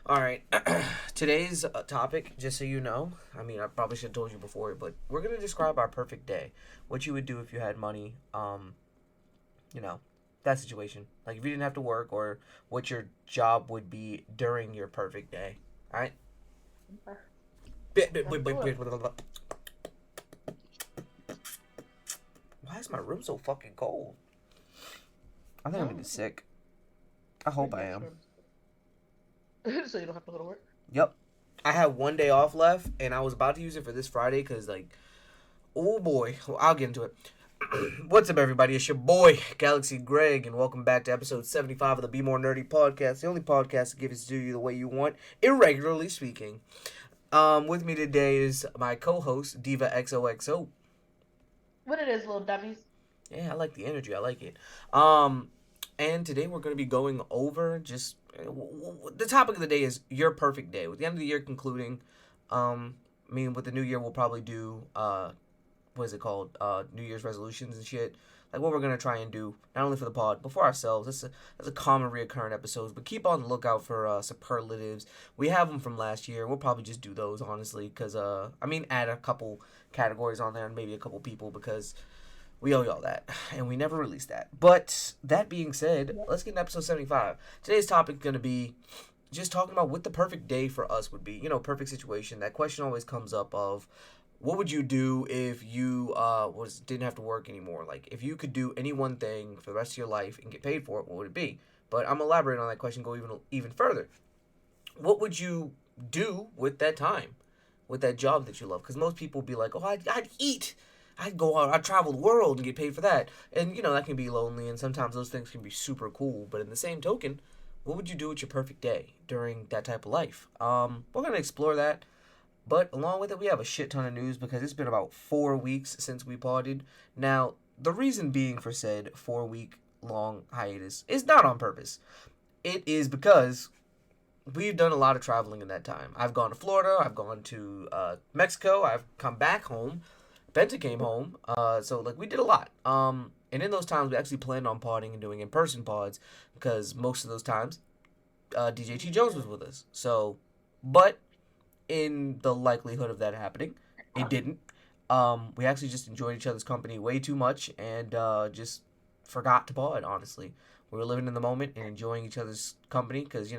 All right. Today's topic, just so you know, I mean, I probably should have told you before, but we're going to describe our perfect day. What you would do if you had money, you know, that situation. Like if you didn't have to work or what your job would be during your perfect day. All right? Okay, let's do it. Why is my room so fucking cold? I think I'm going to be No, sick. I your hope I guest am. room, so you don't have to go to work. Yep. I have one day off left, and I was about to use it for this Friday because, like, oh boy, well, I'll get into it. What's up, everybody? It's your boy, Galaxy Greg, and welcome back to episode 75 of the Be More Nerdy podcast, the only podcast that gives it to you the way you want, irregularly speaking. With me today is my co host, Diva XOXO. What it is, little dummies? Yeah, I like the energy, I like it. Um, and today we're going to be going over just the topic of the day is your perfect day. With the end of the year concluding, I mean, with the new year, we'll probably do what is it called? New Year's resolutions and shit. Like what we're gonna try and do, not only for the pod, but for ourselves. That's a common reoccurring episodes. But keep on the lookout for superlatives. We have them from last year. We'll probably just do those honestly, because I mean, add a couple categories on there and maybe a couple people because we owe y'all that, and we never released that. But that being said, Yep. let's get into episode 75. Today's topic is gonna be just talking about what the perfect day for us would be. You know, perfect situation. That question always comes up of what would you do if you was didn't have to work anymore? Like if you could do any one thing for the rest of your life and get paid for it, what would it be? But I'm elaborating on that question, go even further. What would you do with that time, with that job that you love? Because most people would be like, oh, I'd eat. I'd go out, I'd travel the world and get paid for that. And, you know, that can be lonely, and sometimes those things can be super cool. But in the same token, what would you do with your perfect day during that type of life? We're going to explore that. But along with it, we have a shit ton of news because it's been about 4 weeks since we potted. Now, the reason being for said 4 week long hiatus is not on purpose. It is because we've done a lot of traveling in that time. I've gone to Florida, I've gone to Mexico, I've come back home. Benta came home, so like we did a lot. And in those times, we actually planned on podding and doing in person pods because most of those times, DJ T Jones was with us. So, but in the likelihood of that happening, it didn't. We actually just enjoyed each other's company way too much and just forgot to pod. Honestly, we were living in the moment and enjoying each other's company because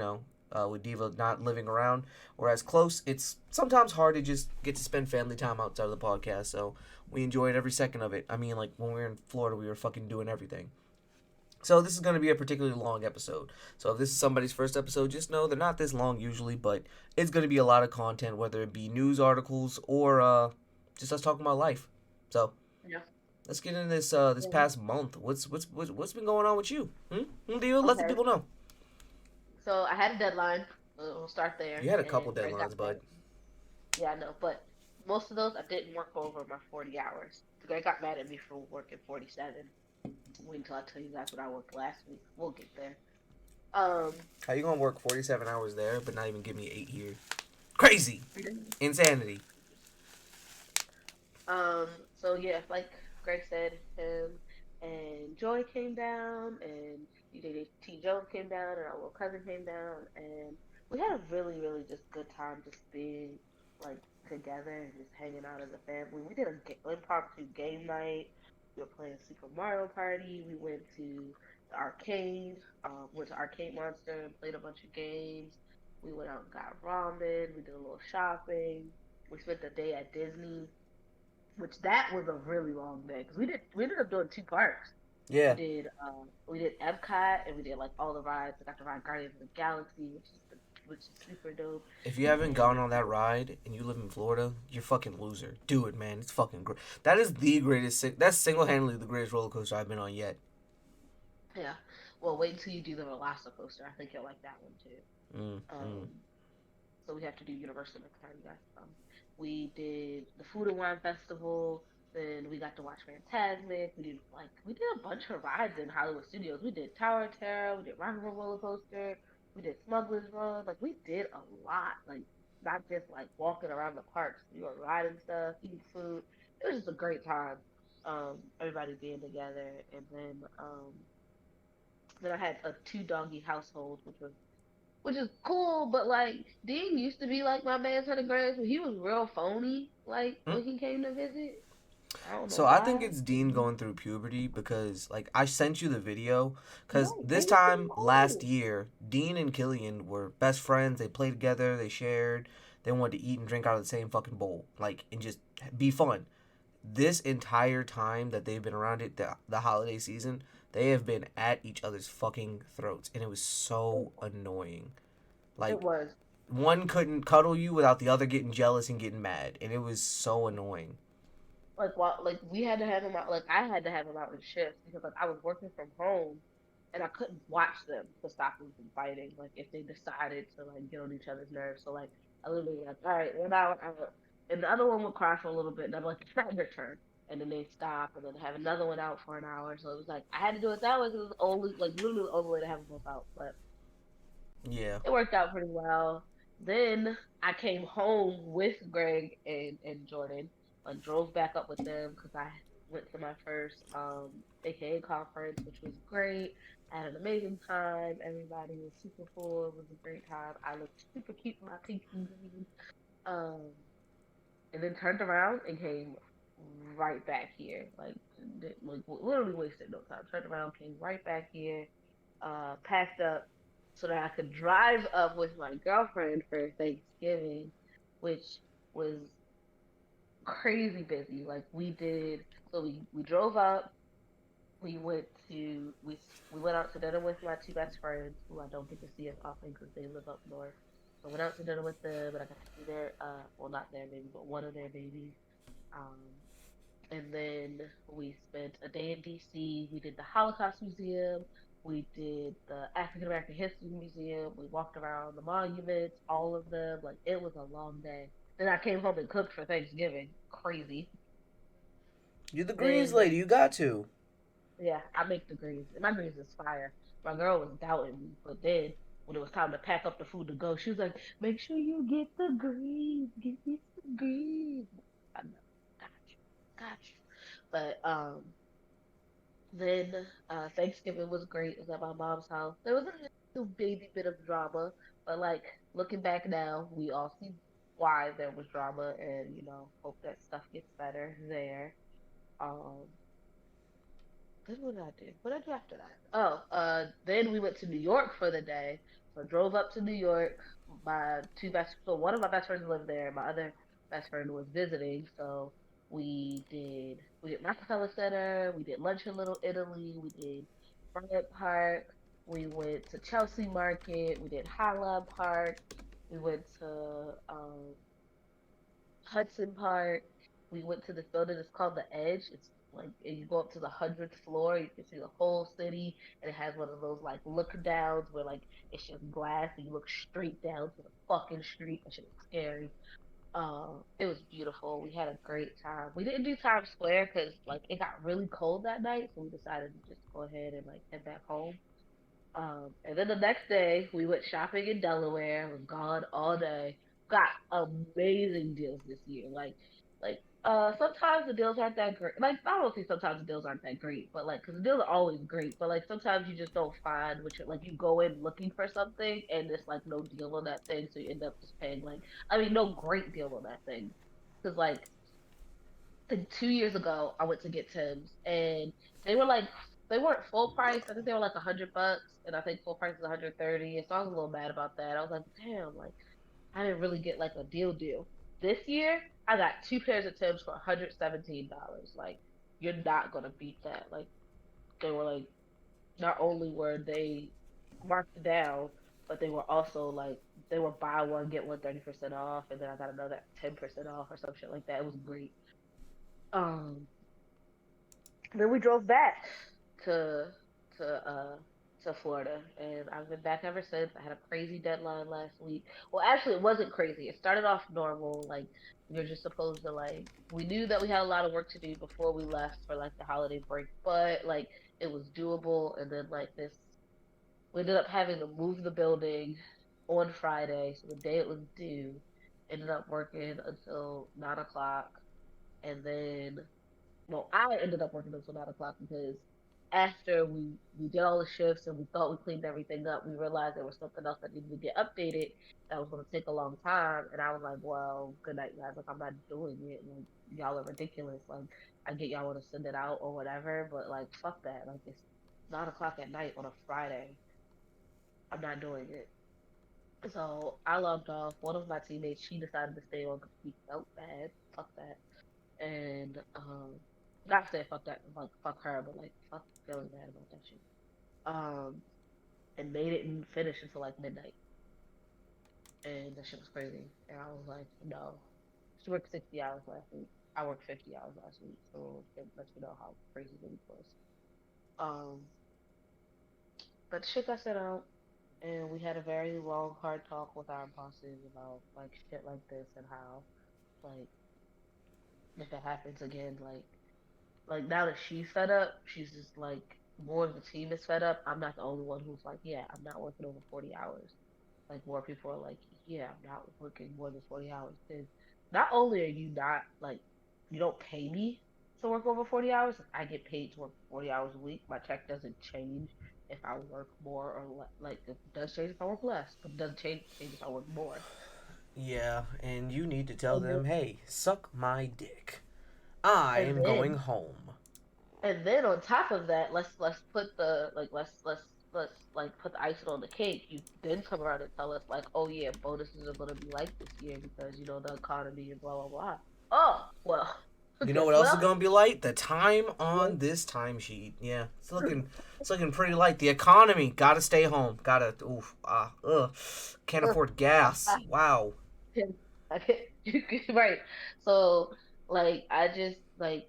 with Diva not living around or as close, it's sometimes hard to just get to spend family time outside of the podcast. So we enjoyed every second of it. I mean, like when we were in Florida, we were fucking doing everything. So this is going to be a particularly long episode. So if this is somebody's first episode, just know they're not this long usually, but it's going to be a lot of content, whether it be news articles or just us talking about life. So Yeah. let's get into this Mhm. past month. What's been going on with you? Deal? Let the Okay. people know. So I had a deadline. We'll start there. You had a couple And Greg got deadlines, mad bud. at me. Yeah, I know. But most of those I didn't work over my 40 hours. Greg got mad at me for working 47. Wait until I tell you guys what I worked last week. We'll get there. Um, How you gonna work 47 hours there, but not even give me 8 here? Crazy, insanity. Um, so yeah, like Greg said, him and Joy came down, and T. Jones came down, and our little cousin came down, and we had a really, really just good time, just being like together and just hanging out as a family. We did impromptu game night. We were playing Super Mario Party. We went to the arcade, went to Arcade Monster and played a bunch of games. We went out and got ramen. We did a little shopping. We spent the day at Disney, which that was a really long day because we ended up doing two parks. Yeah. We did Epcot, and we did like all the rides. I got to ride Guardians of the Galaxy, which is super dope. If you haven't And gone on that ride and you live in Florida, you're fucking loser. Do it, man. It's fucking great. That is the greatest. That's single handedly the greatest roller coaster I've been on yet. yeah, well, wait until you do the Velocicoaster. I think you'll like that one too. Mm, mm. Um, so we have to do Universal next time you guys come. We did the Food and Wine Festival. Then we got to watch Fantasmic. We did a bunch of rides in Hollywood Studios. We did Tower of Terror. We did Rock and Roll Roller Coaster. We did Smuggler's Run. Like we did a lot. Like not just like walking around the parks. We were riding stuff, eating food. It was just a great time. Everybody being together, and then I had a two doggy household, which was which is cool. But like Dean used to be like my man's 100 grams, but he was real phony. Like Mm. when he came to visit, I don't know So I think why. it's Dean going through puberty because like I sent you the video because Right, this and he's getting time last old. year Dean and Killian were best friends. They played together. They shared. They wanted to eat and drink out of the same fucking bowl, like and just be fun. This entire time that they've been around it, the holiday season, they have been at each other's fucking throats, and it was It, so annoying. it Like was one couldn't cuddle you without the other getting jealous and getting mad, and it was so annoying. like while like we had to have him out. Like I had to have him out in shifts because like I was working from home, and I couldn't watch them to stop them from fighting. Like if they decided to like get on each other's nerves. So like I literally like, all right, 1 hour out, and the other one would cry for a little bit, and I'm like, it's not your turn. And then they stop, and then have another one out for an hour. So it was like I had to do it that way because it was only like literally the only way to have them both out. But Yeah. it worked out pretty well. Then I came home with Greg and Jordan. I drove back up with them because I went to my first AKA conference, which was great. I had an amazing time. Everybody was super cool. It was a great time. I looked super cute in my pink and green. Um, and then turned around and came right back here. Like literally wasted no time. Turned around, came right back here, packed up so that I could drive up with my girlfriend for Thanksgiving, which was crazy busy. Like we did, so we drove up. We went to we went out to dinner with my two best friends who I don't get to see as often because they live up north. So I went out to dinner with them, and I got to see their well, not their baby, but one of their babies. Um, and then we spent a day in DC. We did the Holocaust Museum. We did the African American History Museum. We walked around the monuments, all of them. Like it was a long day. Then I came home and cooked for Thanksgiving. Crazy. You're the greens Then lady. You got to. yeah, I make the greens. And my greens is fire. My girl was doubting me, but then when it was time to pack up the food to go, she was like, "Make sure you get the greens. Get me some greens." I know, got you, got you. But then Thanksgiving was great. It was at my mom's house. There was a little baby bit of drama, but like looking back now, we all see why there was drama, and hope that stuff gets better there. Um, then what did I do? What did I do after that? Oh, then we went to New York for the day. So I drove up to New York. So one of my best friends lived there. My other best friend was visiting. So we did Rockefeller Center. We did lunch in Little Italy. We did Bryant Park. We went to Chelsea Market. We did Highland Park. We went to Hudson Park. We went to this building. It's called the Edge. It's like and you go up to the 100th floor. You can see the whole city, and it has one of those like look downs where like it's just glass and you look straight down to the fucking street. That shit is scary. It was beautiful. We had a great time. We didn't do Times Square because like it got really cold that night, so we decided to just go ahead and like head back home. And then the next day we went shopping in Delaware. Was gone all day. Got amazing deals this year. Sometimes the deals aren't that great. Like I don't say sometimes the deals aren't that great, but like because the deals are always great, but like sometimes you just don't find what you like. You go in looking for something and there's like no deal on that thing, so you end up just paying like I mean no great deal on that thing. Because like I think 2 years ago I went to get Tim's and they were like they weren't full price. I think they were like $100, and I think full price is 130. And so I was a little mad about that. I was like, damn, like I didn't really get like a deal. This year I got two pairs of Tim's for $117. Like you're not gonna beat that. Like they were like not only were they marked down, but they were also like they were buy one get one 30% off, and then I got another 10% off or some shit like that. It was great. Um, then we drove back to to uh to Florida, and I've been back ever since. I had a crazy deadline last week. Well, actually, it wasn't crazy. It started off normal. Like we were just supposed to like we knew that we had a lot of work to do before we left for like the holiday break, but like it was doable. And then like this, we ended up having to move the building on Friday, so the day it was due, ended up working until 9 o'clock, and then well, I ended up working until 9 o'clock because after we did all the shifts and we thought we cleaned everything up, we realized there was something else that needed to get updated that was going to take a long time. And I was like, well, good night, guys. Like, I'm not doing it. Like, y'all are ridiculous. Like, I get y'all want to send it out or whatever, but like, fuck that. Like, it's 9 o'clock at night on a Friday. I'm not doing it. So I logged off. One of my teammates, she decided to stay on because she felt bad. Fuck that. And not say fuck that, like fuck her, but like fuck feeling bad about that shit. Um, and made it and finished until like midnight, and that shit was crazy. And I was like, no. She worked 60 hours last week. I worked 50 hours last week, so it lets you know how crazy the week was. Um, but the shit got sent out, and we had a very long, hard talk with our bosses about like shit like this and how like if it happens again, like now that she's fed up, she's just like more of the team is fed up. I'm not the only one who's like, yeah, I'm not working over 40 hours. Like more people are like, yeah, I'm not working more than 40 hours. Because not only are you not like, you don't pay me to work over 40 hours. Like, I get paid to work 40 hours a week. My check doesn't change if I work more or like it does change if I work less, but it doesn't change if I work more. Yeah, and you need to tell And then, them, hey, suck my dick. I and am going then home. And then on top of that, let's put the like let's like put the icing on the cake. You then come around and tell us like, oh yeah, bonuses are gonna be like this year because you know the economy and blah blah blah. Oh well, You know guess what what else is else? gonna be light? The time Yeah. on this timesheet. Yeah, it's looking pretty light. The economy. Gotta stay home. Gotta. Oof. Can't afford gas. Wow. I can't, right. So like I just like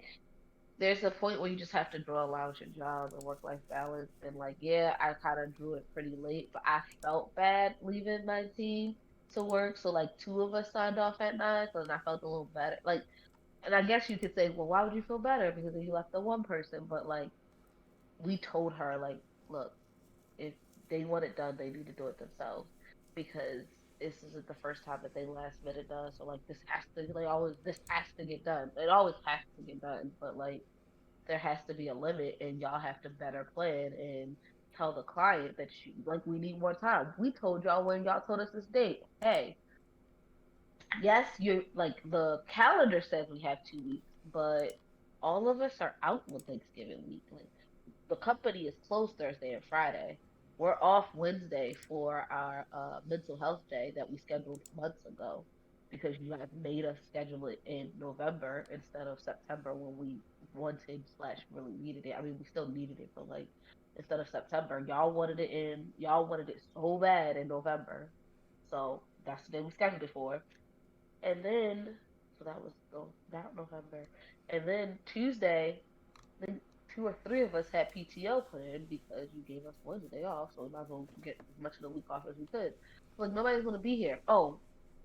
there's a point where you just have to draw a line with your job and work life balance. And like, yeah, I kind of drew it pretty late, but I felt bad leaving my team to work. So like two of us signed off at 9, so then I felt a little better. Like, and I guess you could say, well, why would you feel better? Because you left the one person. But like, we told her, like, look, if they want it done, they need to do it themselves because this isn't the first time that they last minute done. So like, this has to get done. It always has to get done. But like there has to be a limit and y'all have to better plan and tell the client that you like we need more time. We told y'all when y'all told us this date. Hey, yes, you're like the calendar says we have 2 weeks, but all of us are out with Thanksgiving week. Like the company is closed Thursday and Friday. We're off Wednesday for our mental health day that we scheduled months ago because you guys made us schedule it in November instead of September when we wanted slash really needed it. I mean, we still needed it, but like instead of September, y'all wanted it so bad in November. So that's the day we scheduled it for. And then, so that was that November. And then Tuesday, then two or three of us had PTO put in because you gave us Wednesday off, so we might as well get as much of the week off as we could. Like nobody's gonna be here. Oh,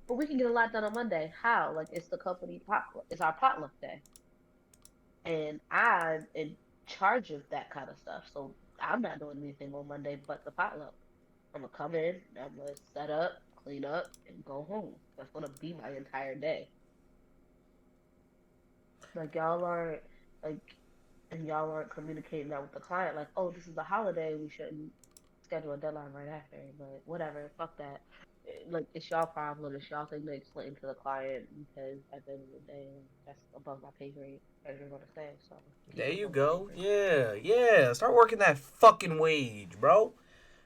but we can get a lot done on Monday. How? Like it's the company potluck. It's our potluck day, and I'm in charge of that kind of stuff. So I'm not doing anything on Monday but the potluck. I'm gonna come in, I'm gonna set up, clean up, and go home. That's gonna be my entire day. Like y'all aren't like and y'all aren't communicating that with the client, like, oh, this is a holiday, we shouldn't schedule a deadline right after. But whatever, fuck that. Like it's y'all problem. It's y'all thing to explain to the client because at the end of the day, that's above my pay grade, as you're gonna say. So keep There it you above my pay go. grade. Yeah, yeah. Start working that fucking wage, bro.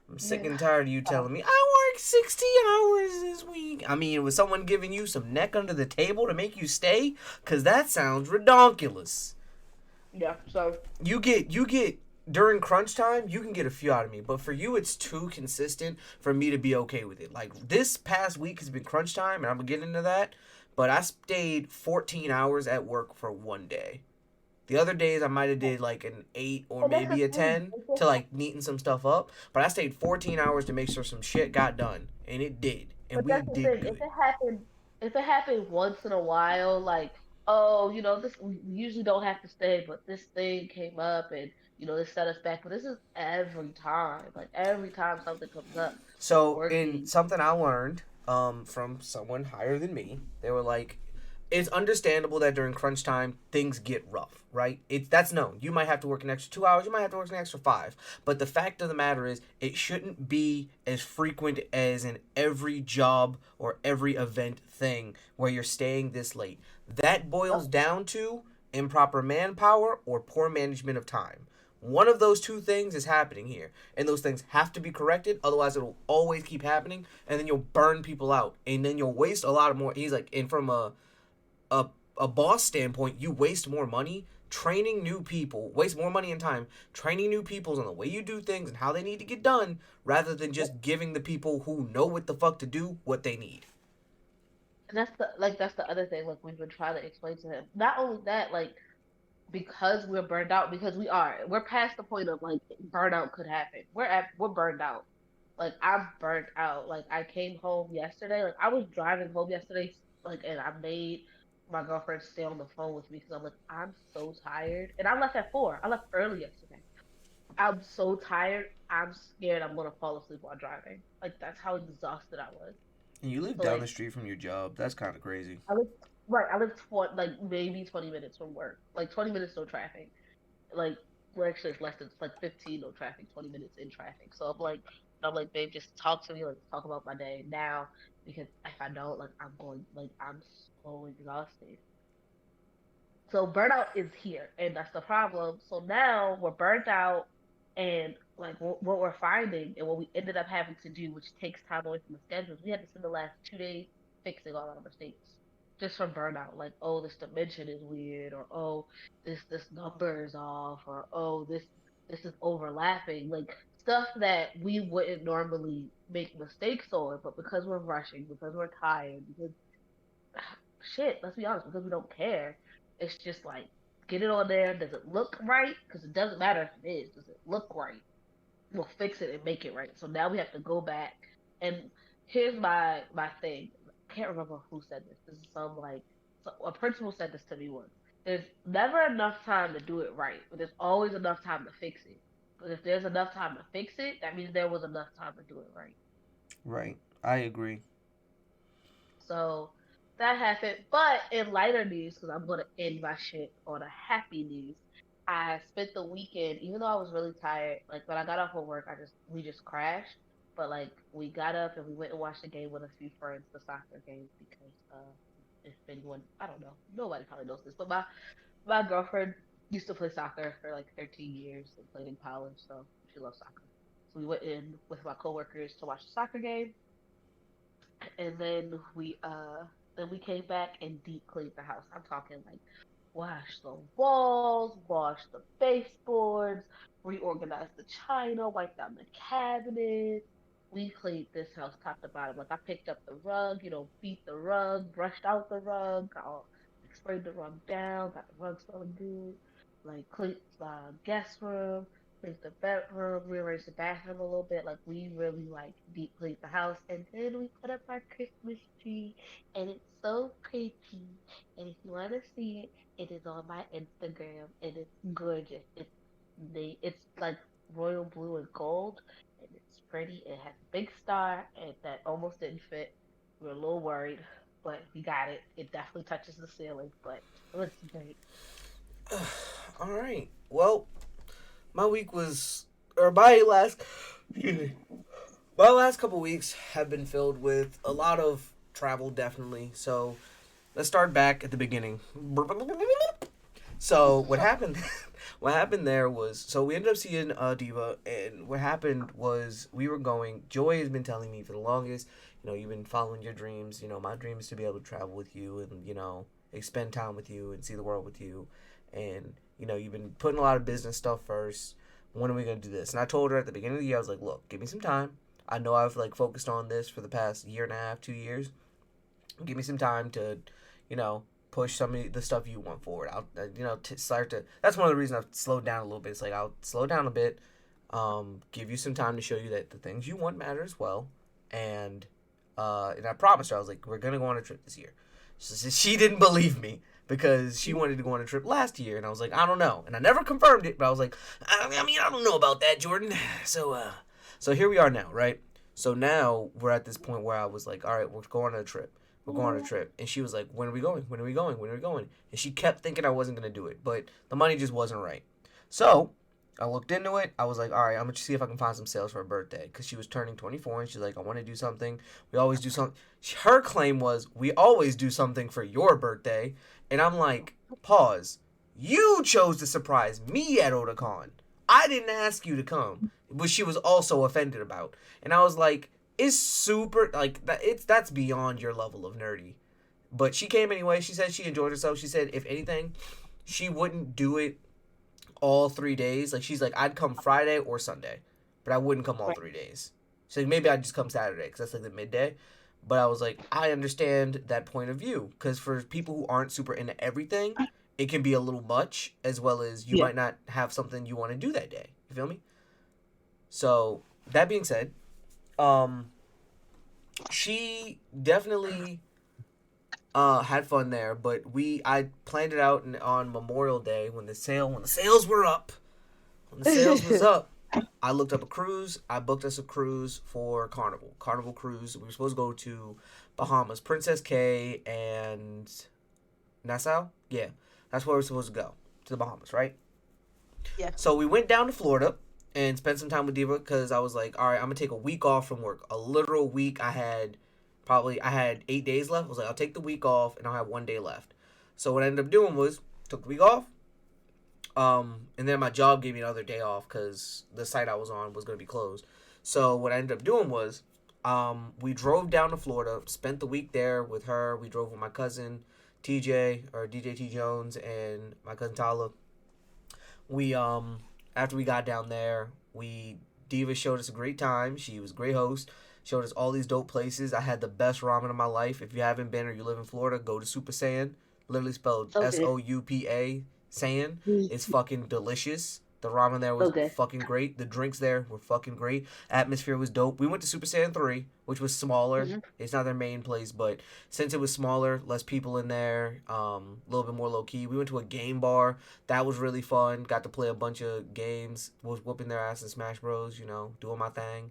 I'm sick Yeah. and tired of you Uh, telling me I worked 60 hours this week. I mean, was someone giving you some neck under the table to make you stay? Cause that sounds redonkulous. yeah. So You get during crunch time, you can get a few out of me, but for you it's too consistent for me to be okay with it. Like this past week has been crunch time and I'm gonna get into that, but I stayed 14 hours at work for one day. The other days I might have did like an 8 or and that's the maybe a thing. 10 to like neaten some stuff up, but I stayed 14 hours to make sure some shit got done, and it did, and But we that's the did thing. good. If it happened once in a while, like, oh, this we usually don't have to stay, but this thing came up and this set us back. But this is every time. Like every time something comes up, we're So, in working. something I learned from someone higher than me, they were like, It's understandable that during crunch time things get rough, right? That's known. You might have to work an extra 2 hours, you might have to work an extra five. But the fact of the matter is, it shouldn't be as frequent as in every job or every event thing where you're staying this late. That boils Yep. down to improper manpower or poor management of time. One of those two things is happening here, and those things have to be corrected. Otherwise, it'll always keep happening, and then you'll burn people out, and then you'll waste a lot of more. He's like, and from a a boss standpoint, you waste more money training new people, waste more money and time training new people on the way you do things and how they need to get done, rather than Yep. just giving the people who know what the fuck to do what they need. And that's the other thing. Like we've been trying to explain to him. Not only that, like because we're burned out, because we're past the point of like burnout could happen. We're burned out. Like I'm burnt out. Like I came home yesterday. Like I was driving home yesterday. Like and I made my girlfriend stay on the phone with me because I'm like I'm so tired. And I left at 4. I left early yesterday. I'm so tired. I'm scared I'm gonna fall asleep while driving. Like that's how exhausted I was. And you live So down the like street from your job. That's kind of crazy. I live right. I live like maybe 20 minutes from work. Like 20 minutes no traffic. Like well actually it's less than it's like 15 no traffic. 20 minutes in traffic. So I'm like babe, just talk to me. Like talk about my day now because if I don't, like I'm so exhausted. So burnout is here, and that's the problem. So now we're burnt out, and like what we're finding, and what we ended up having to do, which takes time away from the schedules, we had to spend the last 2 days fixing all our mistakes, just from burnout. Like, oh, this dimension is weird, or oh, this number is off, or oh, this is overlapping. Like stuff that we wouldn't normally make mistakes on, but because we're rushing, because we're tired, because shit, let's be honest, because we don't care. It's just like get it on there. Does it look right? Because it doesn't matter if it is. Does it look right? We'll fix it and make it right. So now we have to go back. And here's my thing. I can't remember who said this. This is some like a principal said this to me once. There's never enough time to do it right, but there's always enough time to fix it. But if there's enough time to fix it, that means there was enough time to do it right. Right. I agree. So that happened. But in lighter news, because I'm gonna end my shit on a happy news, I spent the weekend, even though I was really tired. Like when I got off of work, we just crashed. But like we got up and we went and watched the game with a few friends, the soccer game, because if anyone, I don't know, nobody probably knows this, but my girlfriend used to play soccer for like 13 years and played in college, so she loves soccer. So we went in with my coworkers to watch the soccer game, and then we came back and deep cleaned the house. I'm talking like wash the walls, wash the baseboards, reorganize the china, wipe down the cabinets. We cleaned this house top to bottom. Like I picked up the rug, beat the rug, brushed out the rug, like sprayed the rug down, got the rug smelling good. Like cleaned the guest room, cleaned the bedroom, rearranged the bathroom a little bit. Like we really like deep cleaned the house, and then we put up our Christmas tree, and it's so pretty. And if you want to see it, it is on my Instagram, and it's gorgeous. It's like royal blue and gold, and it's pretty. It has a big star, and that almost didn't fit. We were a little worried, but we got it. It definitely touches the ceiling, but it looks great. All right. Well, my week was, or my last, excuse me, my last couple weeks have been filled with a lot of travel, definitely. So let's start back at the beginning. So what happened? What happened there was, so we ended up seeing Diva, and what happened was we were going. Joy has been telling me for the longest, you've been following your dreams. My dream is to be able to travel with you and spend time with you and see the world with you, and you've been putting a lot of business stuff first. When are we gonna do this? And I told her at the beginning of the year, I was like, look, give me some time. I know I've like focused on this for the past year and a half, 2 years. Give me some time to, you know, push some of the stuff you want forward. I'll, start to. That's one of the reasons I've slowed down a little bit. It's like I'll slow down a bit, give you some time to show you that the things you want matter as well, and I promised her I was like, we're gonna go on a trip this year. She didn't believe me because she wanted to go on a trip last year, and I was like, I don't know, and I never confirmed it, but I was like, I don't know about that, Jordan. So here we are now, right? So now we're at this point where I was like, all right, we're going on a trip. we're going on a trip. And she was like, when are we going? When are we going? When are we going? And she kept thinking I wasn't going to do it. But the money just wasn't right. So I looked into it. I was like, all right, I'm going to see if I can find some sales for her birthday. Because she was turning 24 and she's like, I want to do something. We always do something. Her claim was, we always do something for your birthday. And I'm like, pause. You chose to surprise me at Otakon. I didn't ask you to come. Which she was also offended about. And I was like, it's super, like, that's beyond your level of nerdy. But she came anyway. She said she enjoyed herself. She said, if anything, she wouldn't do it all 3 days. Like, she's like, I'd come Friday or Sunday, but I wouldn't come all Right. 3 days. She's like, maybe I'd just come Saturday because that's like the midday. But I was like, I understand that point of view because for people who aren't super into everything, it can be a little much, as well as you Yeah. might not have something you want to do that day. You feel me? So that being said, um, she definitely had fun there, but I planned it out on Memorial Day when the sales were up. When the sales was up, I looked up a cruise. I booked us a cruise for Carnival Cruise. We were supposed to go to Bahamas, Princess K and Nassau. Yeah, that's where we're supposed to go, to the Bahamas, right? Yeah. So we went down to Florida and spent some time with Diva because I was like, all right, I'm gonna take a week off from work. A literal week. I had 8 days left. I was like, I'll take the week off and I'll have one day left. So what I ended up doing was took the week off. And then my job gave me another day off because the site I was on was gonna be closed. So what I ended up doing was, we drove down to Florida, spent the week there with her. We drove with my cousin TJ or DJ T Jones and my cousin Tyler. We after we got down there, we Diva showed us a great time. She was a great host. Showed us all these dope places. I had the best ramen of my life. If you haven't been or you live in Florida, go to Super Saiyan. Literally spelled Okay. Soupa Saiyan. It's fucking delicious. The ramen there was Okay. fucking great. The drinks there were fucking great. Atmosphere was dope. We went to Super Saiyan 3, which was smaller. Hmm. It's not their main place, but since it was smaller, less people in there, a little bit more low key. We went to a game bar. That was really fun. Got to play a bunch of games. Was whooping their ass in Smash Bros, doing my thing.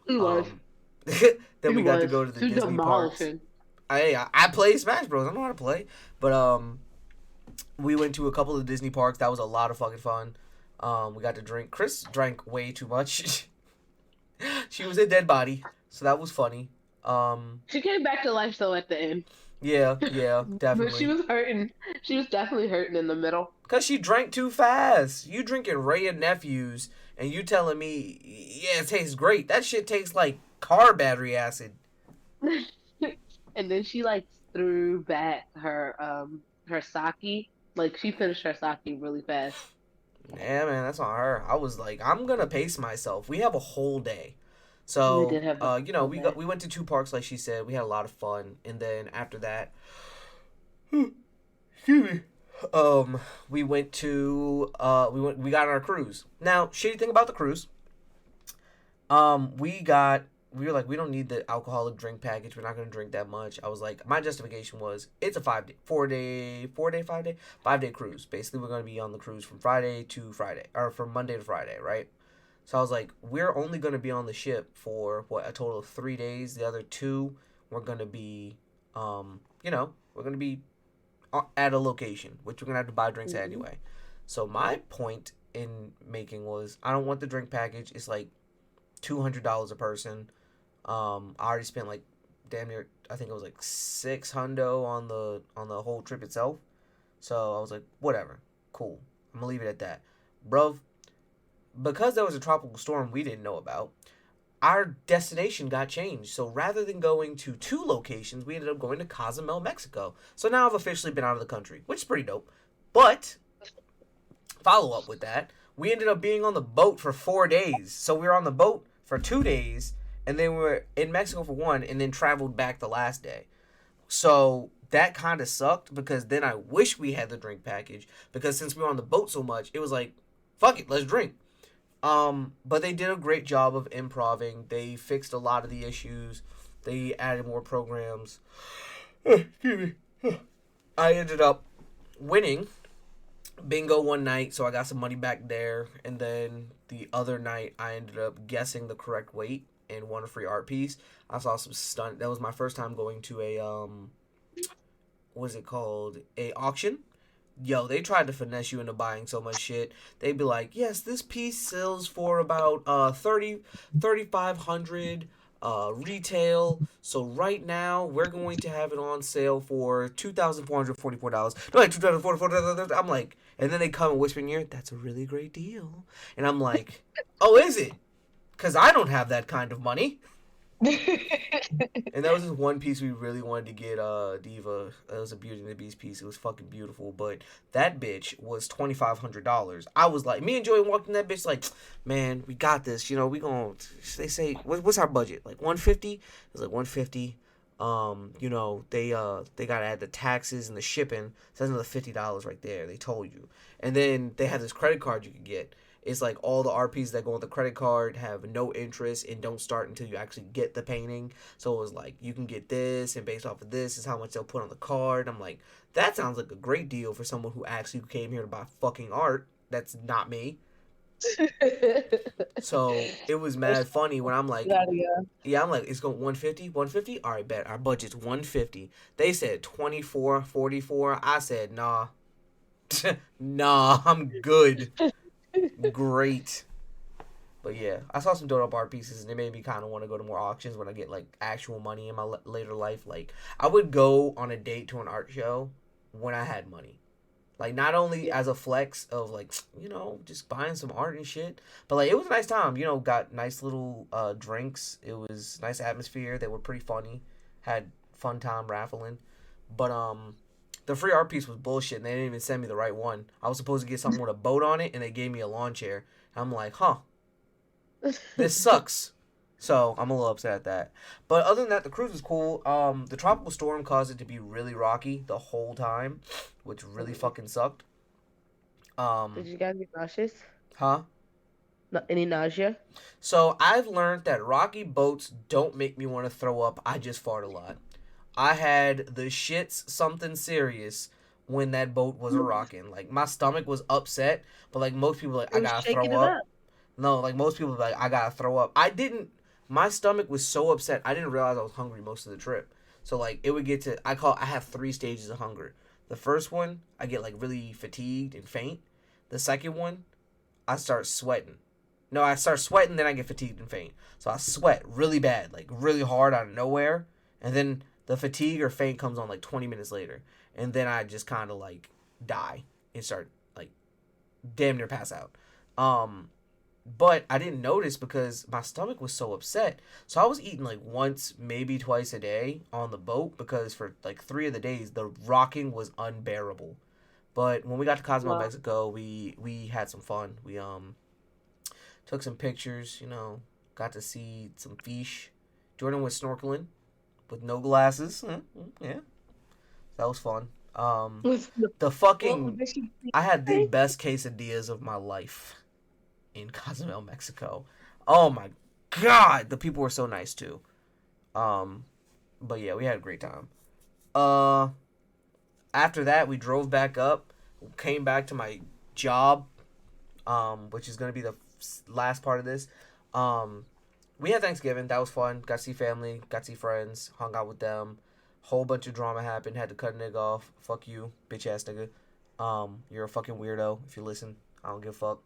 He was. Um, then He we got to was. go to the He's Disney parks. demolishing. I play Smash Bros. I know how to play, but we went to a couple of Disney parks. That was a lot of fucking fun. We got to drink. Chris drank way too much. She was a dead body, so that was funny. Um, She came back to life though at the end. yeah, But she definitely. was hurting. She was definitely hurting in the middle. Cause she drank too fast. You drinking Ray and Nephews, and you telling me, yeah, it tastes great. That shit tastes like car battery acid. And then she like threw back her sake. Like she finished her sake really fast. Yeah, man, that's on her. I was like, I'm gonna pace myself. We have a whole day, We so did have the whole day. we went to two parks like she said. We had a lot of fun, and then after that, excuse me, we went to we got on our cruise. Now, shitty thing about the cruise, we were like, we don't need the alcoholic drink package. We're not gonna drink that much. I was like, my justification was it's a 5 day, 4 day, 4 day, 5 day, 5 day cruise. Basically, we're gonna be on the cruise from Friday to Friday, or from Monday to Friday, right? So I was like, we're only gonna be on the ship for what, a total of 3 days. The other two, we're gonna be, we're gonna be at a location, which we're gonna have to buy drinks at Hmm. anyway. So my point in making was, I don't want the drink package. It's like $200 a person. I already spent like damn near, I think it was like 600 on the whole trip itself. So I was like, whatever, cool. I'm gonna leave it at that, bro. Because there was a tropical storm we didn't know about, our destination got changed. So rather than going to two locations, we ended up going to Cozumel, Mexico. So now I've officially been out of the country, which is pretty dope. But follow up with that, we ended up being on the boat for 4 days. So we were on the boat for 2 days, and then we were in Mexico for one, and then traveled back the last day. So that kind of sucked because then I wish we had the drink package because since we were on the boat so much, it was like, fuck it, let's drink. But they did a great job of improving. They fixed a lot of the issues. They added more programs. Excuse me. I ended up winning bingo one night, so I got some money back there. And then the other night, I ended up guessing the correct weight. and won a free art piece. I saw some stunt. That was my first time going to a what is it called? A auction. Yo, they tried to finesse you into buying so much shit. They'd be like, yes, this piece sells for about 3,500 retail. So right now we're going to have it on sale for $2,444. No, like $2,444. I'm like, and then they come and whisper in your ear, that's a really great deal. And I'm like, oh, is it? Because I don't have that kind of money. And that was just one piece we really wanted to get Diva. It was a Beauty and the Beast piece. It was fucking beautiful. But that bitch was $2,500. I was like, me and Joey walked in that bitch like, man, we got this. You know, we gonna. They say, what's our budget? Like 150. It was like 150. You know, they gotta add the taxes and the shipping. So that's another $50 right there. They told you. And then they had this credit card you could get. It's like all the RPs that go on the credit card have no interest and don't start until you actually get the painting. So it was like, you can get this, and based off of this is how much they'll put on the card. I'm like, that sounds like a great deal for someone who actually came here to buy fucking art. That's not me. So it was mad funny when I'm like, yeah, I'm like, it's going 150, 150. All right, bet our budget's 150. They said 24, 44. I said, nah, nah, I'm good. Great. But yeah, I saw some dope art pieces, and it made me kind of want to go to more auctions when I get like actual money in my later life. Like, I would go on a date to an art show when I had money. Like, not only as a flex of like, you know, just buying some art and shit, but like, it was a nice time. You know, got nice little drinks. It was nice atmosphere. They were pretty funny. Had fun time raffling. But the free art piece was bullshit, and they didn't even send me the right one. I was supposed to get something with a boat on it, and they gave me a lawn chair. I'm like, huh, this sucks. So I'm a little upset at that. But other than that, the cruise was cool. The tropical storm caused it to be really rocky the whole time, which really fucking sucked. Did Um, you guys get nauseous? huh? Any nausea? So I've learned that rocky boats don't make me want to throw up. I just fart a lot. I had the shits something serious when that boat was a rocking. Like, my stomach was upset, but like most people like, It I was gotta shaking throw it up. up. No, like most people like, I gotta throw up. I didn't. My stomach was so upset. I didn't realize I was hungry most of the trip. So like it would get to I have 3 stages of hunger. The first one, I get like really fatigued and faint. The second one, I start sweating. No, I start sweating, then I get fatigued and faint. So I sweat really bad, like really hard out of nowhere, and then the fatigue or faint comes on like 20 minutes later, and then I just kind of like die and start like damn near pass out. Um, but I didn't notice because my stomach was so upset. So I was eating like once, maybe twice a day on the boat because for like 3 of the days the rocking was unbearable. But when we got to Cozumel, Wow. Mexico, we had some fun. We took some pictures, you know, got to see some fish. Jordan was snorkeling with no glasses. Yeah, that was fun. The Well, fucking did she I had the say? best quesadillas of my life in Cozumel, Mexico. Oh my god, the people were so nice too. Um, but yeah, we had a great time. Uh, After that, we drove back up, came back to my job, which is gonna be the last part of this. Um, we had Thanksgiving. That was fun. Got to see family. Got to see friends. Hung out with them. Whole bunch of drama happened. Had to cut a nigga off. Fuck you, bitch ass nigga. You're a fucking weirdo if you listen. I don't give a fuck.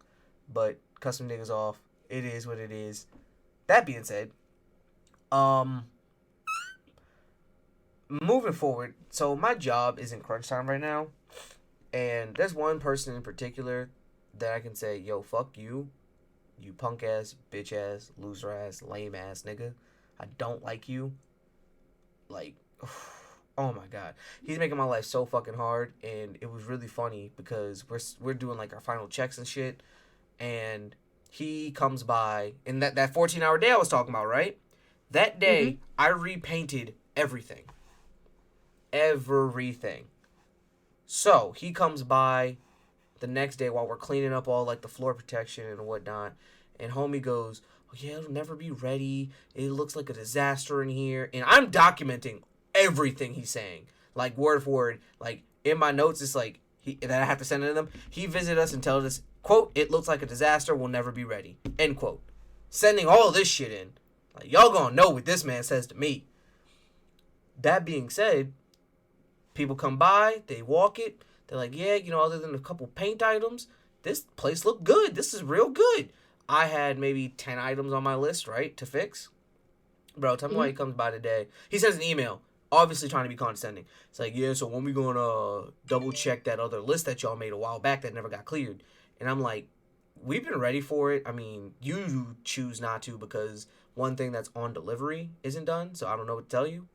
But cut some niggas off. It is what it is. That being said, um, moving forward. So my job is in crunch time right now, and there's one person in particular that I can say, yo, fuck you, you punk ass, bitch ass, loser ass, lame ass nigga. I don't like you. Like, oh my god, he's making my life so fucking hard, and it was really funny because we're doing like our final checks and shit, and he comes by, and that 14-hour day I was talking about, right? That Mm-hmm. day I repainted everything, everything. So he comes by the next day while we're cleaning up all like the floor protection and whatnot, and homie goes, oh, yeah, it'll never be ready. It looks like a disaster in here, and I'm documenting everything he's saying, like word for word. Like in my notes, it's like that I have to send to them. He visited us and tells us, quote, it looks like a disaster. Will never be ready. End quote. Sending all this shit in. Like, y'all gonna know what this man says to me. That being said, people come by, they walk it, they're like, yeah, other than a couple paint items, this place looked good. This is real good. I had maybe 10 items on my list, right, to fix. Bro, tell me why he comes by today. He sends an email, obviously trying to be condescending. It's like, yeah, so when we gonna double check that other list that y'all made a while back that never got cleared? And I'm like, we've been ready for it. I mean, you choose not to because one thing that's on delivery isn't done, so I don't know what to tell you.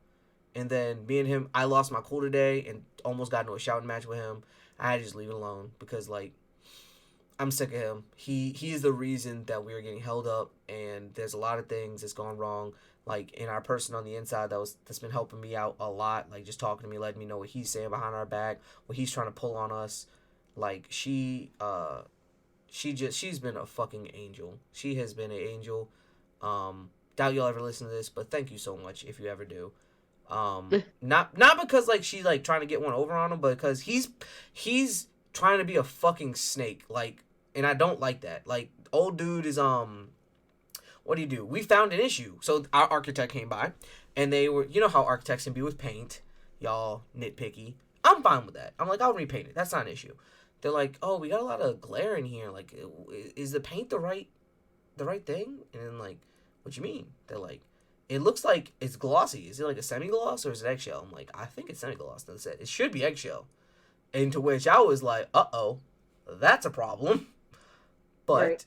And then me and him, I lost my cool today and almost got into a shouting match with him. I had to just leave it alone because, like, I'm sick of him. He is the reason that we are getting held up, and there's a lot of things that's gone wrong. Like, in our person on the inside that's been helping me out a lot. Like, just talking to me, letting me know what he's saying behind our back, what he's trying to pull on us. Like, she's been a fucking angel. She has been an angel. Doubt you'll ever listen to this, but thank you so much if you ever do. Not because like she's like trying to get one over on him, but because he's trying to be a fucking snake. Like, and I don't like that. Like, old dude is what do you do? We found an issue. So our architect came by, and they were, how architects can be with paint, y'all nitpicky. I'm fine with that. I'm like, I'll repaint it. That's not an issue. They're like, oh, we got a lot of glare in here. Like, is the paint the right thing? And then like, what you mean? They're like, it looks like it's glossy. Is it like a semi-gloss or is it eggshell? I'm like, I think it's semi-gloss. They said it should be eggshell. And to which I was like, uh-oh, that's a problem. But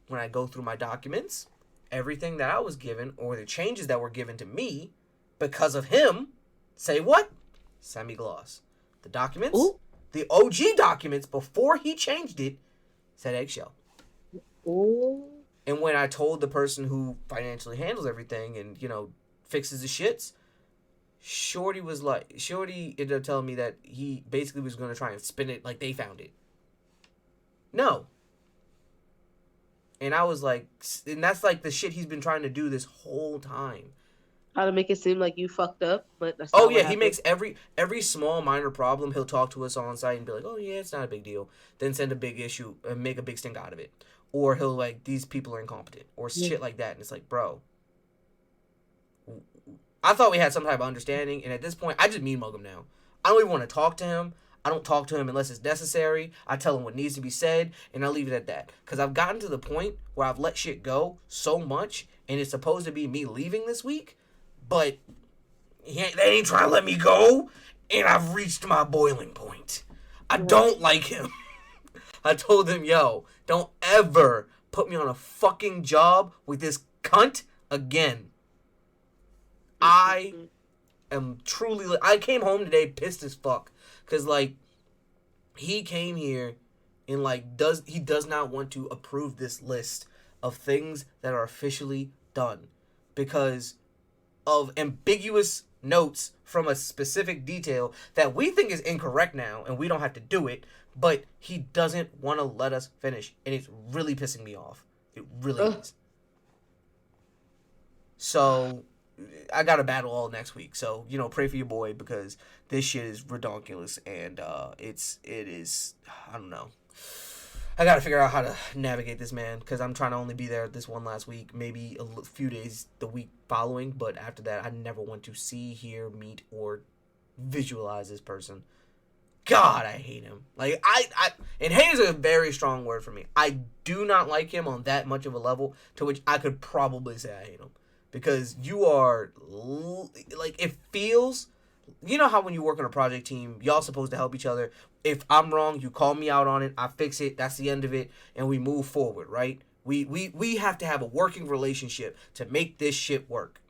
when I go through my documents, everything that I was given or the changes that were given to me because of him say what? Semi-gloss. The documents, Ooh. the OG documents before he changed it said eggshell. Ooh. And when I told the person who financially handles everything and, fixes the shits, Shorty ended up telling me that he basically was going to try and spin it like they found it. No. And I was like, and that's like the shit he's been trying to do this whole time. How to make it seem like you fucked up, but that's not he makes every small minor problem, he'll talk to us on site and be like, oh yeah, it's not a big deal. Then send a big issue and make a big stink out of it. Or he'll like, these people are incompetent or shit like that. And it's like, bro, I thought we had some type of understanding. And at this point, I just mean mug him now. I don't even want to talk to him. I don't talk to him unless it's necessary. I tell him what needs to be said and I leave it at that. Because I've gotten to the point where I've let shit go so much and it's supposed to be me leaving this week. But they ain't trying to let me go. And I've reached my boiling point. I don't like him. I told him, yo, don't ever put me on a fucking job with this cunt again. I am truly... I came home today pissed as fuck. Because, like, he came here and, like, he does not want to approve this list of things that are officially done. Because of ambiguous notes from a specific detail that we think is incorrect now and we don't have to do it. But he doesn't want to let us finish. And it's really pissing me off. It really is. So, I got to battle all next week. So, pray for your boy because this shit is redonkulous. And it is, I don't know. I got to figure out how to navigate this, man. Because I'm trying to only be there this one last week. Maybe a few days the week following. But after that, I never want to see, hear, meet, or visualize this person. God, I hate him. Like, and hate is a very strong word for me. I do not like him on that much of a level to which I could probably say I hate him. Because you are, like, it feels, how when you work on a project team, y'all supposed to help each other. If I'm wrong, you call me out on it, I fix it, that's the end of it, and we move forward, right? We have to have a working relationship to make this shit work.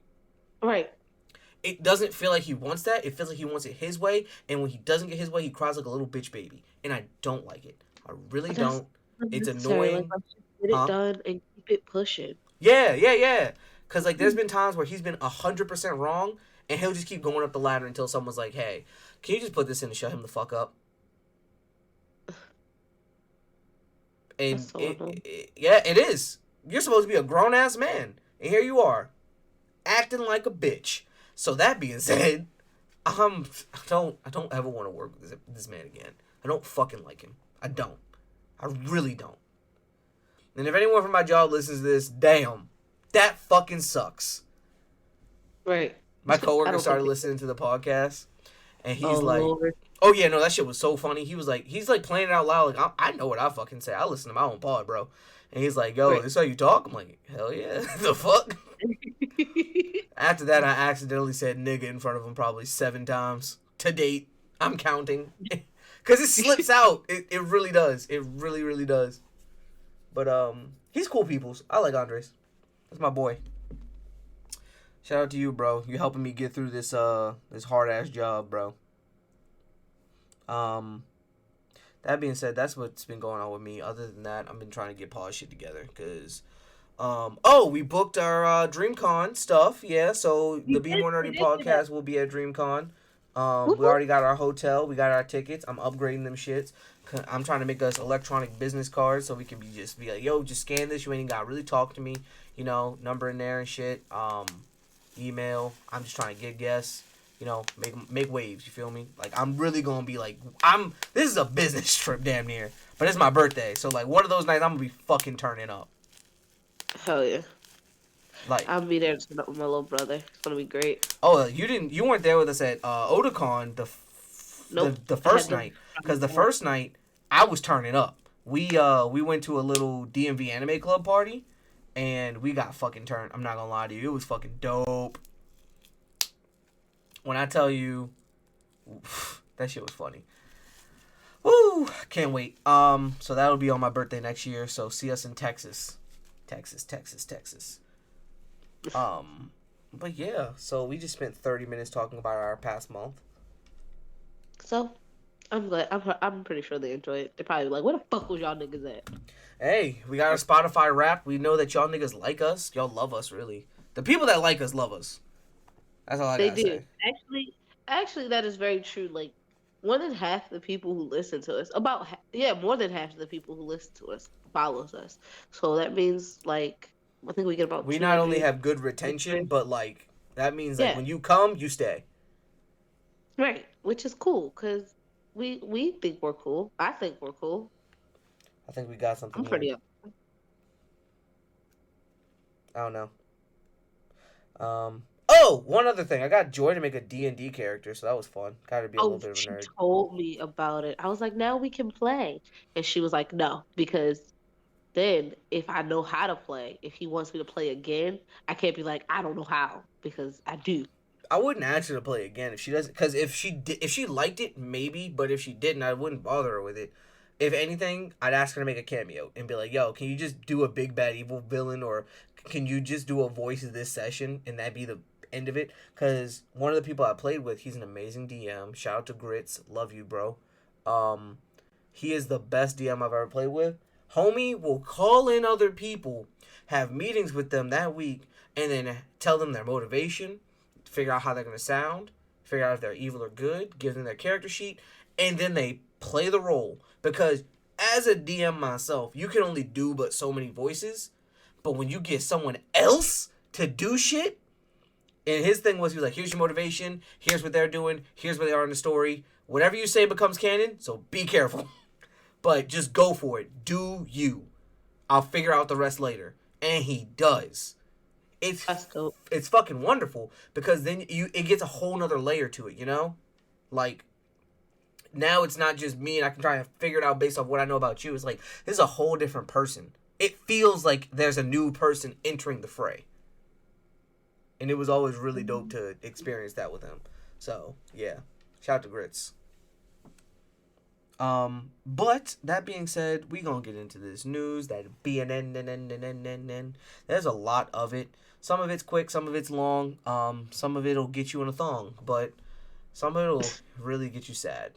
Right. It doesn't feel like he wants that. It feels like he wants it his way. And when he doesn't get his way, he cries like a little bitch baby. And I don't like it. I really don't. It's annoying. Like, get it done and keep it pushing. Yeah. Because, like, there's been times where he's been 100% wrong. And he'll just keep going up the ladder until someone's like, hey, can you just put this in and shut him the fuck up? And it is. You're supposed to be a grown-ass man. And here you are. Acting like a bitch. So that being said, I don't ever want to work with this man again. I don't fucking like him. I don't. I really don't. And if anyone from my job listens to this, damn. That fucking sucks. Right. My I coworker don't think started they. listening to the podcast, and Oh he's like, Lord. "Oh yeah, no, that shit was so funny." He's like playing it out loud. Like I know what I fucking say. I listen to my own pod, bro. And he's like, "Yo, Right. this how you talk?" I'm like, "Hell yeah, the fuck." After that, I accidentally said nigga in front of him probably 7 times to date. I'm counting. Because it slips out. It really does. It really, really does. But he's cool peoples. I like Andres. That's my boy. Shout out to you, bro. You helping me get through this hard ass job, bro. Um that being said, that's what's been going on with me. Other than that, I've been trying to get pause shit together because we booked our DreamCon stuff. Yeah, so the Be More We Nerdy did do that. podcast will be at DreamCon. We Woo-hoo. already got our hotel. We got our tickets. I'm upgrading them shits. I'm trying to make us electronic business cards so we can be like, yo, just scan this. You ain't got to really talk to me. You know, number in there and shit. Email. I'm just trying to get guests. You know, make waves. You feel me? Like I'm really gonna be like This is a business trip, damn near. But it's my birthday, so like one of those nights I'm gonna be fucking turning up. Hell yeah. Like, I'll be there to with my little brother. It's gonna be great. oh, you weren't there with us at Otakon Nope. the I had first to. night, because the first night I was turning up. We went to a little DMV Anime Club party, and we got fucking turned. I'm not gonna lie to you, it was fucking dope. When I tell you, that shit was funny. Woo! Can't wait. So that'll be on my birthday next year. So see us in Texas, Texas. Um, but yeah. So we just spent 30 minutes talking about our past month. So I'm glad. I'm pretty sure they enjoy it. They're probably like, "Where the fuck was y'all niggas at?" Hey, we got our Spotify Wrapped. We know that y'all niggas like us. Y'all love us, really. The people that like us love us. That's all I They gotta do. say. Actually, that is very true. Like, more than half the people who listen to us, yeah, more than half of the people who listen to us follows us. So that means like I think we get about We not only 200. have good retention, but like that means like Yeah, when you come, you stay. right. Which is cool because we think we're cool. I think we're cool. I think we got something I'm here. pretty up. I don't know. Oh, one other thing. I got Joy to make a D&D character, so that was fun. Got to be a little Oh, bit of a she nerd. told me about it. I was like, now we can play. And she was like, no, because then if I know how to play, if he wants me to play again, I can't be like, I don't know how because I do. I wouldn't ask her to play again if she doesn't, because if she liked it, maybe, but if she didn't, I wouldn't bother her with it. If anything, I'd ask her to make a cameo and be like, "Yo, can you just do a big bad evil villain, or can you just do a voice of this session and that be the end of it?" Because one of the people I played with, he's an amazing DM. Shout out to Grits, love you, bro. Um, he is the best DM I've ever played with. Homie will call in other people, have meetings with them that week, and then tell them their motivation, figure out how they're going to sound, figure out if they're evil or good, give them their character sheet, and then they play the role. Because as a DM myself, you can only do but so many voices. But when you get someone else to do shit, and his thing was, he was like, here's your motivation, here's what they're doing, here's where they are in the story. Whatever you say becomes canon, so be careful. But just go for it. Do you. I'll figure out the rest later. And he does. It's That's dope. it's fucking wonderful because then it gets a whole nother layer to it, you know? Like now it's not just me and I can try and figure it out based off what I know about you. It's like this is a whole different person. It feels like there's a new person entering the fray. And it was always really dope to experience that with him. So, yeah. Shout out to Grits. But that being said, we gonna get into this news that BNN. There's a lot of it. Some of it's quick, some of it's long. Some of it'll get you in a thong, but some of it'll really get you sad.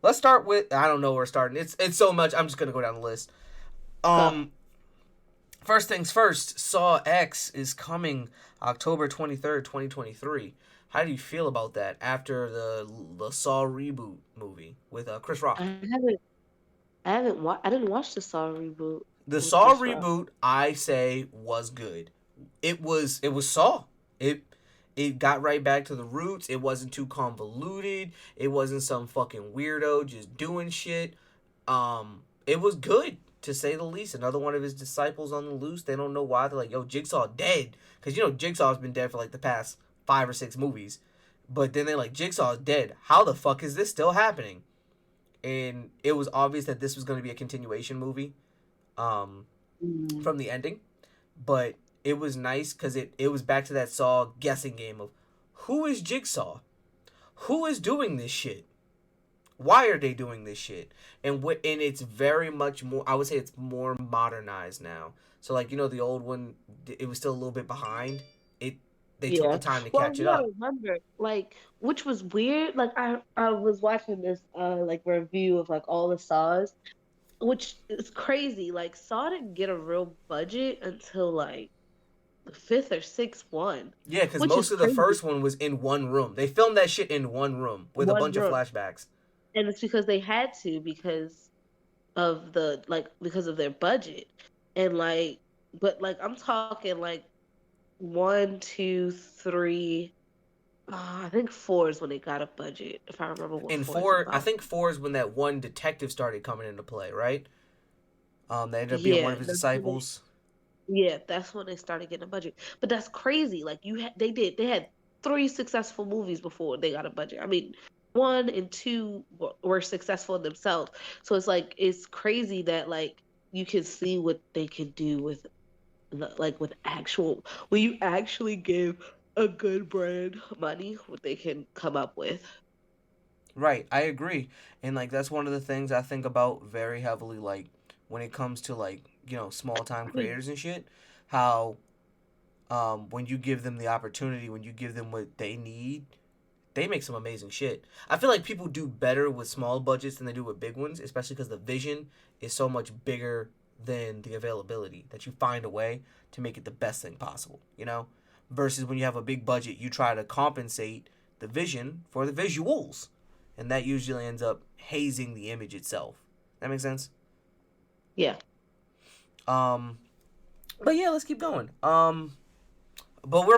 Let's start with I don't know where we're starting. It's so much. I'm just gonna go down the list. Go. First things first. Saw X is coming October 23rd, 2023. How do you feel about that after the Saw reboot movie with Chris I Rock? haven't. I didn't watch the Saw reboot The with Saw Chris Rock. reboot, I say, was good. It was Saw. It got right back to the roots. It wasn't too convoluted. It wasn't some fucking weirdo just doing shit. It was good to say the least. Another one of his disciples on the loose. They don't know why. They're like, yo, Jigsaw dead. Because, Jigsaw's been dead for like the past 5 or 6 movies. But then they're like, Jigsaw's dead. How the fuck is this still happening? And it was obvious that this was going to be a continuation movie um, Mm. from the ending. But it was nice because it was back to that Saw guessing game of who is Jigsaw? Who is doing this shit? Why are they doing this shit? And it's very much more. I would say it's more modernized now. So like the old one, it was still a little bit behind. It They took the Yeah. time to Well, catch it you gotta up. remember, like, which was weird. Like, I was watching this like review of like all the Saws, which is crazy. Like, Saw didn't get a real budget until like the fifth or sixth one, Yeah, because which is most of the crazy. first one was in one room. They filmed that shit in one room with a One bunch of room, flashbacks. and it's because they had to because of their budget, and like, but like I'm talking like one, two, three. I think four is when they got a budget, if I remember what And four is I about. think four is when that one detective started coming into play, right? That ended up being one Yeah, of his that's when they, disciples. yeah, that's when they started getting a budget. But that's crazy. Like they had three successful movies before they got a budget. I mean, one and two were successful in themselves. So it's crazy that like you can see what they could do with like with actual when you actually give a good brand money, what they can come up with. Right, I agree. And like that's one of the things I think about very heavily like when it comes to like, small time creators and shit, how when you give them the opportunity, when you give them what they need, they make some amazing shit. I feel like people do better with small budgets than they do with big ones, especially because the vision is so much bigger than the availability that you find a way to make it the best thing possible, Versus when you have a big budget, you try to compensate the vision for the visuals. And that usually ends up hazing the image itself. That makes sense? Yeah. Um, but yeah, let's keep going. But we're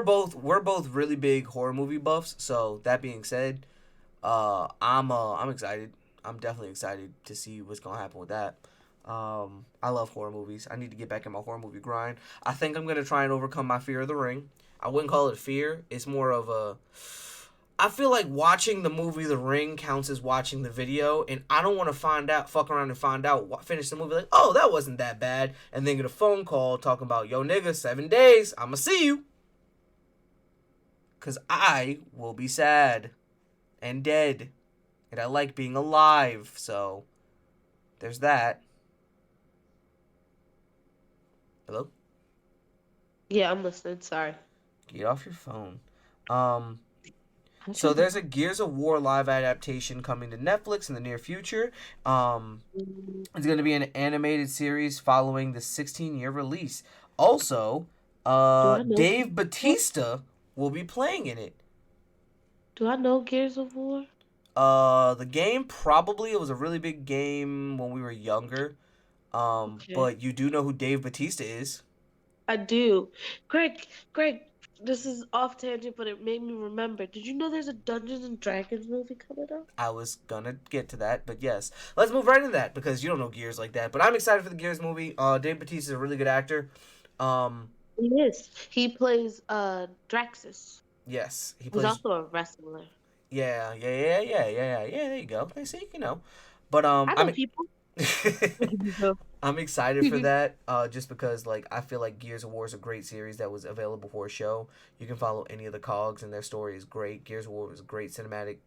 both really big horror movie buffs. So that being said, I'm excited. I'm definitely excited to see what's gonna happen with that. I love horror movies. I need to get back in my horror movie grind. I think I'm gonna try and overcome my fear of the ring. I wouldn't call it fear. It's more of a. I feel like watching the movie The Ring counts as watching the video, and I don't want to fuck around and find out, finish the movie like, oh, that wasn't that bad, and then get a phone call talking about, yo, nigga, 7 days, I'ma see you. Because I will be sad and dead. And I like being alive. So there's that. Hello? Yeah, I'm listening. Sorry. Get off your phone. Um, I so can. there's a Gears of War live adaptation coming to Netflix in the near future. Um, it's going to be an animated series following the 16-year release. Also, Do I know Gears Dave of War? Batista will be playing in it. Do I know Gears of War? The game probably it was a really big game when we were younger. Okay. But you do know who Dave Batista is. I do. Greg, this is off tangent, but it made me remember. Did you know there's a Dungeons and Dragons movie coming out? I was gonna get to that, but yes, let's move right into that because you don't know Gears like that. But I'm excited for the Gears movie. Dave Batista is a really good actor. Um, He is. He plays Draxus. yes, he He's plays. also a wrestler. Yeah, yeah, yeah, yeah, yeah, yeah. Yeah, there you go. I see, But I know people. I'm excited for that. Just because like I feel like Gears of War is a great series that was available for a show. You can follow any of the cogs and their story is great. Gears of War was a great cinematic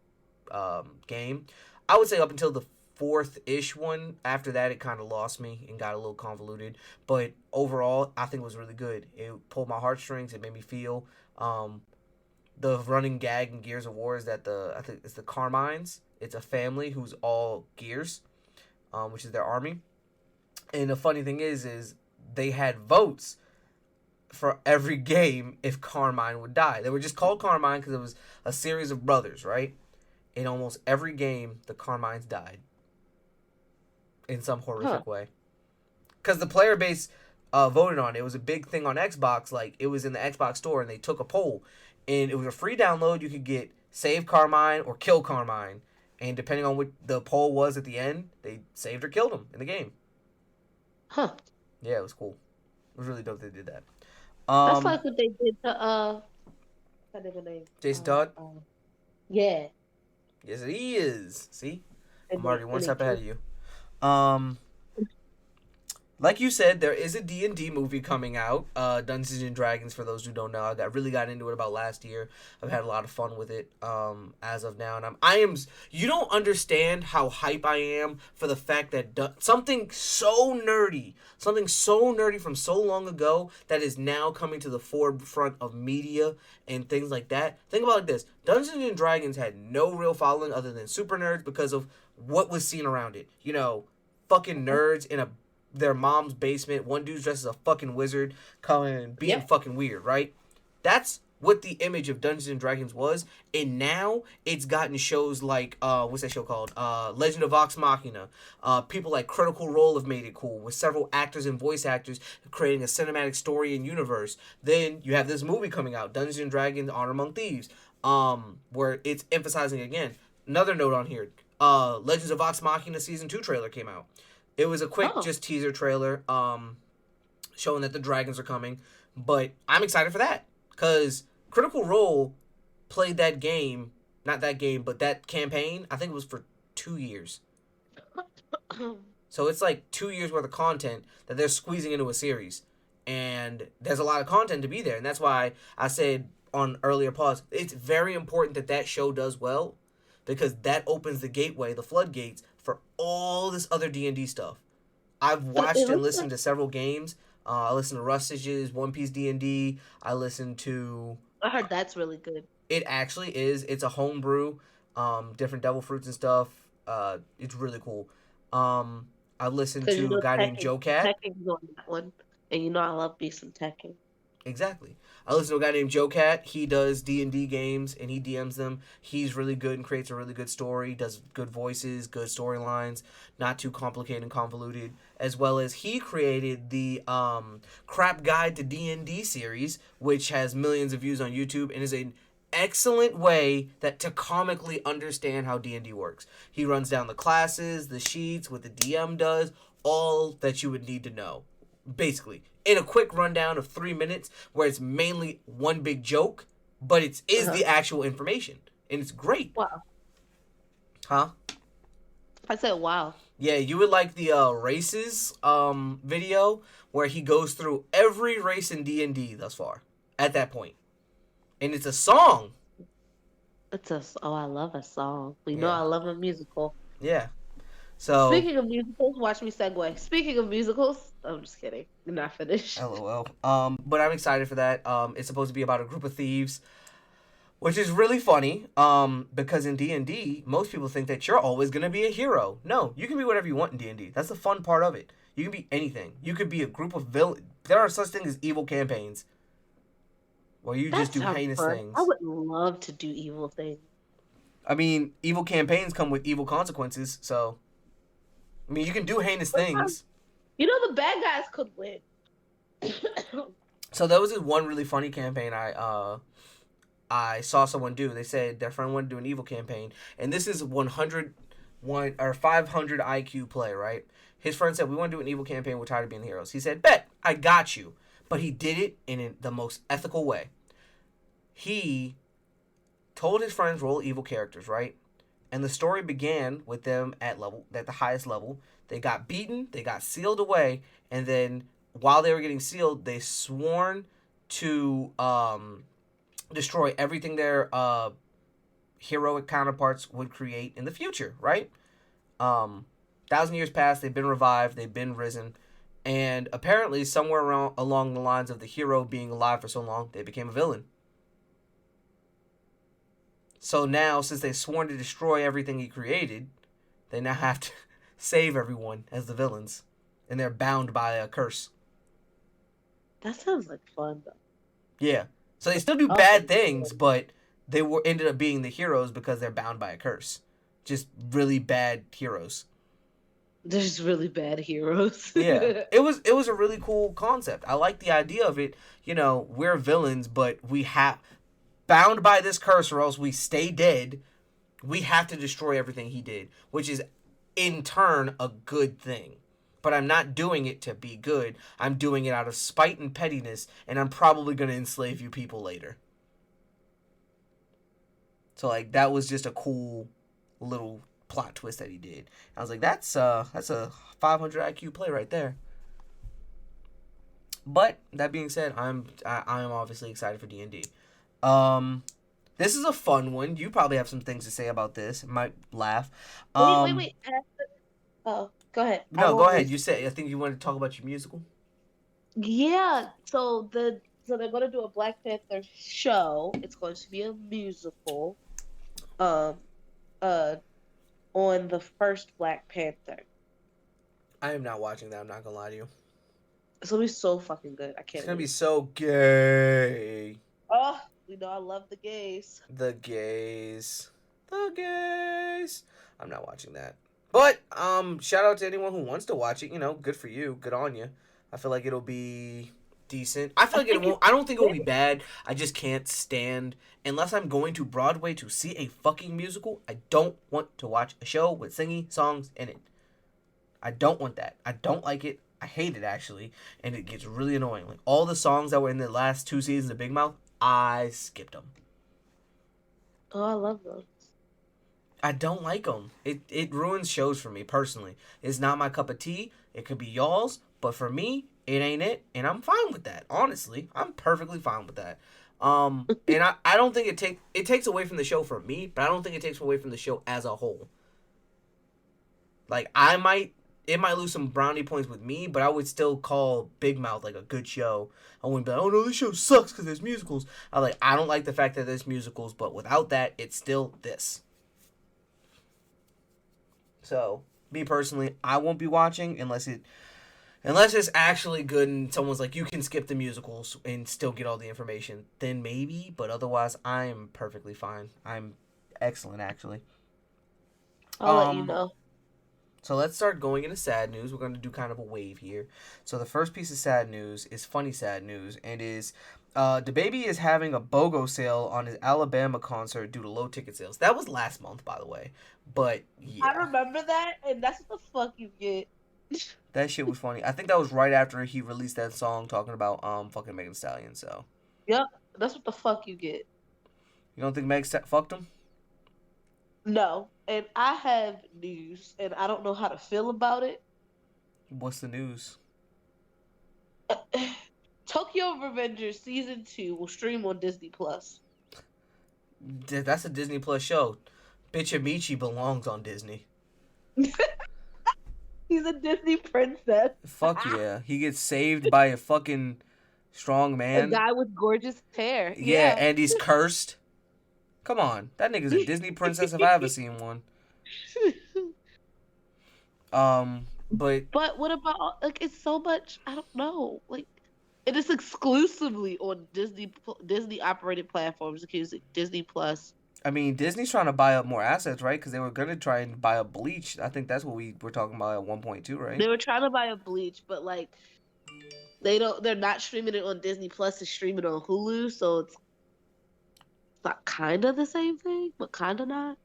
game. I would say up until the fourth ish one. After that, it kind of lost me and got a little convoluted. But overall, I think it was really good. It pulled my heartstrings. It made me feel. The running gag in Gears of War is that I think it's the Carmines. It's a family who's all Gears, which is their army. And the funny thing is they had votes for every game if Carmine would die. They were just called Carmine because it was a series of brothers, right? In almost every game, the Carmines died in some Huh. horrific way. Because the player base voted on it. It was a big thing on Xbox. Like, it was in the Xbox store, and they took a poll. And it was a free download. You could get Save Carmine or Kill Carmine. And depending on what the poll was at the end, they saved or killed him in the game. Huh. Yeah, it was cool. It was really dope they did that. That's Um, like what they did to that nigga name. Jason Todd. Yeah. Yes, he is. See, And I'm already one they step ahead killed. of you. Um, like you said, there is a D&D movie coming out, Dungeons and Dragons. For those who don't know, really got into it about last year. I've had a lot of fun with it as of now, and I am. You don't understand how hype I am for the fact that something so nerdy from so long ago that is now coming to the forefront of media and things like that. Think about it like this: Dungeons and Dragons had no real following other than super nerds because of what was seen around it. Fucking nerds in their mom's basement. One dude's dressed as a fucking wizard, coming and being Yep. fucking weird, right? That's what the image of Dungeons and Dragons was, and now it's gotten shows like what's that show called? Legend of Vox Machina. People like Critical Role have made it cool with several actors and voice actors creating a cinematic story and universe. Then you have this movie coming out, Dungeons and Dragons: Honor Among Thieves, where it's emphasizing again. Another note on here: Legends of Vox Machina season 2 trailer came out. It was a quick Oh. just teaser trailer, showing that the dragons are coming, but I'm excited for that because Critical Role played that game, not that game, but that campaign. I think it was for 2 years, so it's like 2 years worth of content that they're squeezing into a series, and there's a lot of content to be there, and that's why I said on earlier pause, it's very important that that show does well because that opens the gateway, the floodgates for all this other D&D stuff. I've It watched and looks like listened to several games. I listened to Rustage's One Piece D&D. I listened to I heard that's really good. it actually is. It's a homebrew, different devil fruits and stuff. It's really cool. I listened Because you to a know guy named Tekken. Joe Cat. Tekken's on that one. And you know I love me some Tekken. Exactly. I listen to a guy named Joe Cat. He does D&D games and he DMs them. He's really good and creates a really good story. Does good voices, good storylines, not too complicated and convoluted. As well as he created the Crap Guide to D&D series, which has millions of views on YouTube and is an excellent way that to comically understand how D&D works. He runs down the classes, the sheets, what the DM does, all that you would need to know. Basically, in a quick rundown of 3 minutes, where it's mainly one big joke, but it is Uh-huh. the actual information, and it's great, Wow. huh? I said wow. Yeah, you would like the races video where he goes through every race in D&D thus far at that point, and it's a song. Oh, I love a song. You know Yeah, I love a musical. yeah. So, Speaking of musicals, watch me segue. Speaking of musicals, I'm just kidding. You're not finished. LOL. But I'm excited for that. It's supposed to be about a group of thieves, which is really funny. Because in D&D, most people think that you're always gonna be a hero. No, you can be whatever you want in D&D. That's the fun part of it. You can be anything. You could be a group of villain. There are such things as evil campaigns where you That just do sounds heinous fun. I things. would love to do evil things. I mean, evil campaigns come with evil consequences. So, I mean, you can do heinous things. You know the bad guys could win. So that was this one really funny campaign I saw someone do. They said their friend wanted to do an evil campaign, and this is 500 IQ play, right? His friend said, "We want to do an evil campaign. We're tired of being the heroes." He said, "Bet, I got you," but he did it in the most ethical way. He told his friends roll evil characters, right? And the story began with them at the highest level. They got beaten, they got sealed away, and then while they were getting sealed, they sworn to destroy everything their heroic counterparts would create in the future, right? 1,000 years passed, they've been revived, they've been risen, and apparently somewhere around along the lines of the hero being alive for so long, they became a villain. So now, since they've sworn to destroy everything he created, they now have to save everyone as the villains, and they're bound by a curse. That sounds like fun though. Yeah. So they still do Oh, bad things, but they were ended up being the heroes because they're bound by a curse. Just really bad heroes. there's really bad heroes. Yeah. It was a really cool concept. I like the idea of it. We're villains, but we have bound by this curse or else we stay dead. We have to destroy everything he did, which is in turn a good thing. but I'm not doing it to be good. I'm doing it out of spite and pettiness, and I'm probably going to enslave you people later. So like that was just a cool little plot twist that he did. I was like, that's a 500 IQ play right there. But that being said, I'm obviously excited for D&D. Um, this is a fun one. You probably have some things to say about this. Might laugh. Um, Wait. Oh, go ahead. I no, go won't ahead. lose. You said I think you wanted to talk about your musical. Yeah. So they're gonna do a Black Panther show. It's going to be a musical. Um. Uh. On the first Black Panther. I am not watching that. I'm not gonna lie to you. It's gonna be so fucking good. I It's can't gonna be wait. so gay. Oh, I love the gays. The gays. The gays. I'm not watching that. But shout out to anyone who wants to watch it. You know, good for you. Good on you. I feel like it'll be decent. I feel I like it think won't. it's I don't think it will be great. bad. I just can't stand unless I'm going to Broadway to see a fucking musical. I don't want to watch a show with singing songs in it. I don't want that. I don't like it. I hate it actually, and it gets really annoying. Like all the songs that were in the last two seasons of Big Mouth, I skipped them. Oh, I love those. I don't like them. It ruins shows for me personally. It's not my cup of tea. It could be y'all's, but for me, it ain't it, and I'm fine with that. Honestly, I'm perfectly fine with that. And I don't think it takes away from the show for me, but I don't think it takes away from the show as a whole. Like it might lose some brownie points with me, but I would still call Big Mouth like a good show. I wouldn't be like, oh no, this show sucks because there's musicals. I don't like the fact that there's musicals, but without that, it's still this. So, me personally, I won't be watching unless it's actually good and someone's like you can skip the musicals and still get all the information. Then maybe, but otherwise, I'm perfectly fine. I'm excellent actually. I'll let you Um, know. so let's start going into sad news. We're going to do kind of a wave here. So the first piece of sad news is funny sad news and is the baby is having a BOGO sale on his Alabama concert due to low ticket sales. That was last month, by the way. But I yeah, remember that, and that's what the fuck you get. that shit was funny. I think that was right after he released that song talking about fucking Megan Thee Stallion. So Yep, that's what the fuck you get. you don't think fucked him? No, and I have news, and I don't know how to feel about it. What's the news? Tokyo Revengers season 2 will stream on Disney Plus. That's a Disney Plus show. Bitch Amici belongs on Disney. He's a Disney princess. Fuck yeah. He gets saved by a fucking strong A man. guy with gorgeous hair. Yeah, Yeah. and he's cursed. Come on. That nigga's a Disney princess if I ever seen one. But But what about like it's so much? I don't know. Like it is exclusively on Disney operated platforms. Excuse me, Disney Plus. I mean, Disney's trying to buy up more assets, right? Because they were gonna try and buy up Bleach. I think that's what we were talking about at 1.2, right? They were trying to buy a Bleach, but like they don't. They're not streaming it on Disney Plus. It's streaming on Hulu, so it's not kind of the same thing, but kind of not.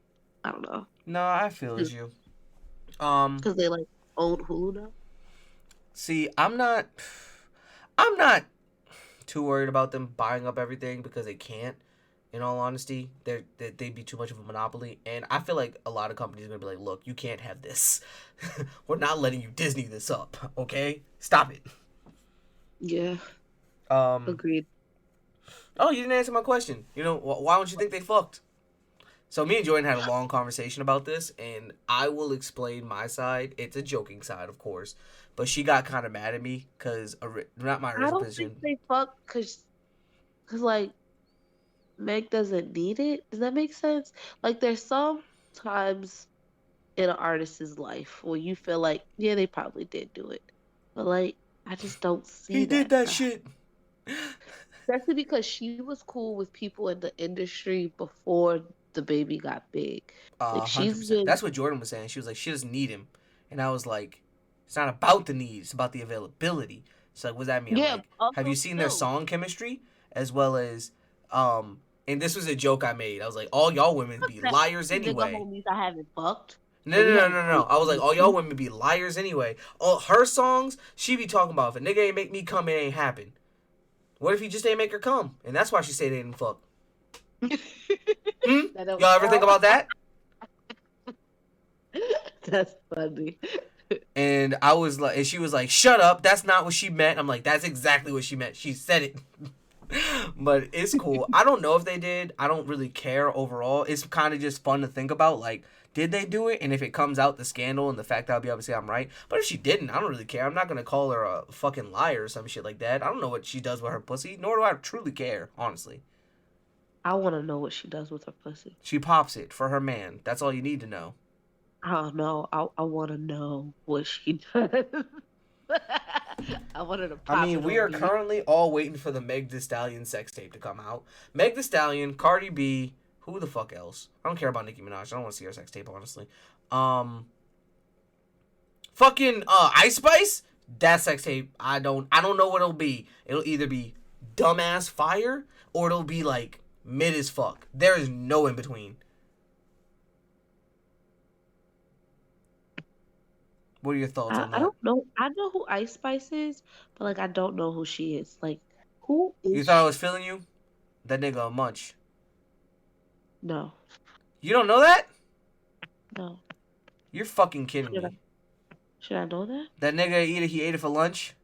I don't know No, I feel as you. Um, because they like own Hulu now. see, I'm not too worried about them buying up everything because they can't. In all honesty, they'd be too much of a monopoly, and I feel like a lot of companies are gonna be like, "Look, you can't have this. We're not letting you Disney this up. Okay, stop it." Yeah, Um. agreed. Oh, you didn't answer my question. You know, why don't you think they fucked? So me and Jordan had a long conversation about this, and I will explain my side. It's a joking side, of course, but she got kind of mad at me because not my I original don't think position. they fuck because like Meg doesn't need it. Does that make sense? Like there's some times in an artist's life where you feel like, yeah, they probably did do it. But like I just don't He see did that that side. shit. Especially because she was cool with people in the industry before the baby got big. Like she's 100%. been That's what Jordan was saying. She was like, she doesn't need him, and I was like, it's not about the need. It's about the availability. So like, what does that mean? I'm yeah, like, have you also seen their still. song chemistry as well as And this was a joke I made. I was like, all y'all women be That liars nigga anyway. homies I haven't fucked. No, and no, we no, had no, no. like I was like, all y'all women be liars anyway. All her songs, she be talking about if a nigga ain't make me come, it ain't happen. What if he just ain't make her come? And that's why she say they didn't fuck. Hmm? that don't Y'all ever think count. about that? That's funny. And I was like, and she was like, shut up. That's not what she meant. I'm like, that's exactly what she meant. She said it. But it's cool. I don't know if they did. I don't really care overall. It's kind of just fun to think about. Like, did they do it? And if it comes out, the scandal and the fact that I'll be able to say I'm right. But if she didn't, I don't really care. I'm not going to call her a fucking liar or some shit like that. I don't know what she does with her pussy, nor do I truly care, honestly. I want to know what she does with her pussy. She pops it for her man. That's all you need to know. I don't know. I want to know what she does. I want her to I pop mean, it we on are me. currently all waiting for the Meg Thee Stallion sex tape to come out. Meg Thee Stallion, Cardi B, who the fuck else? I don't care about Nicki Minaj. I don't want to see her sex tape, honestly. Fucking Ice Spice. That sex tape, I don't know what it'll be. It'll either be dumbass fire or it'll be like mid as fuck. There is no in between. What are your thoughts on I that? don't know. I know who Ice Spice is, but like I don't know who she is. Like, who You is thought I she? was feeling you? That nigga a munch. No, You don't know that? no. You're fucking kidding Should I me. should I know that? That nigga he ate it for lunch?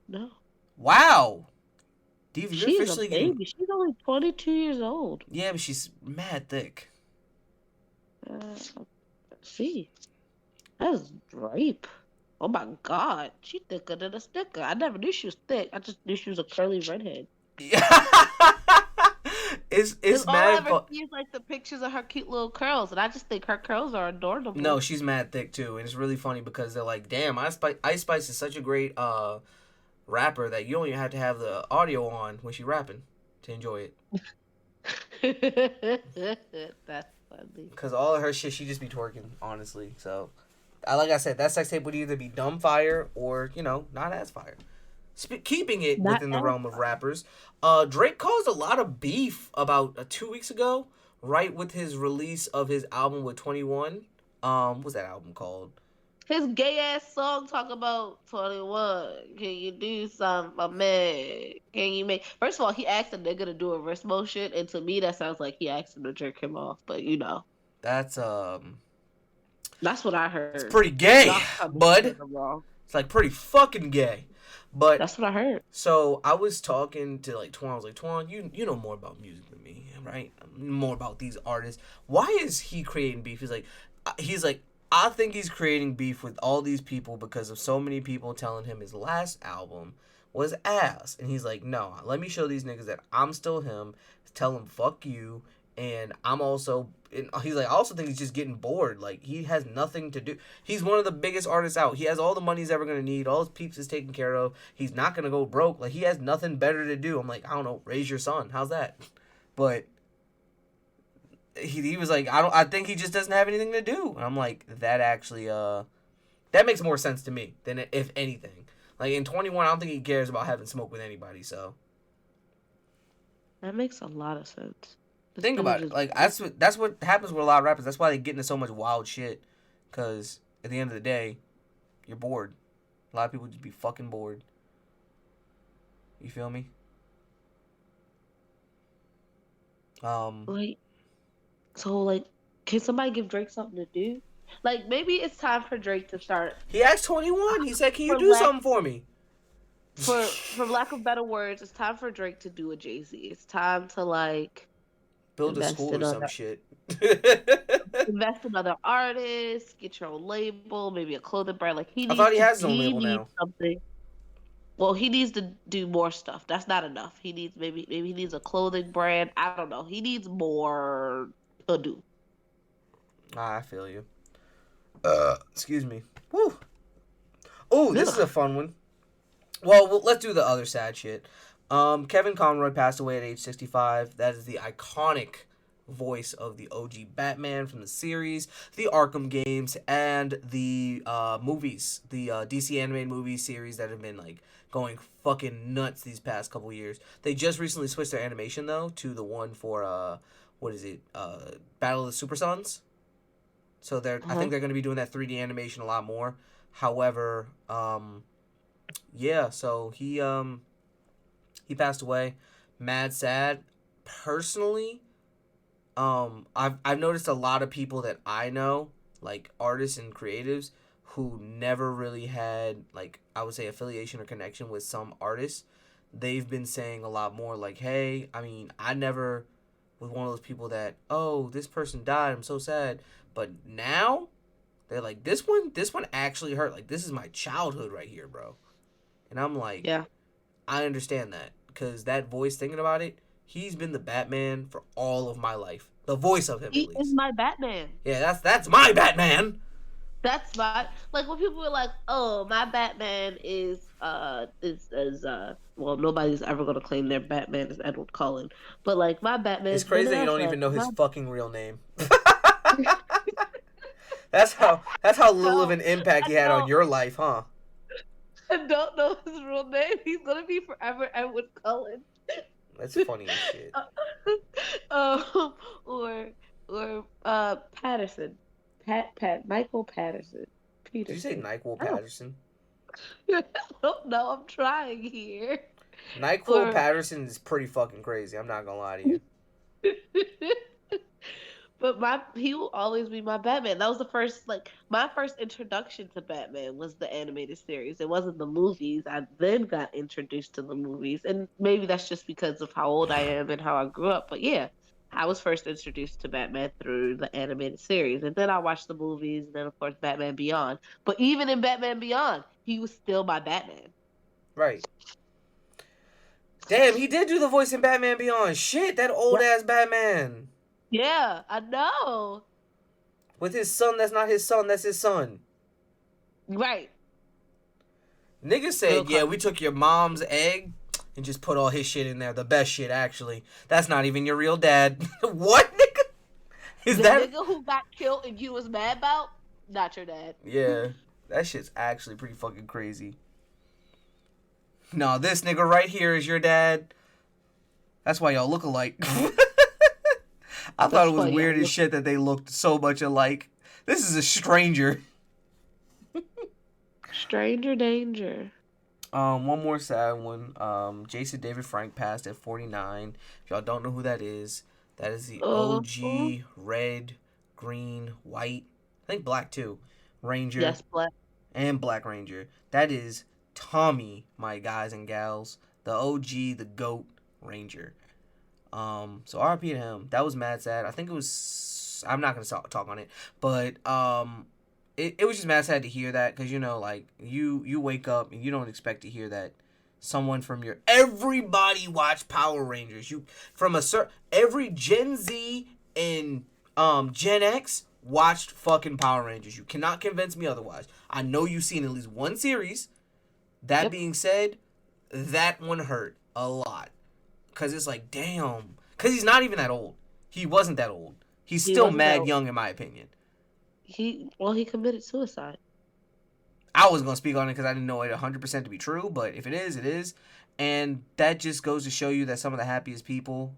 No. Wow. Diva, you're She is a officially getting. baby. She's only 22 years old. Yeah, but she's mad thick. Let's see. That's rape. Oh my God. She thicker than a sticker. I never knew she was thick. I just knew she was a curly redhead. Yeah. Because it's all I mad, ever but see is like the pictures of her cute little curls. And I just think her curls are no, adorable. she's mad thick too, and it's really funny because they're like, "Damn, Ice Spice is such a great rapper that you don't even have to have the audio on when she rapping to enjoy it." That's funny. Because all of her shit, she just be twerking, honestly. So, like I said, that sex tape would either be dumb fire or not as fire. Keeping it Not within the as realm of rappers, Drake caused a lot of beef about 2 weeks ago, right with his release of his album with 21. What's that album called? his gay ass song talk about 21. Can you do something for me? Can you make First of all, he asked a nigga to do a wrist motion, and to me that sounds like he asked him to jerk him off, but That's that's what I it's heard. pretty gay, Y'all tell me bud. I'm wrong. It's like pretty fucking gay. But That's what I heard. so I was talking to like Twan. I was like, Twan, you know more about music than me, right? More about these artists. Why is he creating beef? He's like, I think he's creating beef with all these people because of so many people telling him his last album was ass. And he's like, no, let me show these niggas that I'm still him. Tell them fuck you. And I'm also, and he's like, I also think he's just getting bored. Like, he has nothing to do. He's one of the biggest artists out. He has all the money he's ever going to need. All his peeps is taken care of. He's not going to go broke. Like, he has nothing better to do. I'm like, I don't know, raise your son. How's that? But he was like, I think he just doesn't have anything to do. And I'm like, that actually, that makes more sense to me than if anything. Like, in 21, I don't think he cares about having smoke with anybody, so. That makes a lot of sense. This Think nigga about it. just Like that's what happens with a lot of rappers. That's why they get into so much wild shit. Cause at the end of the day, you're bored. A lot of people just be fucking bored. You feel me? Um, like like can somebody give Drake something to do? Like maybe it's time for Drake to start he asked 21. He said, "Can you for do lack something for me?" for lack of better words, it's time for Drake to do a Jay-Z. It's time to like Build a invest school in or some other shit. invest in other artists, get your own label, maybe a clothing brand. Like I thought he has his own he label needs now. something. Well, he needs to do more stuff. That's not enough. He needs maybe he needs a clothing brand. I don't know. He needs more to do. I feel you. Excuse me. Woo. Oh, this is a Ugh. fun one. Well, let's do the other sad shit. Kevin Conroy passed away at age 65. That is the iconic voice of the OG Batman from the series, the Arkham games, and the movies, the DC animated movie series that have been like going fucking nuts these past couple years. They just recently switched their animation though to the one for what is it? Battle of the Super Sons. So I think they're going to be doing that 3D animation a lot more. However, yeah, so he passed away. Mad sad. Personally, I've noticed a lot of people that I know, like artists and creatives, who never really had, like, I would say, affiliation or connection with some artists. They've been saying a lot more like, hey, I mean, I never was one of those people that, oh, this person died, I'm so sad. But now they're like, this one actually hurt. Like, this is my childhood right here, bro. And I'm like, Yeah. I understand that, because that voice, thinking about it, he's been the Batman for all of my life. The voice of him, at He is least. my Batman. Yeah, that's my Batman. That's my like when people are like, "Oh, my Batman is well, nobody's ever gonna claim their Batman is Edward Cullen, but like my It's Batman's Ben crazy that you don't Affleck. even know his My fucking real name. That's how little of no, an impact I he had on don't. your life, huh? I don't know his real name. He's gonna be forever Edward Cullen. That's funny as shit. um, or Patterson, Michael Patterson, Did you say Peterson. NyQuil I don't, Patterson? I don't know. I'm trying here. NyQuil Or Patterson is pretty fucking crazy. I'm not gonna lie to you. but he will always be my Batman. That was the first my first introduction to Batman was the animated series. It wasn't the movies. I then got introduced to the movies, and maybe that's just because of how old I am and how I grew up. But yeah, I was first introduced to Batman through the animated series, and then I watched the movies, and then of course Batman Beyond. But even in Batman Beyond, he was still my Batman. Right. Damn, he did do the voice in Batman Beyond. Shit, that old Yep. ass Batman. Yeah, I know. With his son, that's not his son, that's his son. Right. Niggas Real said, yeah, we took your mom's egg and just put all his shit in there. The best shit, actually. That's not even your real dad. What, nigga? Is the that? nigga who got killed and you was mad about, not your dad. Yeah, that shit's actually pretty fucking crazy. No, this nigga right here is your dad. That's why y'all look alike. I thought it was funny. weird as shit that they looked so much alike. This is a stranger. Stranger danger. One more sad one. Jason David Frank passed at 49. If y'all don't know who that is the OG red, green, white, I think black too, Ranger. Yes, black. And Black Ranger. That is Tommy, my guys and gals. The OG, the GOAT Ranger. So RP to him. That was mad sad. I think it was. I'm not gonna talk on it, but it was just mad sad to hear that, because like you wake up and you don't expect to hear that someone from your everybody watched Power Rangers. You from a every Gen Z and Gen X watched fucking Power Rangers. You cannot convince me otherwise. I know you've seen at least one series. That being said, that one hurt a lot. Because it's like, damn. Because he's not even that old. He wasn't that old. He's still mad young, in my opinion. He committed suicide. I wasn't going to speak on it because I didn't know it 100% to be true. But if it is, it is. And that just goes to show you that some of the happiest people,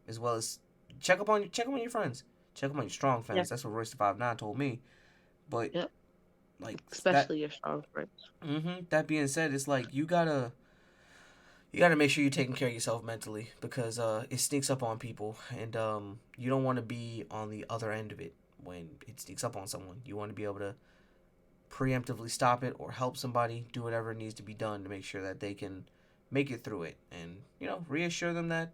as well as check up on your friends. Check up on your strong friends. Yeah. That's what Royce the 5'9" told me. But, like, especially your strong friends. That being said, it's like you gotta make sure you're taking care of yourself mentally, because it sneaks up on people, and you don't want to be on the other end of it when it sneaks up on someone. You want to be able to preemptively stop it or help somebody, do whatever needs to be done to make sure that they can make it through it, and reassure them that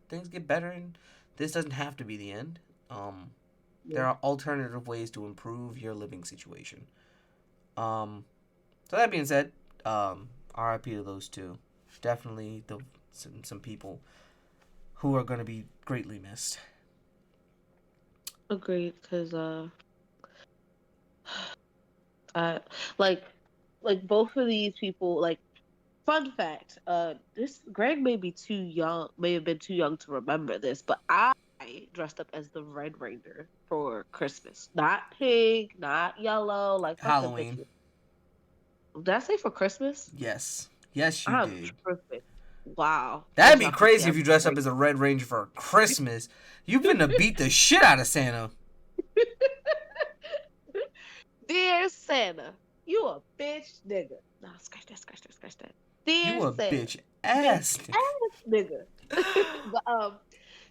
things get better and this doesn't have to be the end. There are alternative ways to improve your living situation. So that being said, RIP to those two. Definitely some people who are going to be greatly missed. Agreed, because like both of these people, like, fun fact, this Greg may have been too young to remember this, but I dressed up as the Red Ranger for Christmas. Not pink, not yellow, like Halloween. Did I say for Christmas? Yes, you did. Perfect. Wow. That'd be crazy if you dressed up as a Red Ranger for Christmas. You've been to beat the shit out of Santa. Dear Santa, you a bitch nigga. No, scratch that. Dear You a Santa, bitch bitch ass. ass nigga. But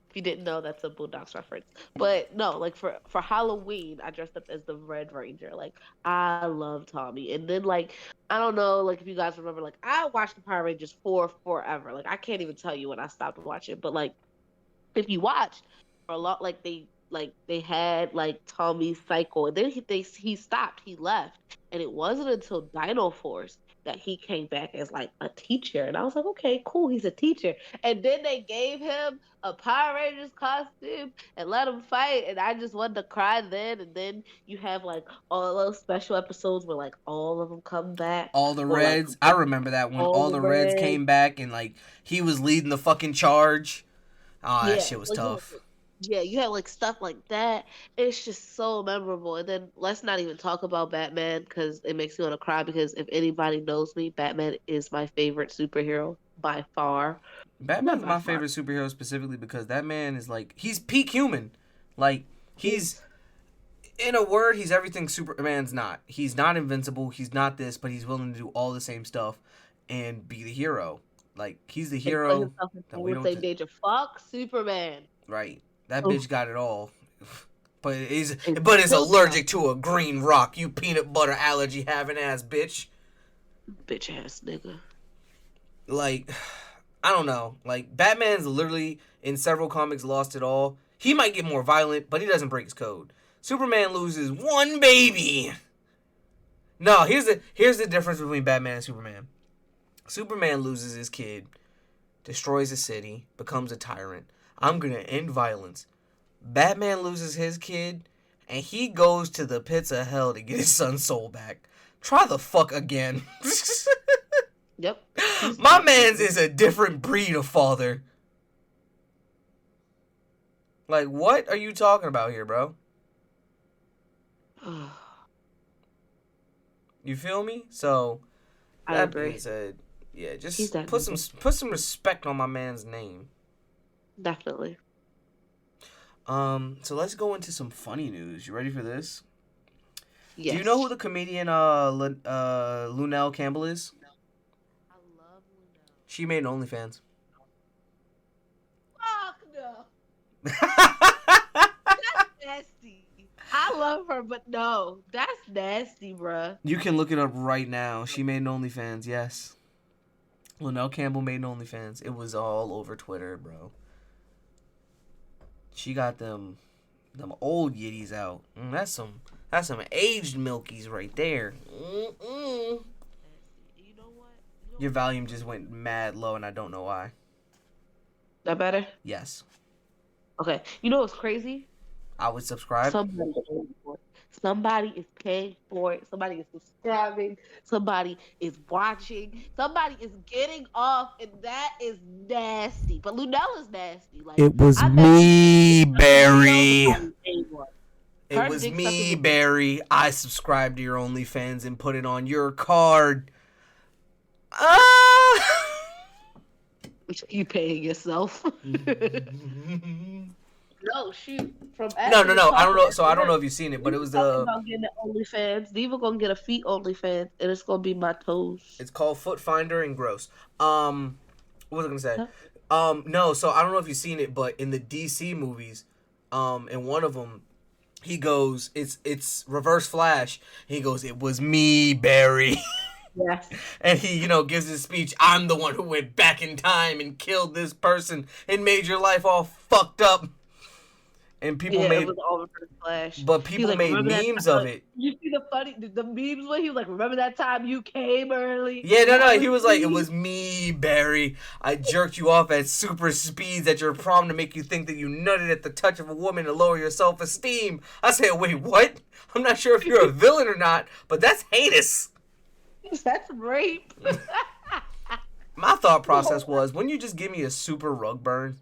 if you didn't know, that's a Boondocks reference. But no, like for Halloween, I dressed up as the Red Ranger. Like I love Tommy. And then like I don't know, like if you guys remember, like I watched the Power Rangers for forever. Like I can't even tell you when I stopped watching. But like if you watch for a lot, like they had like Tommy's cycle, and then he stopped, he left, and it wasn't until Dino Force that he came back as like a teacher, and I was like, okay, cool, he's a teacher, and then they gave him a Power Rangers costume and let him fight, and I just wanted to cry then, and then you have like all those special episodes where like all of them come back, All the or like Reds. I remember that when all all the the Reds Reds. came back and like he was leading the fucking charge. Oh, that Yeah, shit was like tough. you had like stuff like that. It's just so memorable. And then let's not even talk about Batman because it makes me want to cry. Because if anybody knows me, Batman is my favorite superhero by far. Not Batman's by my far. favorite superhero specifically because that man is like he's peak human. Like he's He's in a word, he's everything Superman's not. He's not invincible, he's not this, but he's willing to do all the same stuff and be the hero. Like he's the and put hero himself in that all we the don't same danger. Fuck Superman. right. That Oh, bitch got it all. and But is still got allergic to a green rock, you peanut butter allergy having ass bitch. bitch ass nigga. Like I don't know. Like Batman's literally in several comics lost it all. He might get more violent, but he doesn't break his code. Superman loses one baby. No, here's the difference between Batman and Superman. Superman loses his kid, destroys a city, becomes a tyrant. I'm gonna end violence. Batman loses his kid, and he goes to the pits of hell to get his son's soul back. Try the fuck again. Yep. He's My man's is a different breed of father. Like, what are you talking about here, bro? You feel me? So, I that being agree. said, yeah, He's just that put some nigga. respect on my man's name. Definitely. So let's go into some funny news. You ready for this? Do you know who Yes. the comedian Lunel Campbell is? I love Luna. She made an OnlyFans. Fuck no. Nasty. I love her, but no, that's nasty, bruh. You can look it up right now. She made an OnlyFans. Yes, Lunel Campbell made an OnlyFans. It was all over Twitter, bro. She got them old yitties out. That's some aged milkies right there. Mm-mm. Nasty. You know what? You know Your what? volume just went mad low, and I don't know why. That better? Yes, Okay. You know what's crazy? I would subscribe. Somebody is paying for it. Somebody is paying for it. Somebody is subscribing. Somebody is watching. Somebody is getting off, and that is nasty. But Lunella is nasty. Like It was I bet you me, sucking video, Barry. I would pay for it. It Her was dick sucking me, would be Barry. I subscribed to your OnlyFans and put it on your card. Ah! you paying yourself. No, shoot. From No, after no, this no. I don't talking know. at So I don't know work, if you've seen it, but we it was was talking the. about getting an OnlyFans. Diva gonna get a feet OnlyFans, and it's gonna be my toes. It's called Foot Finder and Gross. What was I gonna say? Huh? No. So I don't know if you've seen it, but in the DC movies, in one of them, he goes, it's Reverse Flash. He goes, it was me, Barry. Yes. And he, gives his speech. I'm the one who went back in time and killed this person and made your life all fucked up. And people Yeah, it made, was all Reverse Flash. but He was people like, made remember that memes time? of Like, it. you see the memes where he was like, remember that time you came early? Yeah, no, That no. was He was like, it me. was me, Barry. I jerked you off at super speeds at your prom to make you think that you nutted at the touch of a woman to lower your self-esteem. I said, wait, what? I'm not sure if you're a villain or not, but that's heinous. That's rape. My thought process was, wouldn't you just give me a super rug burn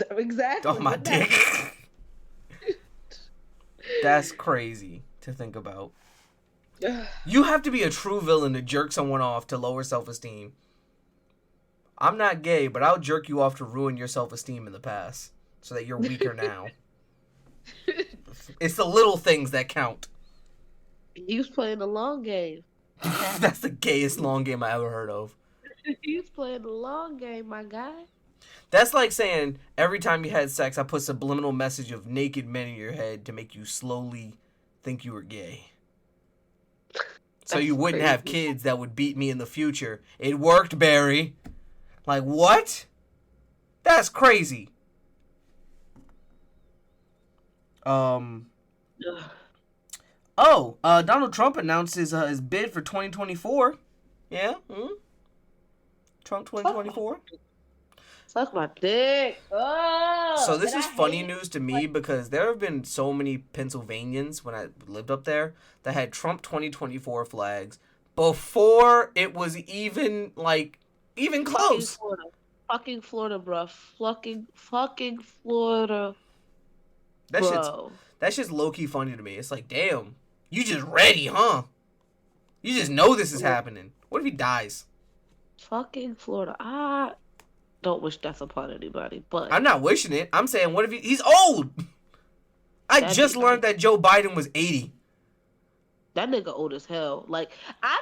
Exactly. on my Wouldn't that- dick? That's crazy to think about. You have to be a true villain to jerk someone off to lower self-esteem. I'm not gay, but I'll jerk you off to ruin your self-esteem in the past so that you're weaker now. It's the little things that count. He was playing the long game. That's the gayest long game I ever heard of. He was playing the long game, my guy. That's like saying every time you had sex, I put subliminal message of naked men in your head to make you slowly think you were gay. So you That's wouldn't have crazy. kids that would beat me in the future. It worked, Barry. Like, what? That's crazy. Um. Ugh. Oh, Donald Trump announced his bid for 2024. Yeah. Trump Suck my, 2024. suck my dick. So Oh, this and is I funny hate news to like me because there have been so many Pennsylvanians when I lived up there that had Trump 2024 flags before it was even even fucking close. Florida. Fucking Florida, bro. Fucking Florida, That shit's bro. that shit's low key funny to me. It's like, damn, you just ready, huh? You just know this is happening. What if he dies? Fucking Florida. I don't wish death upon anybody, but I'm not wishing it. I'm saying, what if he's old? I that'd be just nice. learned that Joe Biden was 80. That nigga old as hell. Like I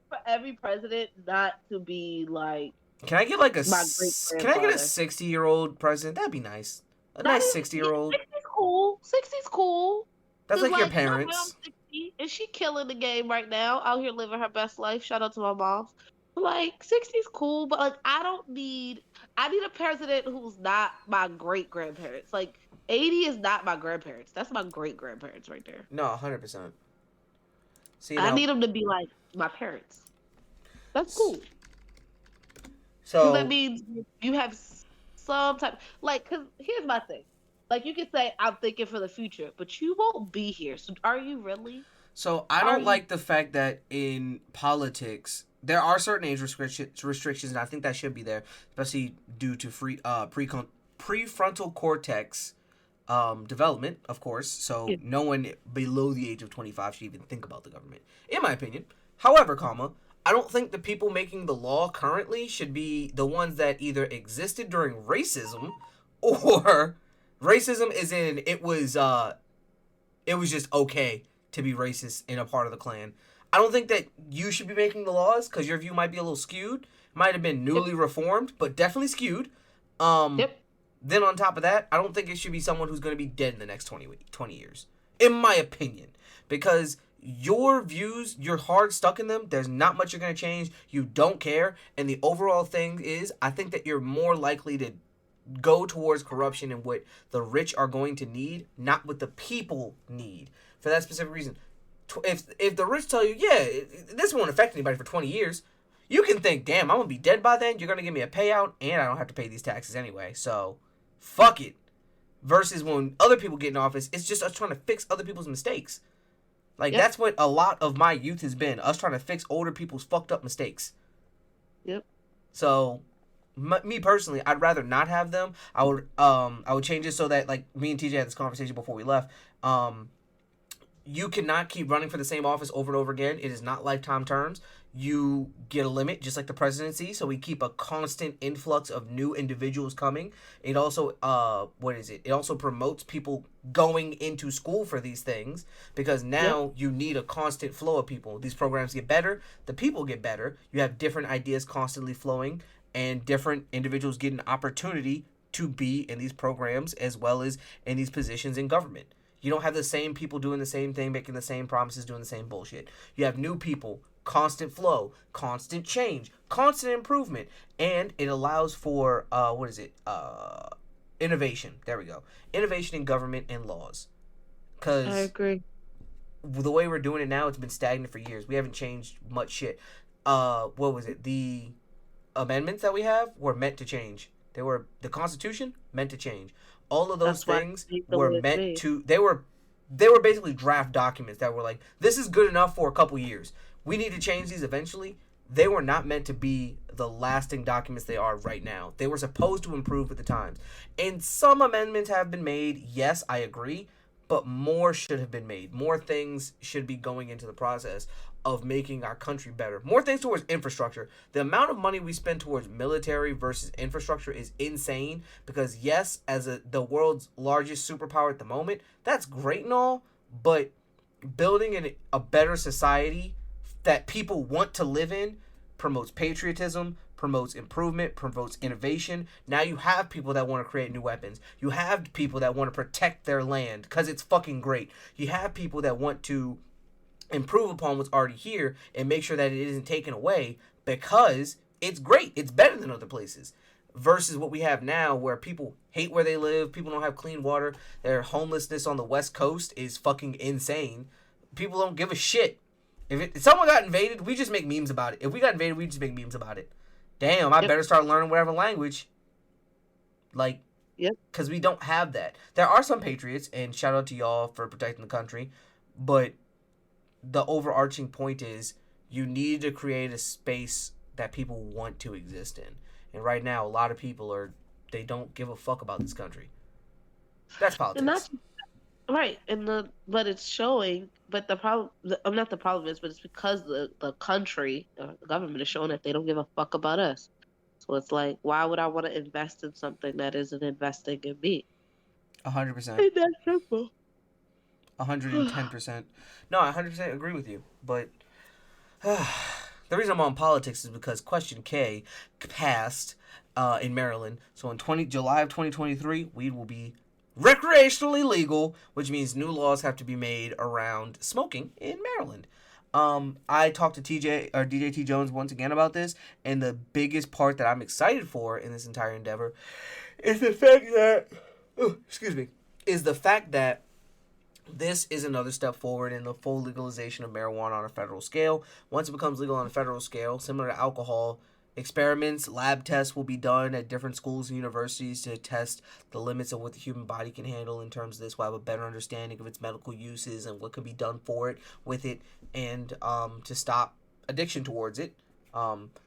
for every president not to be like Can I get like my great can I get a grandfather. 60-year-old president? That'd be nice. A Not nice even 60-year-old. 60's cool. 60's cool. That's Cause like your like my parents. mom's 60 and she killing the game right now, out here living her best life. Shout out to my mom. Like 60's cool, but like I need a president who's not my great grandparents. Like 80 is not my grandparents. That's my great grandparents right there. No, 100%. See I now, need them to be like my parents. That's cool. Because that so means you have some type. Like, because here's my thing. Like, you can say, I'm thinking for the future, but you won't be here. So, are you really? I Are don't you? like the fact that in politics there are certain age restrictions, and I think that should be there, especially due to prefrontal cortex development, of course. So Yeah. no one below the age of 25 should even think about the government, in my opinion. However, I don't think the people making the law currently should be the ones that either existed during racism or racism is in it was just okay to be racist in a part of the Klan. I don't think that you should be making the laws because your view might be a little skewed. Might have been Yep. newly reformed, but definitely skewed. Um, Yep. then on top of that, I don't think it should be someone who's going to be dead in the next 20 years, in my opinion. Because your views, you're hard stuck in them. There's not much you're going to change. You don't care. And the overall thing is, I think that you're more likely to go towards corruption and what the rich are going to need, not what the people need. For that specific reason, if the rich tell you, yeah, this won't affect anybody for 20 years, you can think, damn, I'm gonna be dead by then. You're gonna give me a payout, and I don't have to pay these taxes anyway. So, fuck it. Versus when other people get in office, it's just us trying to fix other people's mistakes. Like Yep. that's what a lot of my youth has been. Us trying to fix older people's fucked up mistakes. Yep. So me personally, I'd rather not have them. I would change it so that like me and TJ had this conversation before we left. You cannot keep running for the same office over and over again. It is not lifetime terms. You get a limit, just like the presidency. So we keep a constant influx of new individuals coming. It also, what is it? It also promotes people going into school for these things because Yep. now you need a constant flow of people. These programs get better. The people get better. You have different ideas constantly flowing, and different individuals get an opportunity to be in these programs as well as in these positions in government. You don't have the same people doing the same thing, making the same promises, doing the same bullshit. You have new people, constant flow, constant change, constant improvement, and it allows for what is it? Innovation. There we go. Innovation in government and laws. I Cause agree. the way we're doing it now, it's been stagnant for years. We haven't changed much shit. What was it? The amendments that we have were meant to change. They were the Constitution meant to change. All of those That's why I things hate the were way it's meant made. to. They were basically draft documents that were like, this is good enough for a couple years. We need to change these eventually. They were not meant to be the lasting documents they are right now. They were supposed to improve with the times. And some amendments have been made. Yes, I agree. But more should have been made. More things should be going into the process of making our country better. More things towards infrastructure. The amount of money we spend towards military versus infrastructure is insane because yes, as the world's largest superpower at the moment, that's great and all, but building a better society that people want to live in promotes patriotism, promotes improvement, promotes innovation. Now you have people that want to create new weapons. You have people that want to protect their land because it's fucking great. You have people that want to improve upon what's already here and make sure that it isn't taken away because it's great. It's better than other places. Versus what we have now where people hate where they live, people don't have clean water, their homelessness on the West Coast is fucking insane. People don't give a shit. If someone got invaded, we just make memes about it. If we got invaded, we just make memes about it. Damn, I Yep. better start learning whatever language. Like, Yep. because we don't have that. There are some patriots, and shout out to y'all for protecting the country, but the overarching point is you need to create a space that people want to exist in. And right now, a lot of people they don't give a fuck about this country. That's And politics. that's right. But it's showing. But the problem, not the problem is, but it's because the country, the government is showing that they don't give a fuck about us. So it's like, why would I want to invest in something that isn't investing in me? 100%. Ain't that simple? 110%. No, I 100% agree with you. But the reason I'm on politics is because Question K passed in Maryland. So in July of 2023, weed will be recreationally legal, which means new laws have to be made around smoking in Maryland. I talked to DJ T Jones once again about this, and the biggest part that I'm excited for in this entire endeavor is the fact that, is the fact that this is another step forward in the full legalization of marijuana on a federal scale. Once it becomes legal on a federal scale, similar to alcohol, experiments, lab tests will be done at different schools and universities to test the limits of what the human body can handle in terms of this. We'll have a better understanding of its medical uses and what can be done for it, with it, and to stop addiction towards it.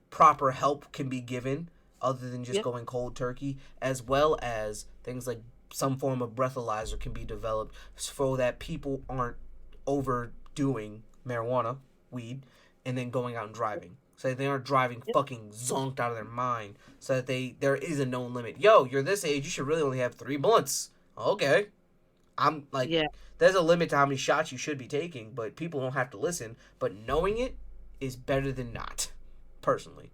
Proper help can be given other than just Yep. going cold turkey, as well as things like some form of breathalyzer can be developed so that people aren't overdoing marijuana, weed, and then going out and driving. So that they aren't driving Yep. fucking zonked out of their mind. So that there is a known limit. Yo, you're this age, you should really only have 3 blunts. Okay. I'm like, Yeah. there's a limit to how many shots you should be taking, but people don't have to listen. But knowing it is better than not, personally.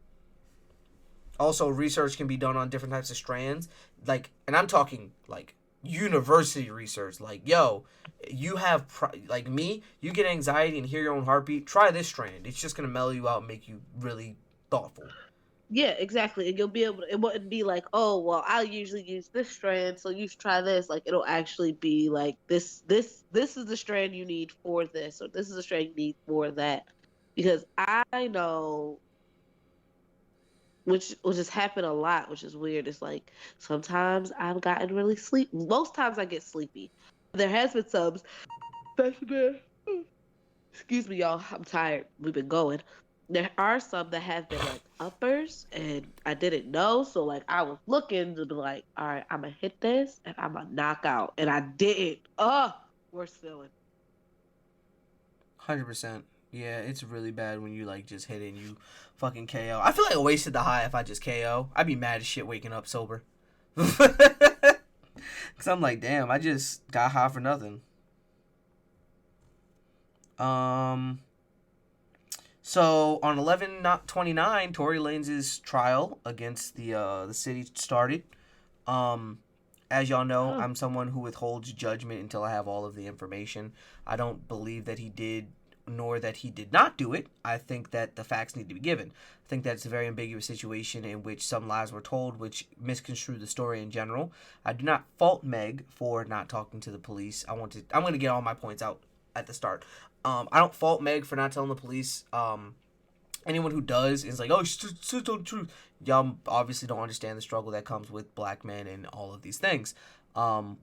Also, research can be done on different types of strands. Like, and I'm talking like university research. Like, yo, you have like me, you get anxiety and hear your own heartbeat. Try this strand. It's just gonna mellow you out and make you really thoughtful. Yeah, exactly. And you'll be able to, it wouldn't be like, oh, well, I usually use this strand, so you should try this. Like it'll actually be like this is the strand you need for this, or this is the strand you need for that. Because I know, which has happened a lot, which is weird. It's like sometimes I've gotten really sleep. Most times I get sleepy. There has been some that's been excuse me, y'all. I'm tired. We've been going. There are some that have been like uppers, and I didn't know. So like I was looking to be like, all right, I'm gonna hit this, and I'm gonna knock out, and I didn't. Worst feeling. 100%. Yeah, it's really bad when you like just hit it and you fucking KO. I feel like I wasted the high if I just KO. I'd be mad as shit waking up sober. Cause I'm like, damn, I just got high for nothing. Um, So on 11/29, Tory Lanez's trial against the city started. Um, as y'all know, Oh, I'm someone who withholds judgment until I have all of the information. I don't believe that he did nor that he did not do it. I think that the facts need to be given. I think that it's a very ambiguous situation in which some lies were told, which misconstrued the story in general. I do not fault Meg for not talking to the police. I'm going to get all my points out at the start. I don't fault Meg for not telling the police. Anyone who does is like, oh, she's told the truth. Y'all obviously don't understand the struggle that comes with black men and all of these things.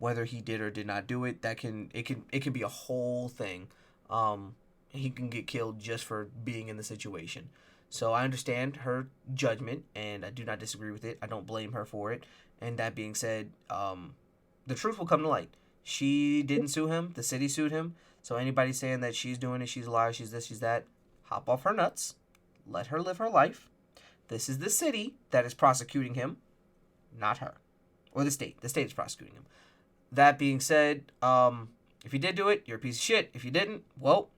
Whether he did or did not do it, it can be a whole thing. He can get killed just for being in the situation. So I understand her judgment, and I do not disagree with it. I don't blame her for it. And that being said, the truth will come to light. She didn't sue him. The city sued him. So anybody saying that she's doing it, she's a liar, she's this, she's that, hop off her nuts. Let her live her life. This is the city that is prosecuting him, not her. Or the state. The state is prosecuting him. That being said, If you did do it, you're a piece of shit. If you didn't, well,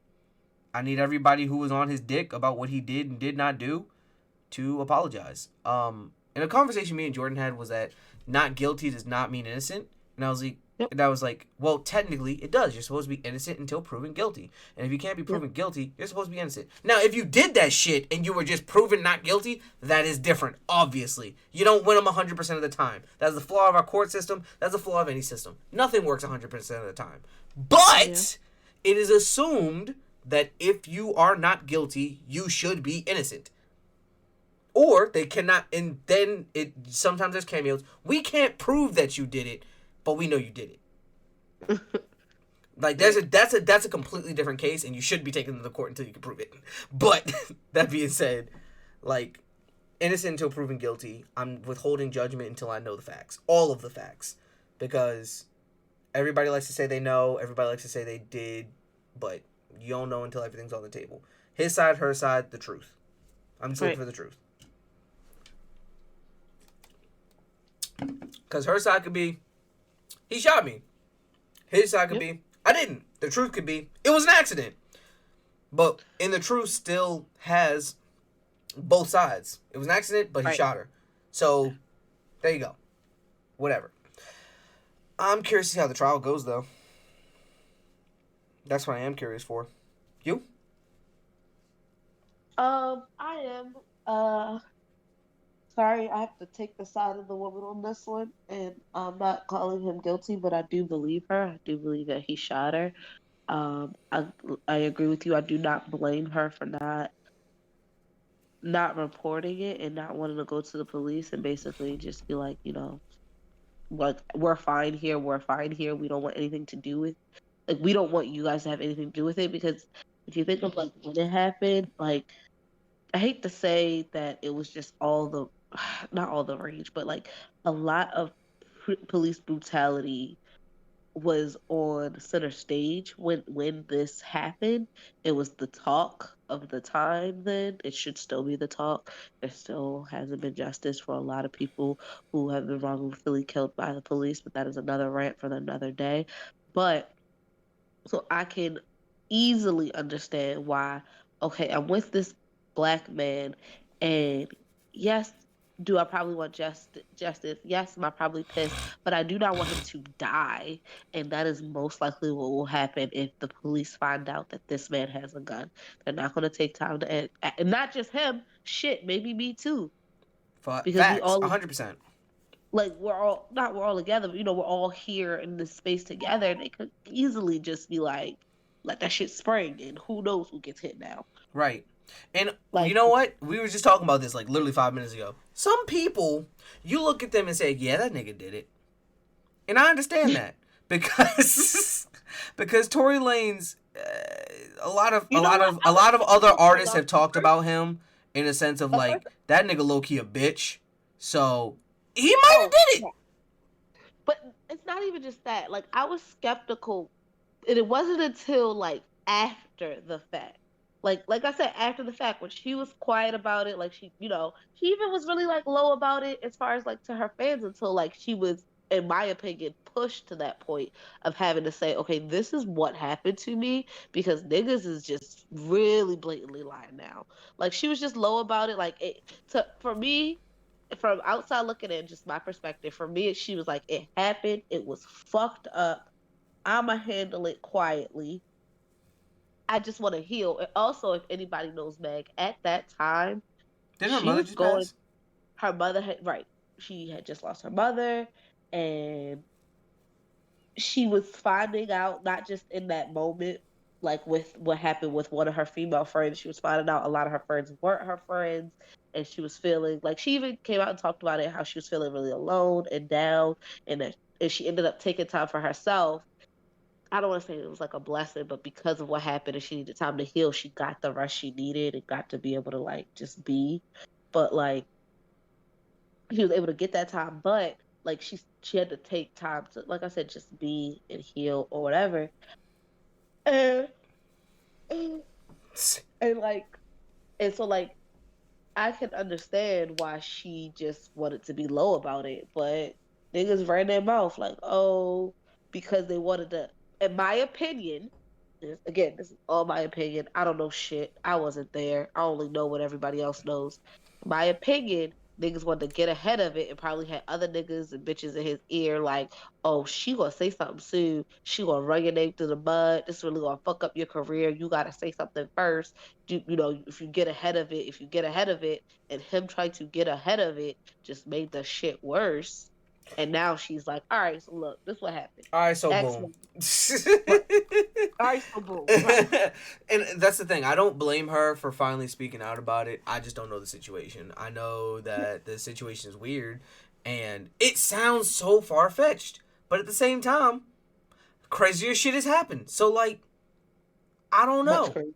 I need everybody who was on his dick about what he did and did not do to apologize. And a conversation me and Jordan had was that not guilty does not mean innocent. And Yep. I was like, well, technically it does. You're supposed to be innocent until proven guilty. And if you can't be Yep. proven guilty, you're supposed to be innocent. Now, if you did that shit and you were just proven not guilty, that is different, obviously. You don't win them 100% of the time. That's the flaw of our court system. That's the flaw of any system. Nothing works 100% of the time. But it is assumed that if you are not guilty, you should be innocent. Or they cannot, and then it sometimes there's cameos. We can't prove that you did it, but we know you did it. Like that's a completely different case, and you should be taken to the court until you can prove it. But that being said, like innocent until proven guilty, I'm withholding judgment until I know the facts, all of the facts, because everybody likes to say they know, everybody likes to say they did, but you don't know until everything's on the table. His side, her side, the truth. I'm just looking for the truth. Because her side could be, he shot me. His side could be, I didn't. The truth could be, it was an accident. But, and the truth still has both sides. It was an accident, but he shot her. So, there you go. Whatever. I'm curious to see how the trial goes, though. That's what I am curious for. You? I am. Sorry, I have to take the side of the woman on this one, and I'm not calling him guilty, but I do believe her. I do believe that he shot her. I agree with you. I do not blame her for not reporting it and not wanting to go to the police and basically just be like, like we're fine here. We're fine here. We don't want anything to do with, like, we don't want you guys to have anything to do with it, because if you think of like when it happened, like I hate to say that it was just not all the rage, but like a lot of police brutality was on center stage when this happened. It was the talk of the time. Then it should still be the talk. There still hasn't been justice for a lot of people who have been wrongfully killed by the police, but that is another rant for another day. But so I can easily understand why, okay, I'm with this black man, and yes, do I probably want justice? Yes, am I probably pissed? But I do not want him to die. And that is most likely what will happen if the police find out that this man has a gun. They're not going to take time to, and not just him, shit, maybe me too. Because we Facts. all, 100%. like, we're all together, but we're all here in this space together, and they could easily just be like, let that shit spring, and who knows who gets hit now. Right. And Like, you know what? We were just talking about this like literally 5 minutes ago. Some people, you look at them and say, yeah, that nigga did it. And I understand that. Because Tory Lanez, a lot of other artists have talked about him in a sense of like, that nigga low key a bitch. So he might have did it. But it's not even just that. Like, I was skeptical, and it wasn't until like after the fact. Like I said, after the fact, when she was quiet about it, like she even was really like low about it as far as like to her fans, until like she was, in my opinion, pushed to that point of having to say, okay, this is what happened to me, because niggas is just really blatantly lying now. Like, she was just low about it. Like, for me, from outside looking in, just my perspective, for me, she was like, it happened, it was fucked up, I'ma handle it quietly, I just want to heal. And also, if anybody knows Meg, at that time, Didn't her she mother was just going, pass? her mother had, right, she had just lost her mother, and she was finding out, not just in that moment, like with what happened with one of her female friends, she was finding out a lot of her friends weren't her friends, and she was feeling like, she even came out and talked about it, how she was feeling really alone and down, and she ended up taking time for herself. I don't want to say it was like a blessing, but because of what happened and she needed time to heal, she got the rest she needed and got to be able to like just be. But like, she was able to get that time, but like she had to take time to, like I said, just be and heal or whatever. And and like, and so like, I can understand why she just wanted to be low about it, but niggas ran their mouth like, oh, because they wanted to. in my opinion, again, this is all my opinion. I don't know shit. I wasn't there. I only know what everybody else knows. My opinion, niggas wanted to get ahead of it and probably had other niggas and bitches in his ear like, oh, she gonna say something soon. She gonna run your name through the mud. This really gonna fuck up your career. You gotta say something first. You know, if you get ahead of it, and him trying to get ahead of it just made the shit worse. And now she's like, all right, so look, this what happened. All right, so X boom. right. All right, so boom. Right. And that's the thing. I don't blame her for finally speaking out about it. I just don't know the situation. I know that the situation is weird, and it sounds so far fetched, but at the same time, crazier shit has happened. So like, I don't know. Much crazy.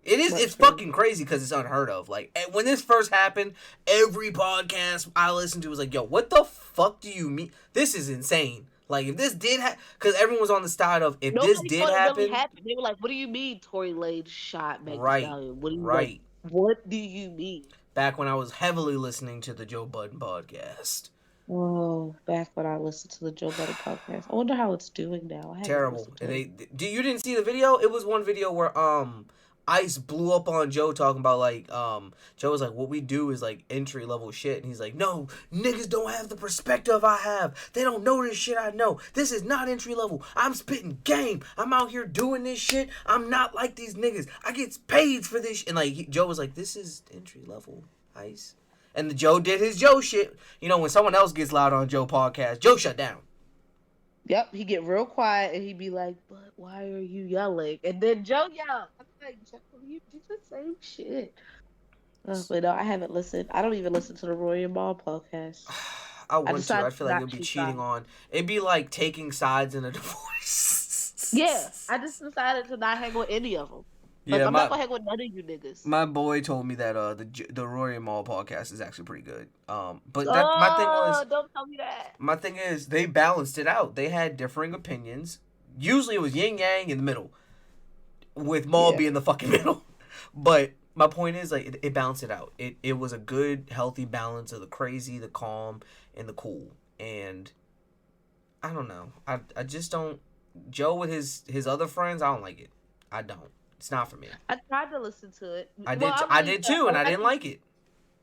It is. Much It's crazy. fucking crazy because it's unheard of. Like when this first happened, every podcast I listened to was like, "Yo, what the fuck do you mean? This is insane." Like if this did happen, because everyone was on the side of if this Nobody did thought it really happen, happened. They were like, "What do you mean, Tory Lanez shot Meg Thee right, Stallion? What do you like? right. What do you mean?" Back when I was heavily listening to the Joe Budden podcast, Oh, back when I listened to the Joe Budden podcast. I wonder how it's doing now. I haven't terrible. listened to it. You didn't see the video? It was one video where Ice blew up on Joe talking about like Joe was like, what we do is like entry level shit, and he's like, no, niggas don't have the perspective I have. They don't know this shit I know. This is not entry level. I'm spitting game. I'm out here doing this shit. I'm not like these niggas. I get paid for this and like Joe was like, this is entry level, Ice. And the Joe did his Joe shit. You know, when someone else gets loud on Joe podcast, Joe shut down. Yep, he get real quiet and he'd be like, "But why are you yelling?" And then Joe yelled. I'm like, "Joe, you do the same shit." But no, I haven't listened. I don't even listen to the Roy and Ball podcast. I want to. I decided feel like not it'd be to cheating side. on. It'd be like taking sides in a divorce. Yeah, I just decided to not hang with any of them. Like, Yeah, I'm not gonna hang with none of you niggas. my boy told me that the Rory and Maul podcast is actually pretty good. But that my thing was, don't tell me that. my thing is they balanced it out. They had differing opinions. Usually it was yin yang in the middle, with Maul Yeah. being the fucking middle. But my point is like it balanced it out. It was a good healthy balance of the crazy, the calm, and the cool. And I don't know. I just don't. Joe with his other friends, I don't like it. I don't. It's not for me. I tried to listen to it. I did. Well, I did too, and I didn't like it.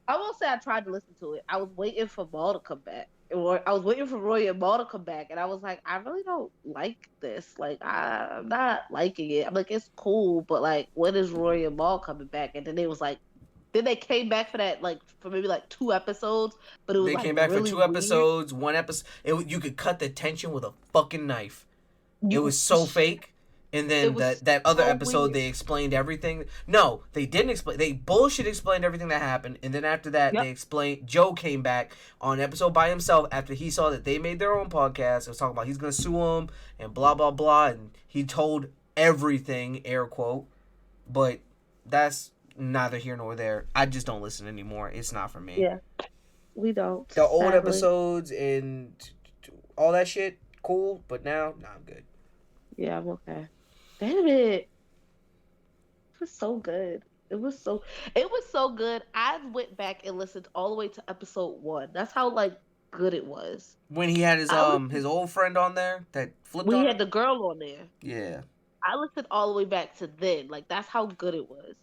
I won't say I tried to listen to it. I was waiting for Maul to come back. Or I was waiting for Roy and Maul to come back, and I was like, I really don't like this. Like, I'm not liking it. I'm like, it's cool, but like, when is Roy and Maul coming back? And then they was like, then they came back for that, like, for maybe like 2 episodes, but it was They like came back really for 2 weird. episodes. One episode, you could cut the tension with a fucking knife. It You- was so fake. And then It was that other so episode, weird. they explained everything. No, they didn't explain. They bullshit explained everything that happened. And then after that, Yep. they explained. Joe came back on episode by himself after he saw that they made their own podcast. It was talking about he's going to sue him and blah, blah, blah. And he told everything, air quote. But that's neither here nor there. I just don't listen anymore. It's not for me. Yeah, we don't. The old sadly. episodes and all that shit, cool. But now, nah, I'm good. Yeah, I'm okay. Damn it. It was so good. It was so good. I went back and listened all the way to episode 1. That's how like good it was. When he had his I was- his old friend on there that flipped We on had him. the girl on there. Yeah. I listened all the way back to then. Like that's how good it was.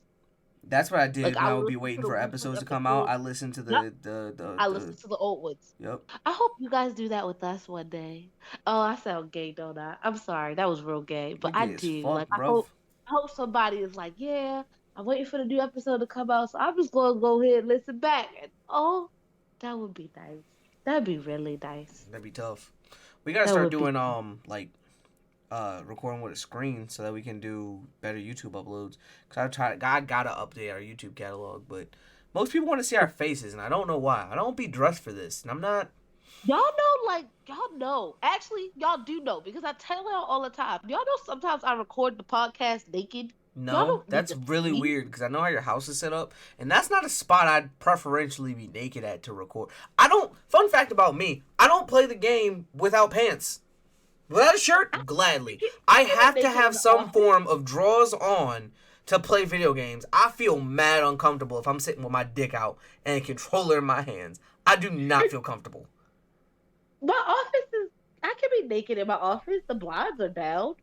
That's what I did Like, when I I would would be listen waiting to the for weekly episodes to come out. episodes. I listened to the I listened to the old ones. Yep. I hope you guys do that with us one day. Oh, I sound gay, don't I? I'm sorry. That was real gay. But You I gay as do. fuck, Like bruv. I hope somebody is like, yeah, I'm waiting for the new episode to come out, so I'm just gonna go ahead and listen back. And oh, that would be nice. That'd be really nice. That'd be tough. We gotta That start would be- doing like recording with a screen so that we can do better YouTube uploads. Cause I gotta update our YouTube catalog, but most people want to see our faces, and I don't know why. I don't be dressed for this, and I'm not. Y'all know. Actually, y'all do know because I tell y'all all the time. Y'all know sometimes I record the podcast naked. Y'all No, don't that's need to really see. weird because I know how your house is set up, and that's not a spot I'd preferentially be naked at to record. I don't. Fun fact about me: I don't play the game without pants. Without a shirt, gladly. I have to have some form of drawers on to play video games. I feel mad uncomfortable if I'm sitting with my dick out and a controller in my hands. I do not feel comfortable. My office is. I can be naked in my office. The blinds are down.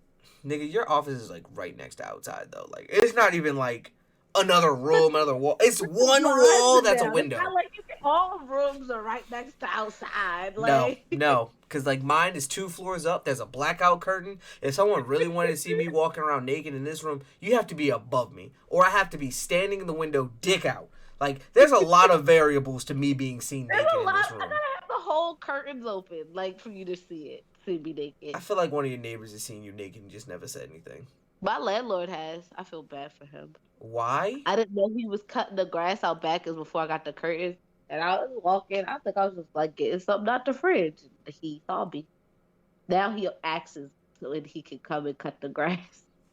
Nigga, your office is like right next to outside though. Like it's not even like another room, another wall. It's one Blinds wall are that's a down. It's not window. like all rooms are right next to outside. No, Like, no, because like mine is 2 floors up. There's a blackout curtain. If someone really wanted to see me walking around naked in this room, you have to be above me, or I have to be standing in the window, dick out. Like, there's a lot of variables to me being seen there's naked a in lot. this I room. gotta have the whole curtains open, like for you to see me I naked. feel like one of your neighbors has seen you naked and just never said anything. My landlord has. I feel bad for him. Why? I didn't know he was cutting the grass out back as before I got the curtains. And I was walking. I think I was just like getting something out the fridge. He saw me. Now he asks when he can come and cut the grass.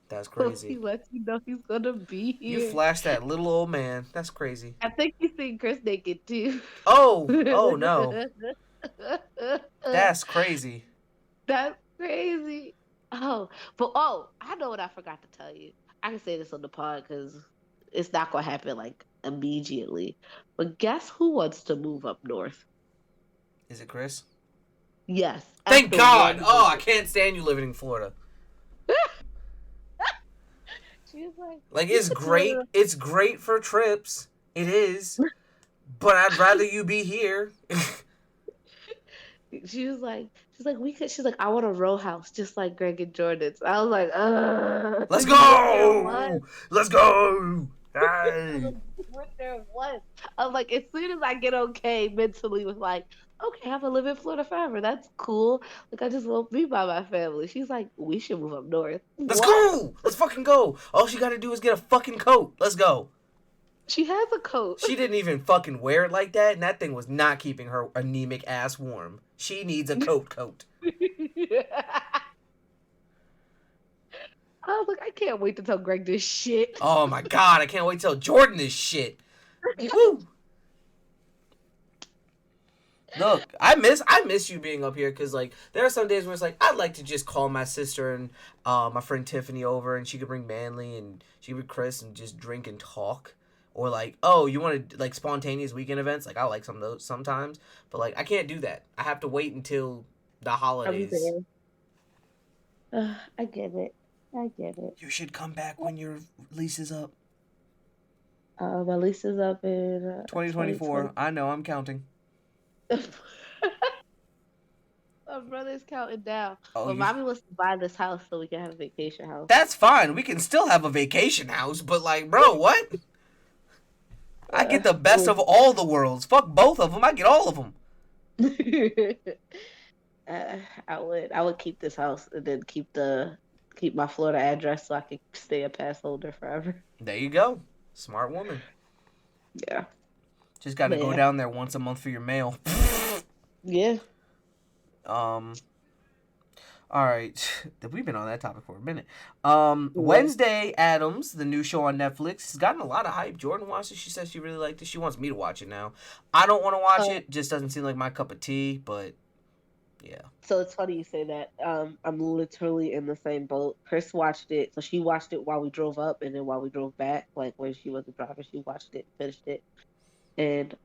That's So he crazy. lets you know he's gonna be You here. flashed that little old man. That's crazy. I think he's seen Chris naked too. Oh no. That's crazy. That's crazy. I know what I forgot to tell you. I can say this on the pod because it's not gonna happen like immediately. But guess who wants to move up north? Is it Chris? Yes, Thank after God. one Oh, I visit. can't stand you living in Florida. She was like, Like "You it's could do great. It's great for trips. It is. But I'd rather you be here. it." She's like, I want a row house just like Greg and Jordan's. I was like, Let's you went there once. go. Let's go. Hey. You went there once. I was like, as soon as I get okay mentally with like, okay, I'm gonna live in Florida forever. That's cool. Like I just won't be by my family. She's like, we should move up north. Let's What? go. Let's fucking go. All she got to do is get a fucking coat. Let's go. She has a coat. She didn't even fucking wear it like that, and that thing was not keeping her anemic ass warm. She needs a coat. I was like, I can't wait to tell Greg this shit. Oh my God, I can't wait till Jordan this shit. Woo. Look, I miss you being up here because like there are some days where it's like I'd like to just call my sister and my friend Tiffany over and she could bring Manly and she could Chris and just drink and talk. Or like, oh, you want to like spontaneous weekend events? Like I like some of those sometimes, but like I can't do that. I have to wait until the holidays. I get it. I get it. You should come back when your lease is up. My lease is up in 2024. I know, I'm counting. My brother's counting down. Oh, But mommy wants to buy this house so we can have a vacation house. That's fine. We can still have a vacation house, but like, bro, what? I get the best of all the worlds. Fuck both of them. I get all of them. I would keep this house and then keep my Florida address so I could stay a pass holder forever. There you go. Smart woman. Yeah. Just got to go Yeah. down there once a month for your mail. Yeah. All right. We've been on that topic for a minute. Wednesday Addams, the new show on Netflix, has gotten a lot of hype. Jordan watched it. She says she really liked it. She wants me to watch it now. I don't want to watch it. Just doesn't seem like my cup of tea, but yeah. So it's funny you say that. I'm literally in the same boat. Chris watched it. So she watched it while we drove up and then while we drove back, like when she wasn't driving, she watched it, finished it. And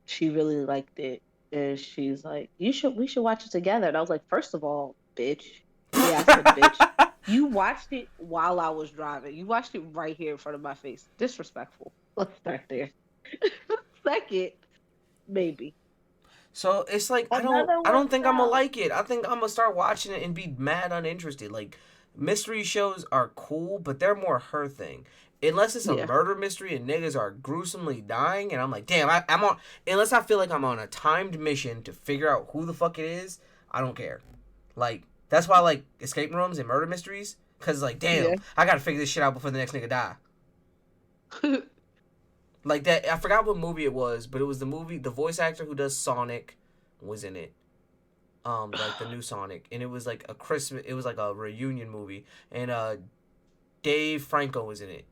she really liked it. And she's like, we should watch it together. And I was like, first of all, bitch. Yeah, I said bitch. You watched it while I was driving. You watched it right here in front of my face. Disrespectful. Let's start there. Second, maybe. So it's like I don't think I'm gonna like it. I think I'm gonna start watching it and be mad uninterested. Like mystery shows are cool, but they're more her thing. Unless it's a murder mystery and niggas are gruesomely dying, and I'm like, damn, I'm on. Unless I feel like I'm on a timed mission to figure out who the fuck it is, I don't care. Like that's why I like escape rooms and murder mysteries, cause like, damn, I gotta figure this shit out before the next nigga die. Like that, I forgot what movie it was, but it was the movie. The voice actor who does Sonic was in it, like the new Sonic, and it was like a Christmas. It was like a reunion movie, and Dave Franco was in it.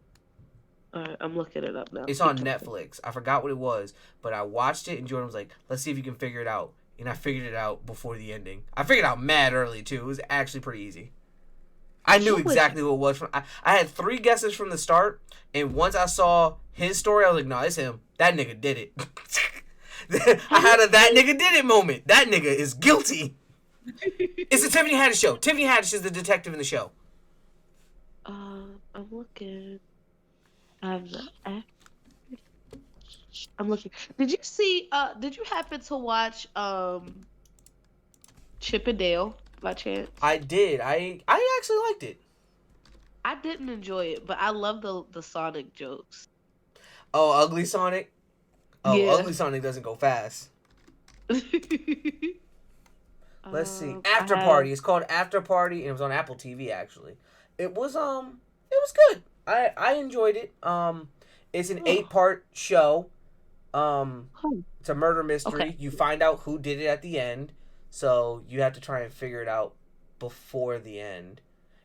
Alright, I'm looking it up now. It's on Netflix. I forgot what it was, but I watched it, and Jordan was like, "Let's see if you can figure it out." And I figured it out before the ending. I figured it out mad early too. It was actually pretty easy. I knew exactly who it was. I had 3 guesses from the start, and once I saw his story, I was like, "No, it's him. That nigga did it." I had a "that nigga did it" moment. That nigga is guilty. It's the Tiffany Haddish show. Tiffany Haddish is the detective in the show. I'm looking. I'm I'm looking. Did you see? Did you happen to watch Chip and Dale by chance? I did. I actually liked it. I didn't enjoy it, but I love the Sonic jokes. Oh, Ugly Sonic. Oh, Yeah. Ugly Sonic doesn't go fast. Let's see. I After have. Party. It's called After Party, and it was on Apple TV actually. It was good. I enjoyed it. It's an Oh, 8-part show. oh, It's a murder okay. mystery. You find out who did it at the end, so you have to try and figure it out before the end.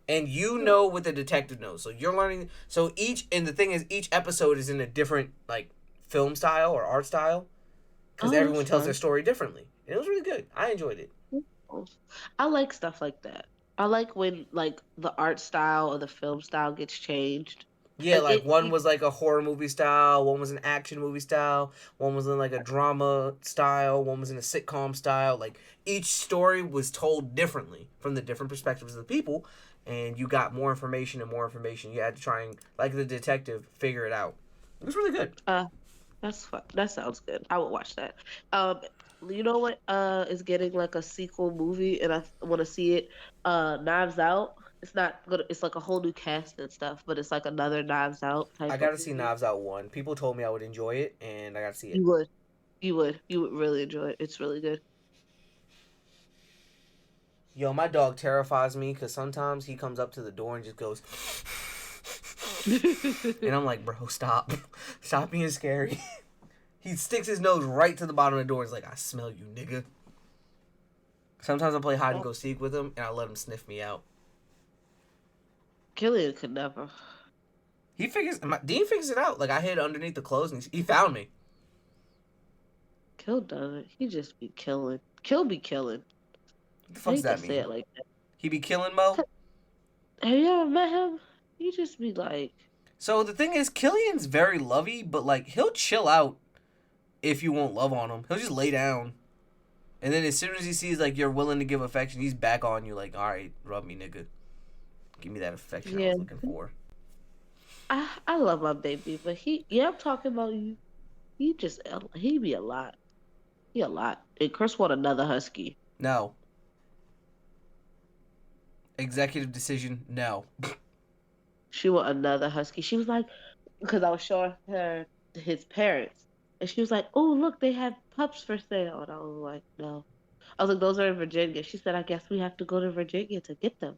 And you know what the detective knows, so you're learning. So and the thing is, each episode is in a different like film style or art style, because Oh, that's everyone tells their fun. story differently. And it was really good. I enjoyed it. Oh, I like stuff like that. I like when like the art style or the film style gets changed. Yeah, Like like one was like a horror movie style, one was an action movie style, one was in like a drama style, one was in a sitcom style. Like each story was told differently from the different perspectives of the people, and you got more information and more information. You had to try and, like the detective, figure it out. It was really good. uh, that's fun. That sounds good. I would watch that. Um, you know what? Is getting like a sequel movie, and I want to see it. Knives Out. It's not good. It's like a whole new cast and stuff, but it's like another Knives Out I type of got to see movie. Knives Out 1. People told me I would enjoy it, and I got to see it. You would. You would really enjoy it. It's really good. Yo, my dog terrifies me because sometimes he comes up to the door and just goes. And I'm like, bro, stop. Stop being scary. He sticks his nose right to the bottom of the door and is like, I smell you, nigga. Sometimes I play hide and Oh, go seek with him and I let him sniff me out. Killian could never. Dean figures it out. Like, I hid underneath the clothes and he found me. Kill doesn't. He just be killing. Kill be killing. What the I fuck does hate to that say mean? it like that. He be killing Mo? Have you ever met him? He just be like, So the thing is, Killian's very lovey, but like, he'll chill out if you won't love on him. He'll just lay down. And then as soon as he sees like you're willing to give affection, he's back on you like, alright, rub me, nigga. Give me that affection I yeah. was looking for. I love my baby, but yeah, I'm talking about you. He be a lot. He a lot. And Chris want another husky. No. Executive decision, no. She want another husky. She was like, because I was showing her his parents, and she was like, "Oh, look, they have pups for sale." And I was like, "No." I was like, "Those are in Virginia." She said, "I guess we have to go to Virginia to get them."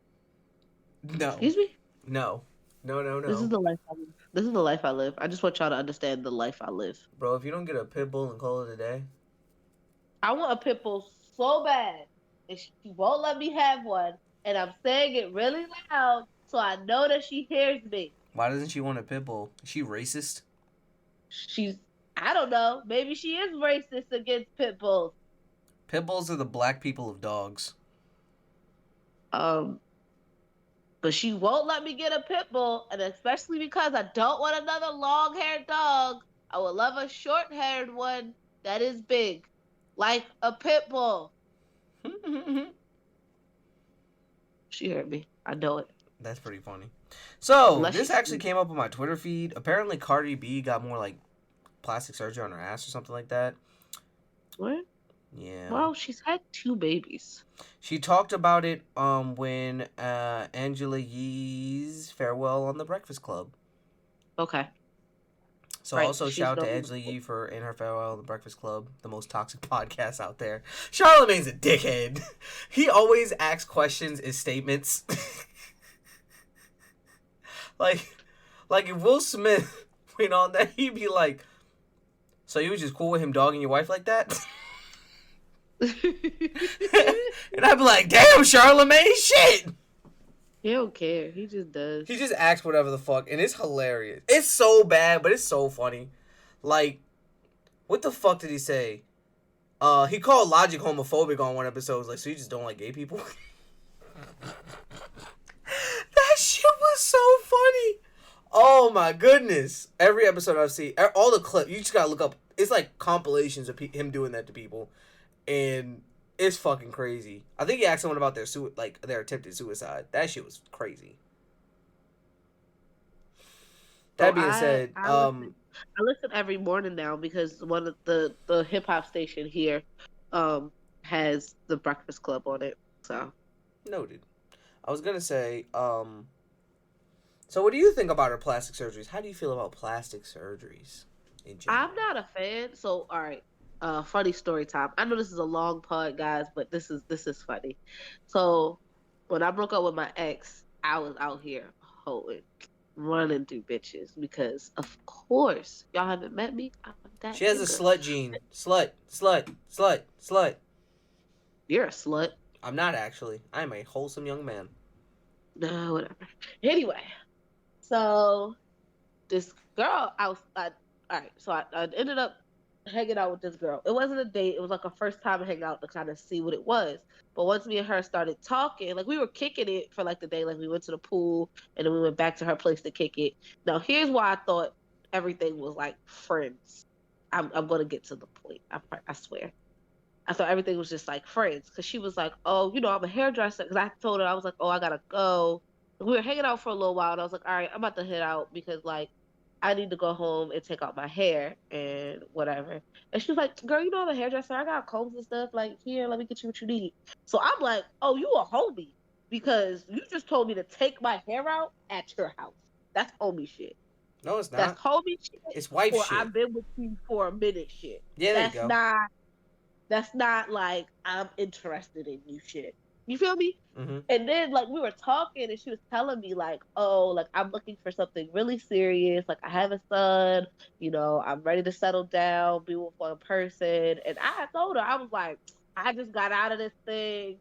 No. Excuse me. No. No, no, This is no. the life I live. This is the life I live. I just want y'all to understand the life I live. Bro, if you don't get a pit bull and call it a day, I want a pit bull so bad, and she won't let me have one. And I'm saying it really loud so I know that she hears me. why doesn't she want a pit bull? Is she racist? She's, I don't know, maybe she is racist against pit bulls. Pit bulls are the black people of dogs. Um, but she won't let me get a pit bull, and especially because I don't want another long-haired dog. I would love a short-haired one that is big, like a pit bull. She heard me. I know it. That's pretty funny. So, Unless this she's actually came up on my Twitter feed. Apparently, Cardi B got more like plastic surgery on her ass or something like that. what? Yeah. Well, she's had two babies. She talked about it when Angela Yee's farewell on the Breakfast Club. Okay. So Right. also She's shout out no to Angela Yee for in her farewell on the Breakfast Club, the most toxic podcast out there. Charlamagne's a dickhead. He always asks questions as statements. like, like if Will Smith went on that, he'd be like, "So you was just cool with him dogging your wife like that?" And I'd be like, "Damn, Charlamagne, shit." He don't care. He just does. He just acts whatever the fuck, and it's hilarious. It's so bad, but it's so funny. Like, what the fuck did he say? He called Logic homophobic on one episode. Like, so you just don't like gay people? That shit was so funny. Oh my goodness! Every episode I've seen, all the clips, you just gotta look up. It's like compilations of him doing that to people, and It's fucking crazy. I think he asked someone about their attempted suicide. That shit was crazy. So That being said, I listen every morning now because one of the hip hop station here um has the Breakfast Club on it. So noted. I was gonna say, so what do you think about her plastic surgeries? How do you feel about plastic surgeries in I'm general? not a fan. So all right, funny story time. I know this is a long pod, guys, but this is funny. So when I broke up with my ex, I was out here hoeing, running through bitches because of course y'all haven't met me. I'm that She has a nigga. slut gene. Slut, slut, slut, slut. You're a slut. I'm not actually. I'm a wholesome young man. No, whatever. Anyway, so this girl, all right. So I ended up hanging out with this girl. It wasn't a date. It was like a first time hang out to kind of see what it was. But once me and her started talking, like we were kicking it for like the day. Like we went to the pool and then we went back to her place to kick it. Now here's why I thought everything was like friends. I'm gonna get to the point. I swear. I thought everything was just like friends because she was like, "Oh, I'm a hairdresser." Because I told her I was like, "Oh, I gotta go." We were hanging out for a little while, and I was like, "All right, I'm about to head out because like I need to go home and take out my hair and whatever." And she was like, "Girl, I'm a hairdresser. I got combs and stuff. Like, here, let me get you what you need." So I'm like, "Oh, you a homie because you just told me to take my hair out at your house. That's homie shit. No, it's That's not. homie shit, It's wife or shit. I've been with you for a minute shit. Yeah, there you That's go. not." That's not like I'm interested in you shit. You feel me? Mm-hmm. And then like we were talking and she was telling me like, oh, like I'm looking for something really serious. Like I have a son, I'm ready to settle down, be with one person. And I told her, I was like, I just got out of this thing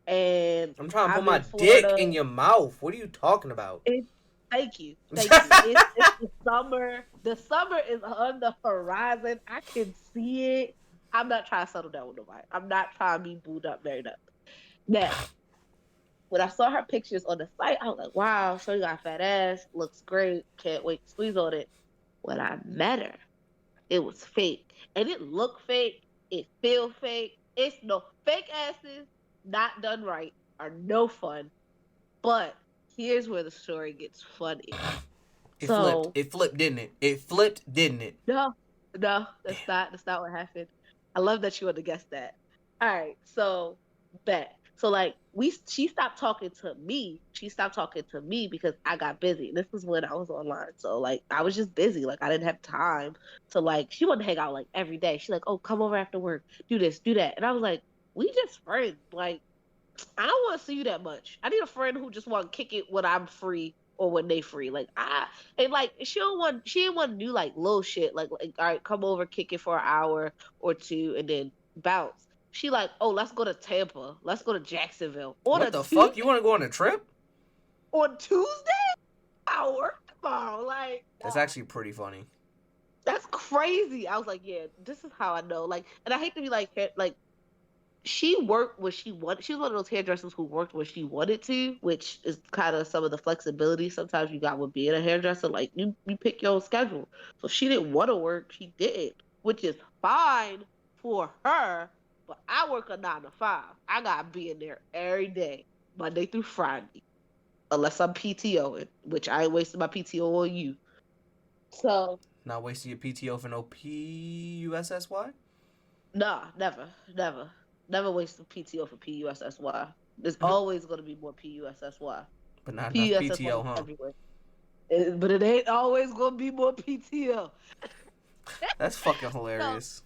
and I'm trying to put I'm my in dick Florida. in your mouth. What are you talking about? It, thank you. Thank you. It's the summer. The summer is on the horizon. I can see it. I'm not trying to settle down with nobody. I'm not trying to be booed up, married up. Now, when I saw her pictures on the site, I was like, wow, so you got a fat ass, looks great, can't wait to squeeze on it. When I met her, it was fake. And it looked fake, it feel fake. It's no fake asses, not done right, are no fun. But here's where the story gets funny. It flipped. So It flipped, didn't it? It flipped, didn't it? no, no, Damn. that's not what happened. I love that you would have guessed that. All right, so bet. So like she stopped talking to me. She stopped talking to me because I got busy. This was when I was online. So like I was just busy. Like I didn't have time to like she wanted to hang out like every day. She like, oh, come over after work, do this, do that. And I was like, we just friends. Like I don't want to see you that much. I need a friend who just want to kick it when I'm free or when they free. Like and like she didn't want to do like little shit like all right, come over, kick it for an hour or two, and then bounce. She like, oh, let's go to Tampa, let's go to Jacksonville on What a the fuck? You Tuesday. want to go on a trip? On Tuesday, I work tomorrow. Like, That's nah, actually pretty funny. that's crazy. I was like, yeah, this is how I know. Like, and I hate to be like she worked what she wanted. She was one of those hairdressers who worked what she wanted to, which is kind of some of the flexibility sometimes you got with being a hairdresser. Like you pick your own schedule. So she didn't want to work, she didn't, which is fine for her. But I work a 9 to 5. I gotta be in there every day, Monday through Friday, unless I'm PTOing, which I ain't wasting my PTO on you. So Not wasting your PTO for no PUSSY? nah, never, never, never waste the PTO for PUSSY. There's always gonna be more PUSSY. But not enough PUSSY PTO, is huh? everywhere. But it ain't always gonna be more PTO. That's fucking so hilarious.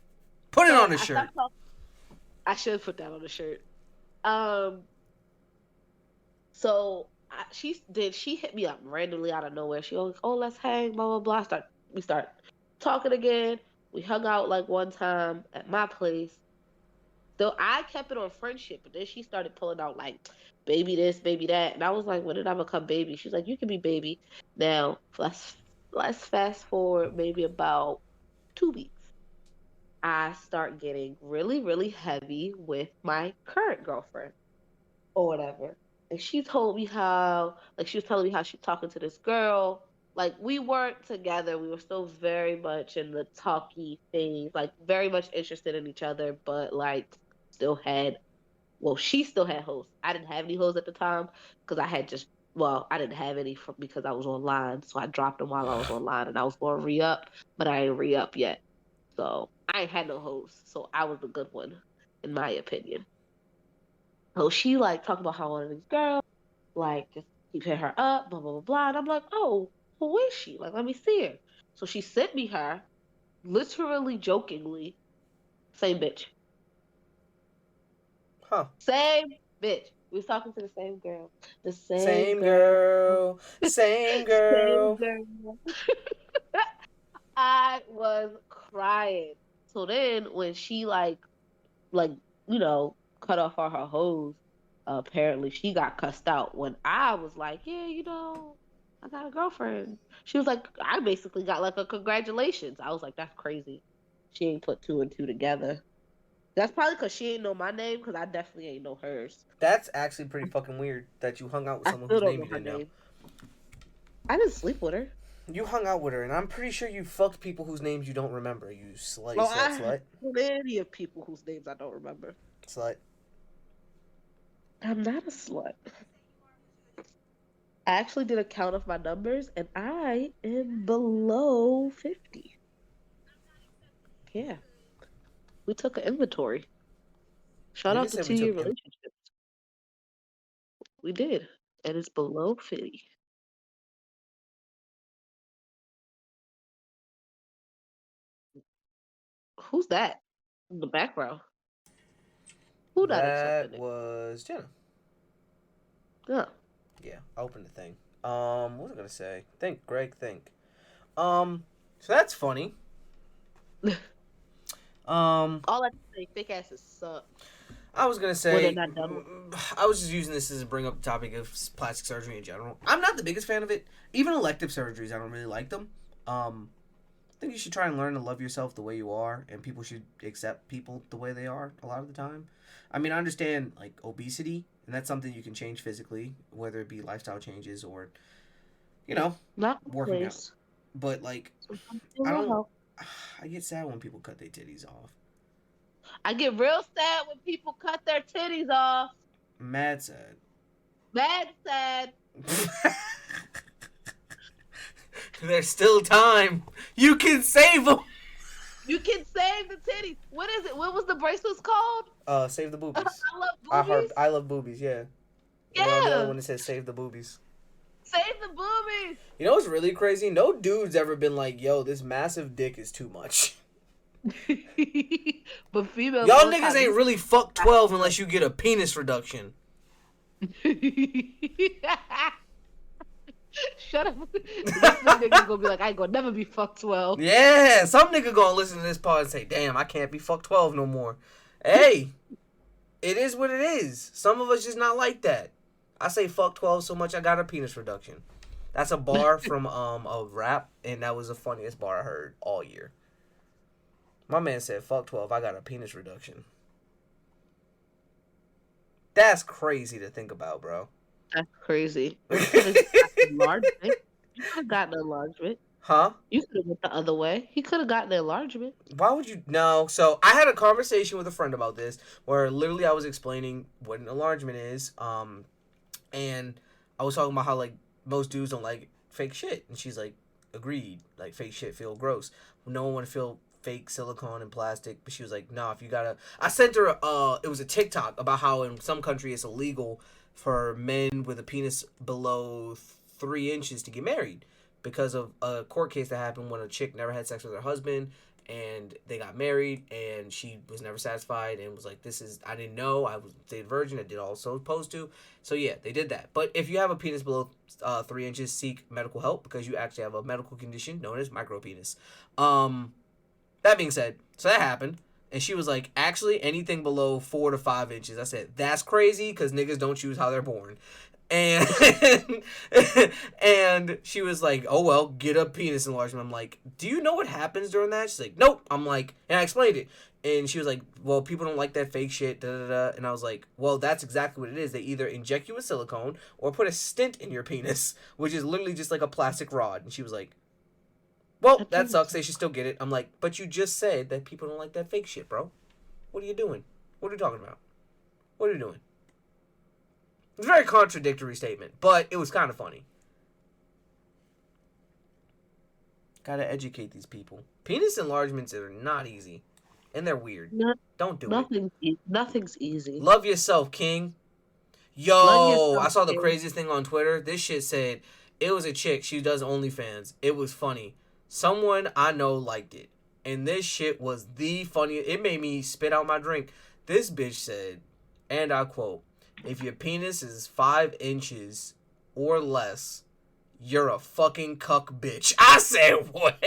Put it so on a I shirt. stopped talking. I should put that on the shirt. Um she hit me up randomly out of nowhere. She was like, oh, let's hang, blah blah blah. We start talking again. We hung out like one time at my place. So I kept it on friendship, but then she started pulling out like baby this, baby that, and I was like, when did I become baby? She's like, you can be baby. Now let's fast forward maybe about 2 weeks. I start getting really, really heavy with my current girlfriend or whatever. And she told me how, like, she was telling me how she's talking to this girl. Like, we weren't together. We were still very much in the talky phase, like, very much interested in each other, but, like, still had Well, she still had hoes. I didn't have any hoes at the time because I had just, well, I didn't have any because I was online. So I dropped them while I was online and I was going to re up, but I ain't re up yet. So I ain't had no hoes. So I was the good one, in my opinion. So she like talked about how one of these girls, like, just keep hitting her up, blah, blah, blah, blah. And I'm like, oh, who is she? Like, let me see her. So she sent me her, literally jokingly, same bitch. Huh. Same bitch. We was talking to the same girl. The same Same girl. girl. Same Same girl. girl. I was crying. So then when she like, you know, cut off all her hoes, apparently she got cussed out when I was like, yeah, I got a girlfriend. She was like, I basically got like a congratulations. I was like, that's crazy. She ain't put two and two together. That's probably because she ain't know my name, because I definitely ain't know hers. That's actually pretty fucking weird that you hung out with I someone still whose don't name know you her didn't know. name. I didn't sleep with her. You hung out with her, and I'm pretty sure you fucked people whose names you don't remember. You slut, Well, slut, I have slut, plenty of people whose names I don't remember. slut. I'm not a slut. I actually did a count of my numbers, and I am below 50. Yeah, we took an inventory. Shout You out just to said we 2 year took. relationships. We did, and it's below 50. Who's that in the background? Who that That accepted it? was Jenna. Yeah. Yeah, I opened the thing. What was I gonna say? Think, Greg. Think. So that's funny. Um, All I can say, fake asses suck I was gonna when they're say, not done with. I was just using this as a bring up the topic of plastic surgery in general. I'm not the biggest fan of it. Even elective surgeries, I don't really like them. I think you should try and learn to love yourself the way you are, and people should accept people the way they are a lot of the time. I mean, I understand like obesity, and that's something you can change physically, whether it be lifestyle changes or you know Not working out. always. But like, Sometimes it I will don't. help. I get sad when people cut their titties off. I get real sad when people cut their titties off. Mad sad. Mad sad. There's still time. You can save them. You can save the titties. What is it? What was the bracelets called? Save the I boobies. love boobies. I love boobies. Yeah. And then on the other Yeah. one it says save the boobies. Save the boobies. You know what's really crazy? No dude's ever been like, "Yo, this massive dick is too much." But females Y'all all the niggas time. ain't really fuck 12 unless you get a penis reduction. Shut up. This nigga gonna be like, I ain't gonna never be fucked 12. Yeah, some nigga gonna listen to this part and say, "Damn, I can't be fuck 12 no more." Hey, it is what it is. Some of us just not like that. I say fuck 12 so much I got a penis reduction. That's a bar from a rap, and that was the funniest bar I heard all year. My man said, "Fuck 12, I got a penis reduction." That's crazy to think about, bro. That's crazy. You could have gotten enlargement. You could have gotten enlargement. Huh? You could have went the other way. He could have gotten enlargement. Why would you? No. So I had a conversation with a friend about this, where literally I was explaining what an enlargement is, and I was talking about how like most dudes don't like fake shit, and she's like, agreed, like fake shit feel gross. No one want to feel fake silicone and plastic, but she was like, nah, if you gotta. I sent her it was a TikTok about how in some country it's illegal for men with a penis below 3 inches to get married because of a court case that happened when a chick never had sex with her husband and they got married and she was never satisfied and was like, this is, I didn't know, I was stayed virgin, I did all so supposed to. So yeah, they did that. But if you have a penis below 3 inches, seek medical help because you actually have a medical condition known as micropenis. That being said, so that happened. And she was like, actually, anything below 4 to 5 inches. I said, that's crazy because niggas don't choose how they're born. And and she was like, oh well, get a penis enlargement. I'm like, do you know what happens during that? She's like, nope. I'm like, and I explained it. And she was like, well, people don't like that fake shit, da da da. And I was like, well, that's exactly what it is. They either inject you with silicone or put a stent in your penis, which is literally just like a plastic rod. And she was like, well, that sucks. They should still get it. I'm like, but you just said that people don't like that fake shit, bro. What are you doing? What are you talking about? What are you doing? It's a very contradictory statement, but it was kind of funny. Gotta educate these people. Penis enlargements are not easy. And they're weird. Don't do it. Nothing's easy. Love yourself, King. Love Yo, I yourself, saw the King. craziest thing on Twitter. This shit said, it was a chick. She does OnlyFans. It was funny. Someone I know liked it. And this shit was the funniest. It made me spit out my drink. This bitch said, and I quote, if your penis is 5 inches or less, you're a fucking cuck bitch. I said, what?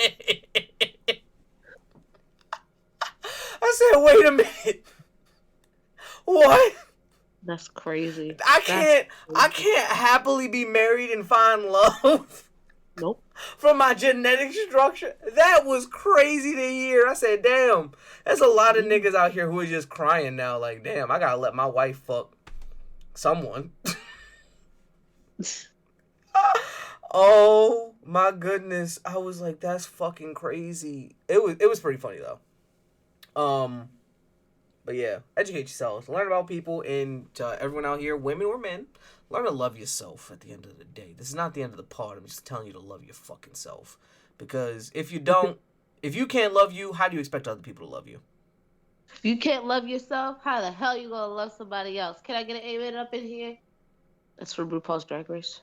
I said, wait a minute. What? That's crazy. I can't happily be married and find love. Nope. From my genetic structure. That was crazy to hear. I said, damn. There's a lot of niggas out here who are just crying now. Like, damn, I gotta let my wife fuck someone. Oh my goodness. I was like, that's fucking crazy. It was pretty funny though. But yeah, educate yourselves. Learn about people, and to everyone out here, women or men, learn to love yourself at the end of the day. This is not the end of the pod. I'm just telling you to love your fucking self. Because if you can't love you, how do you expect other people to love you? If you can't love yourself, how the hell you gonna love somebody else? Can I get an amen up in here? That's from RuPaul's Drag Race.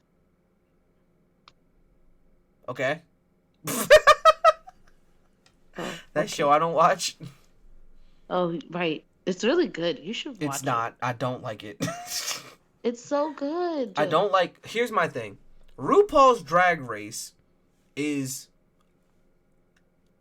Okay. Oh, That show I don't watch. Oh, right. It's really good. You should watch it. It's not. I don't like it. It's so good. I don't like... Here's my thing. RuPaul's Drag Race is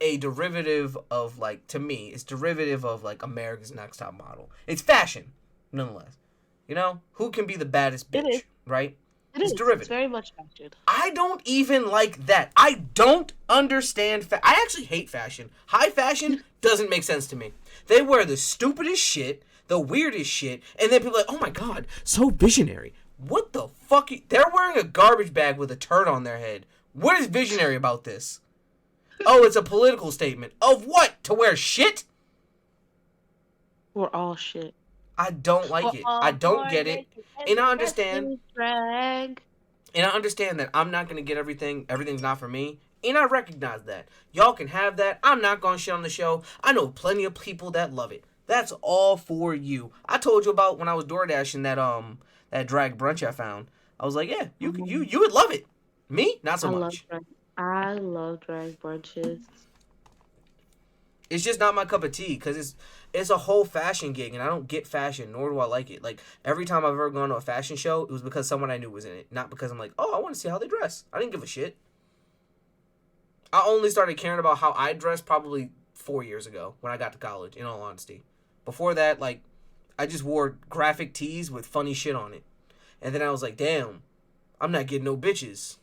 a derivative of, like, to me, it's derivative of, like, America's Next Top Model. It's fashion, nonetheless. You know? Who can be the baddest bitch, It is. right? It's derivative. It's very much fashion. I don't even like that. I don't understand I actually hate fashion. High fashion doesn't make sense to me. They wear the stupidest shit, the weirdest shit, and then people are like, oh my god, so visionary. What the fuck? They're wearing a garbage bag with a turd on their head. What is visionary about this? Oh, it's a political statement. Of what? To wear shit? We're all shit. I don't like it. I don't get it. And I understand. Drag. And I understand that I'm not going to get everything. Everything's not for me. And I recognize that. Y'all can have that. I'm not going to shit on the show. I know plenty of people that love it. That's all for you. I told you about when I was DoorDashing that drag brunch I found. I was like, yeah, you would love it. Me? Not so much. I love drag brunches. It's just not my cup of tea because it's a whole fashion gig and I don't get fashion, nor do I like it. Like, every time I've ever gone to a fashion show, it was because someone I knew was in it. Not because I'm like, oh, I want to see how they dress. I didn't give a shit. I only started caring about how I dressed probably 4 years ago when I got to college, in all honesty. Before that, like, I just wore graphic tees with funny shit on it. And then I was like, damn, I'm not getting no bitches.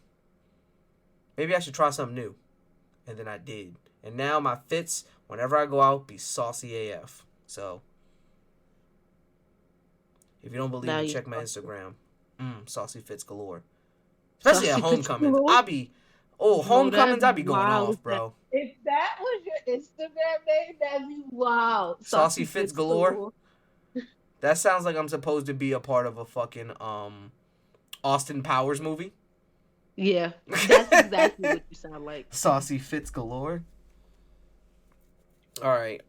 Maybe I should try something new. And then I did. And now my fits, whenever I go out, be saucy AF. So, if you don't believe me, check my Instagram. Saucy fits galore. Especially at homecomings. Homecomings, I be going off, bro. If that was your Instagram name, that'd be wow. Saucy fits galore. That sounds like I'm supposed to be a part of a fucking Austin Powers movie. Yeah, that's exactly what you sound like. Saucy fits galore. All right.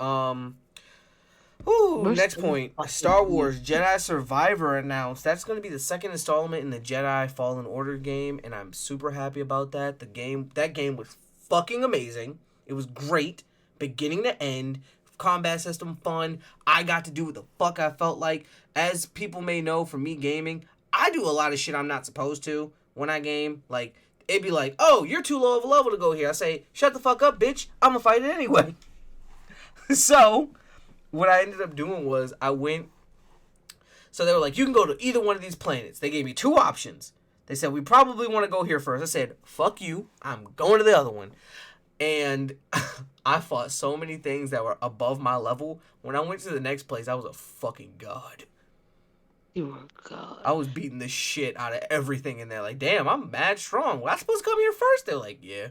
Next point. Star Wars Jedi Survivor announced. That's going to be the second installment in the Jedi Fallen Order game, and I'm super happy about that. That game was fucking amazing. It was great, beginning to end. Combat system fun. I got to do what the fuck I felt like. As people may know from me gaming, I do a lot of shit I'm not supposed to when I game. Like, it'd be like, oh, you're too low of a level to go here. I say, shut the fuck up, bitch. I'm gonna fight it anyway. So, what I ended up doing was so they were like, you can go to either one of these planets. They gave me 2 options. They said, we probably want to go here first. I said, fuck you. I'm going to the other one. And I fought so many things that were above my level. When I went to the next place, I was a fucking god. You were a god. I was beating the shit out of everything in there. Like, damn, I'm mad strong. Was I supposed to come here first? They're like, yeah.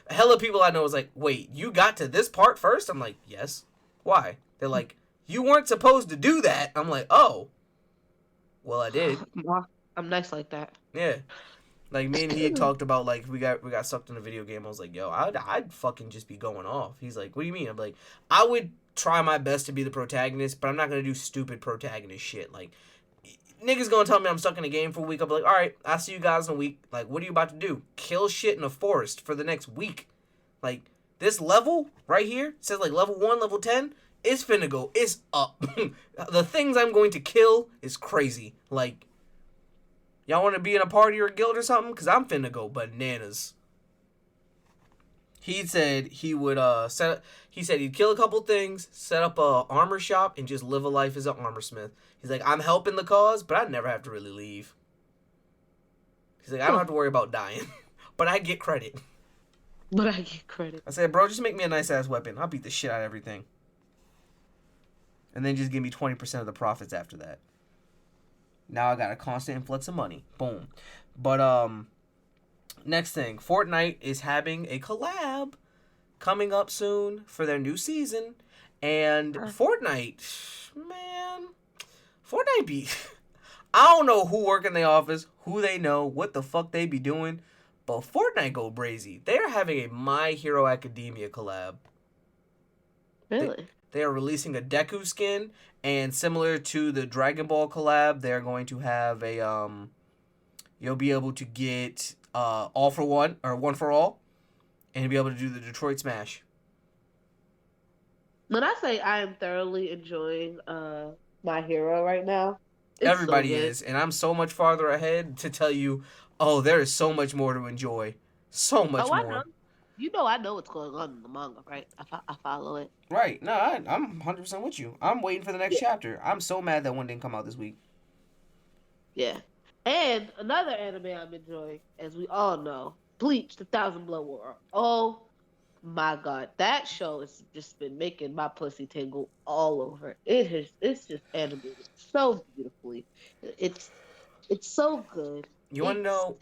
Hella people I know was like, wait, you got to this part first? I'm like, yes. Why? They're like, you weren't supposed to do that. I'm like, oh. Well, I did. I'm nice like that. Yeah. Like me and he talked about like we got sucked in a video game. I was like, yo, I'd fucking just be going off. He's like, what do you mean? I'm like, I would try my best to be the protagonist, but I'm not gonna do stupid protagonist shit. Like, niggas gonna tell me I'm stuck in a game for a week. I'll be like, all right, I'll see you guys in a week. Like, what are you about to do? Kill shit in a forest for the next week? Like, this level right here says like level 1, level 10. It's finna go. It's up. The things I'm going to kill is crazy. Like, y'all want to be in a party or a guild or something? Because I'm finna go bananas. He said he would he said he'd kill a couple things, set up a armor shop, and just live a life as an armor smith. He's like, I'm helping the cause, but I never have to really leave. He's like, I don't have to worry about dying, but I get credit. But I get credit. I said, bro, just make me a nice ass weapon. I'll beat the shit out of everything. And then just give me 20% of the profits after that. Now I got a constant influx of money. Boom. But next thing, Fortnite is having a collab coming up soon for their new season. And Fortnite, man, Fortnite be I don't know who work in the office, who they know, what the fuck they be doing, but Fortnite go brazy. They are having a My Hero Academia collab. Really? They are releasing a Deku skin, and similar to the Dragon Ball collab, they're going to have a you'll be able to get all for one or one for all, and you'll be able to do the Detroit Smash. When I say I am thoroughly enjoying My Hero right now, it's Everybody so good. is, and I'm so much farther ahead to tell you, oh, there is so much more to enjoy. So much I know. more. You know, I know what's going on in the manga, right? I follow it. Right. No, I'm 100% with you. I'm waiting for the next chapter. I'm so mad that one didn't come out this week. Yeah. And another anime I'm enjoying, as we all know, Bleach, the Thousand Blood War. Oh my God. That show has just been making my pussy tingle all over. It's just animated so beautifully. It's so good. You want to know?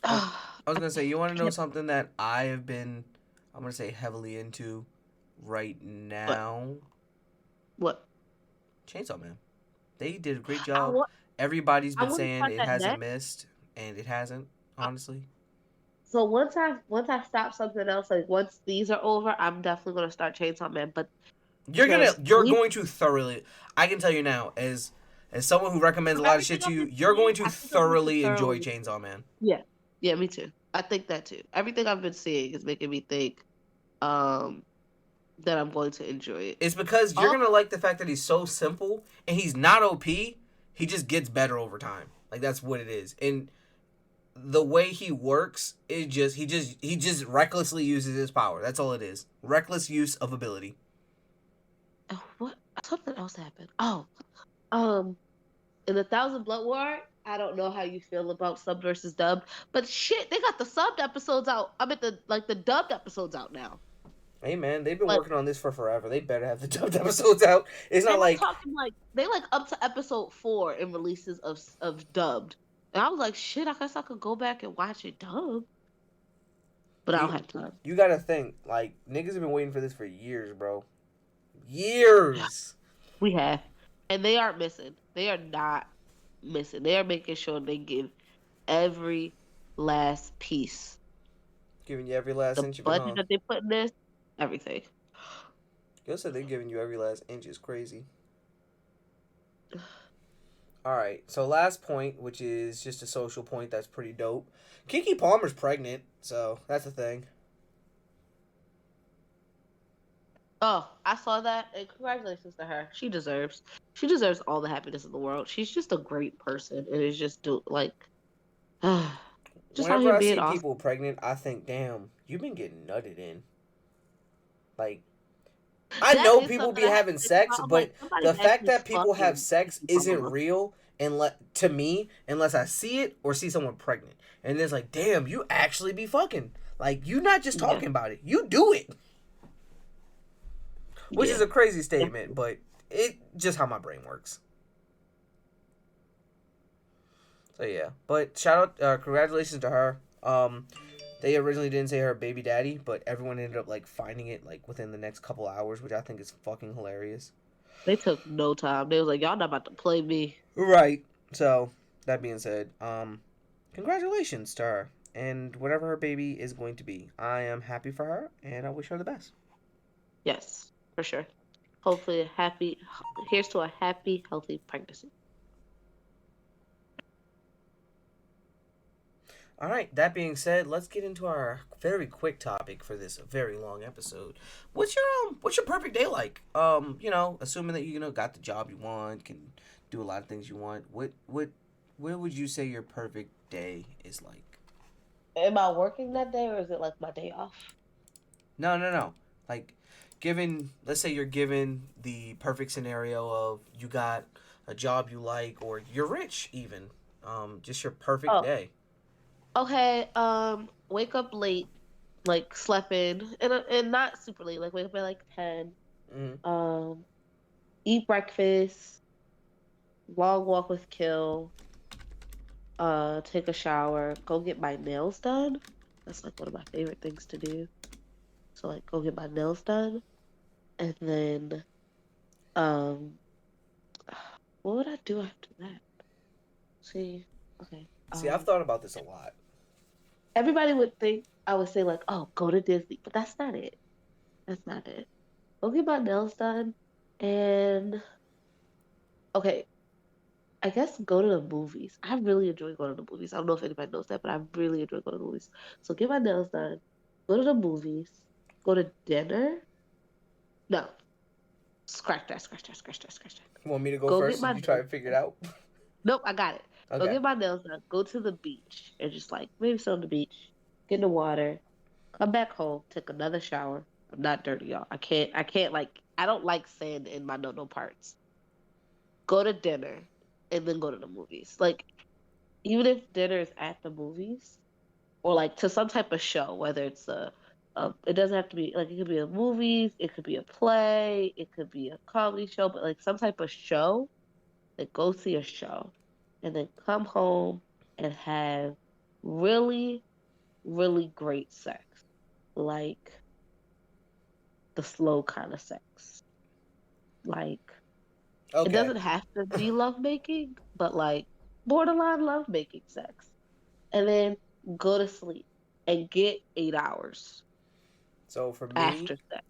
I was I going to say, you want to know can't, something that I have been, I'm going to say, heavily into right now? what? Chainsaw Man. They did a great I job. want Everybody's I been want to saying start it that hasn't next. missed, and it hasn't, honestly. So once I stop something else, like once these are over, I'm definitely gonna start Chainsaw Man. But because You're Bleach, going to thoroughly, I can tell you now, as someone who recommends a from lot of everything shit to I've you, been you're seeing, going to I think I'm going to thoroughly enjoy thoroughly. Chainsaw Man. Yeah, yeah, me too. I think that too. Everything I've been seeing is making me think, um, that I'm going to enjoy it. It's because you're Oh, gonna like the fact that he's so simple and he's not OP. He just gets better over time. Like that's what it is. And the way he works is he just recklessly uses his power. That's all it is. Reckless use of ability. what? Something else happened. Oh, um, in the Thousand Blood War, I don't know how you feel about sub versus dub, but shit, they got the subbed episodes out. I mean, the dubbed episodes out now. Hey man, they've been But working on this for forever. They better have the dubbed episodes out. It's not and I'm like talking like they like up to episode 4 in releases of dubbed. And I was like, shit, I guess I could go back and watch it dubbed. But I don't you have time. you gotta think, like niggas have been waiting for this for years, bro. Yeah, Years. we have. And they aren't missing. They are not missing. They are making sure they give every last piece. Giving you every last The inch of it, budget huh? that they put in this, everything. Yo said they're giving you every last inch is crazy. Alright, so last point, which is just a social point that's pretty dope. Kiki Palmer's pregnant, so that's a thing. Oh, I saw that, and congratulations to her. She deserves all the happiness in the world. She's just a great person, and is just like, just out Whenever here I being see awesome. people pregnant, I think, damn, you've been getting nutted in. Like, I That know is people something be I had to having think sex, about. I'm like, but somebody's the fact actually that people have fucking sex Kiki isn't Palmer. real to me unless I see it or see someone pregnant. And it's like, damn, you actually be fucking. Like, you not just Yeah, talking about it. You do it. Which is yeah, a crazy yeah. statement, but it just how my brain works. So yeah, but shout out, congratulations to her. They originally didn't say her baby daddy, but everyone ended up like finding it like within the next couple hours, which I think is fucking hilarious. They took no time. They was like, y'all not about to play me. Right. So that being said, congratulations to her and whatever her baby is going to be. I am happy for her and I wish her the best. Yes, for sure. Hopefully, a happy. Here's to a happy, healthy pregnancy. All right. That being said, let's get into our very quick topic for this very long episode. What's your perfect day like? Assuming that got the job you want, can do a lot of things you want. What would you say your perfect day is like? Am I working that day or is it like my day off? No, no, no. Like, given, let's say you're given the perfect scenario of you got a job you like, or you're rich, even. Just your perfect Oh, day. okay. Wake up late, like slept in, and not super late. Like wake up at like 10. Mm-hmm. Um, eat breakfast, long walk with Kill. Take a shower, go get my nails done. That's like one of my favorite things to do. So like go get my nails done, and then um, what would I do after that? See, okay. See, I've thought about this a lot. Everybody would think I would say like, oh, go to Disney, but that's not it. That's not it. Go get my nails done, and okay, I guess go to the movies. I really enjoy going to the movies. I don't know if anybody knows that, but I really enjoy going to the movies. So get my nails done, go to the movies, go to dinner. No, scratch that, scratch that, scratch that, scratch that. You want me to go Go get first so my you try nails to figure it done. out? Nope, I got it. Go Okay. get my nails done. Go to the beach and just like maybe sit on the beach, get in the water, come back home, take another shower. I'm not dirty, y'all. I can't like I don't like sand in my no parts. Go to dinner and then go to the movies. Like even if dinner is at the movies or like to some type of show, whether it's it doesn't have to be like it could be a movies, it could be a play, it could be a comedy show, but like some type of show, like go see a show and then come home and have really, really great sex. Like the slow kind of sex. Like it Okay. doesn't have to be lovemaking, but like borderline lovemaking sex. And then go to sleep and get 8 hours So for me, after sex.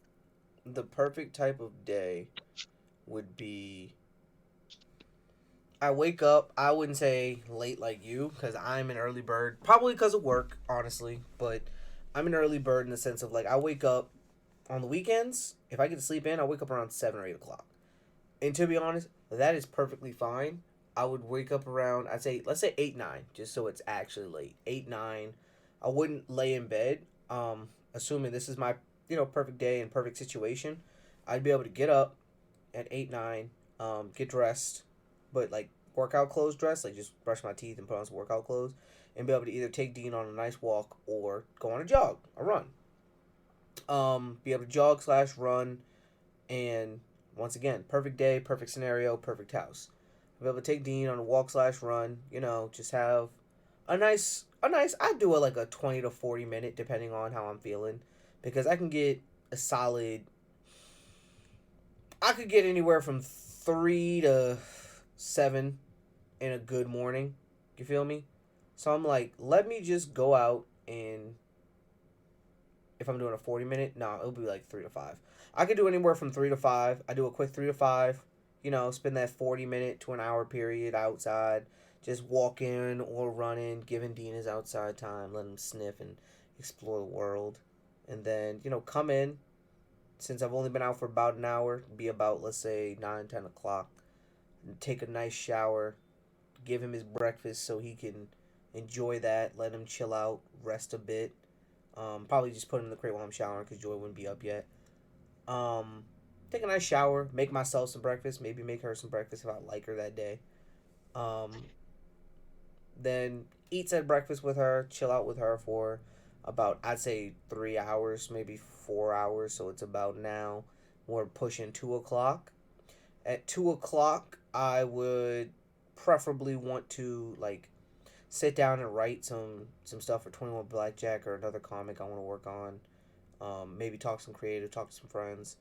the perfect type of day would be I wake up, I wouldn't say late like you, because I'm an early bird. Probably because of work, honestly. But I'm an early bird in the sense of like, I wake up on the weekends. If I get to sleep in, I wake up around 7 or 8 o'clock. And to be honest, that is perfectly fine. I would wake up around, I'd say, let's say 8, 9, just so it's actually late. 8, 9. I wouldn't lay in bed, assuming this is my, perfect day and perfect situation. I'd be able to get up at 8, 9, get dressed, but like workout clothes dressed, like just brush my teeth and put on some workout clothes, and be able to either take Dean on a nice walk or go on a jog, a run. Be able to jog slash run, and once again, perfect day, perfect scenario, perfect house. Be able to take Dean on a walk slash run. Just have a nice. I do like a 20 to 40 minute, depending on how I'm feeling, because I can get a solid. I could get anywhere from 3 to 7 in a good morning. You feel me? So I'm like, let me just go out and if I'm doing a 40 minute, no, it'll be like 3 to 5. I could do anywhere from 3 to 5. I do a quick 3 to 5. Spend that 40 minute to an hour period outside, just walking or running, giving Dean his outside time, let him sniff and explore the world, and then come in. Since I've only been out for about an hour, be about let's say 9, 10 o'clock. And take a nice shower, give him his breakfast so he can enjoy that. Let him chill out, rest a bit. Probably just put him in the crate while I'm showering because Joy wouldn't be up yet. Um, Take a nice shower, make myself some breakfast, maybe make her some breakfast if I like her that day. Um, then eat said breakfast with her, chill out with her for about I'd say 3 hours, maybe 4 hours. So it's about now we're pushing 2 o'clock. At 2 o'clock, I would preferably want to like sit down and write some stuff for 21 Blackjack or another comic I want to work on. Maybe talk some creative, talk to some friends,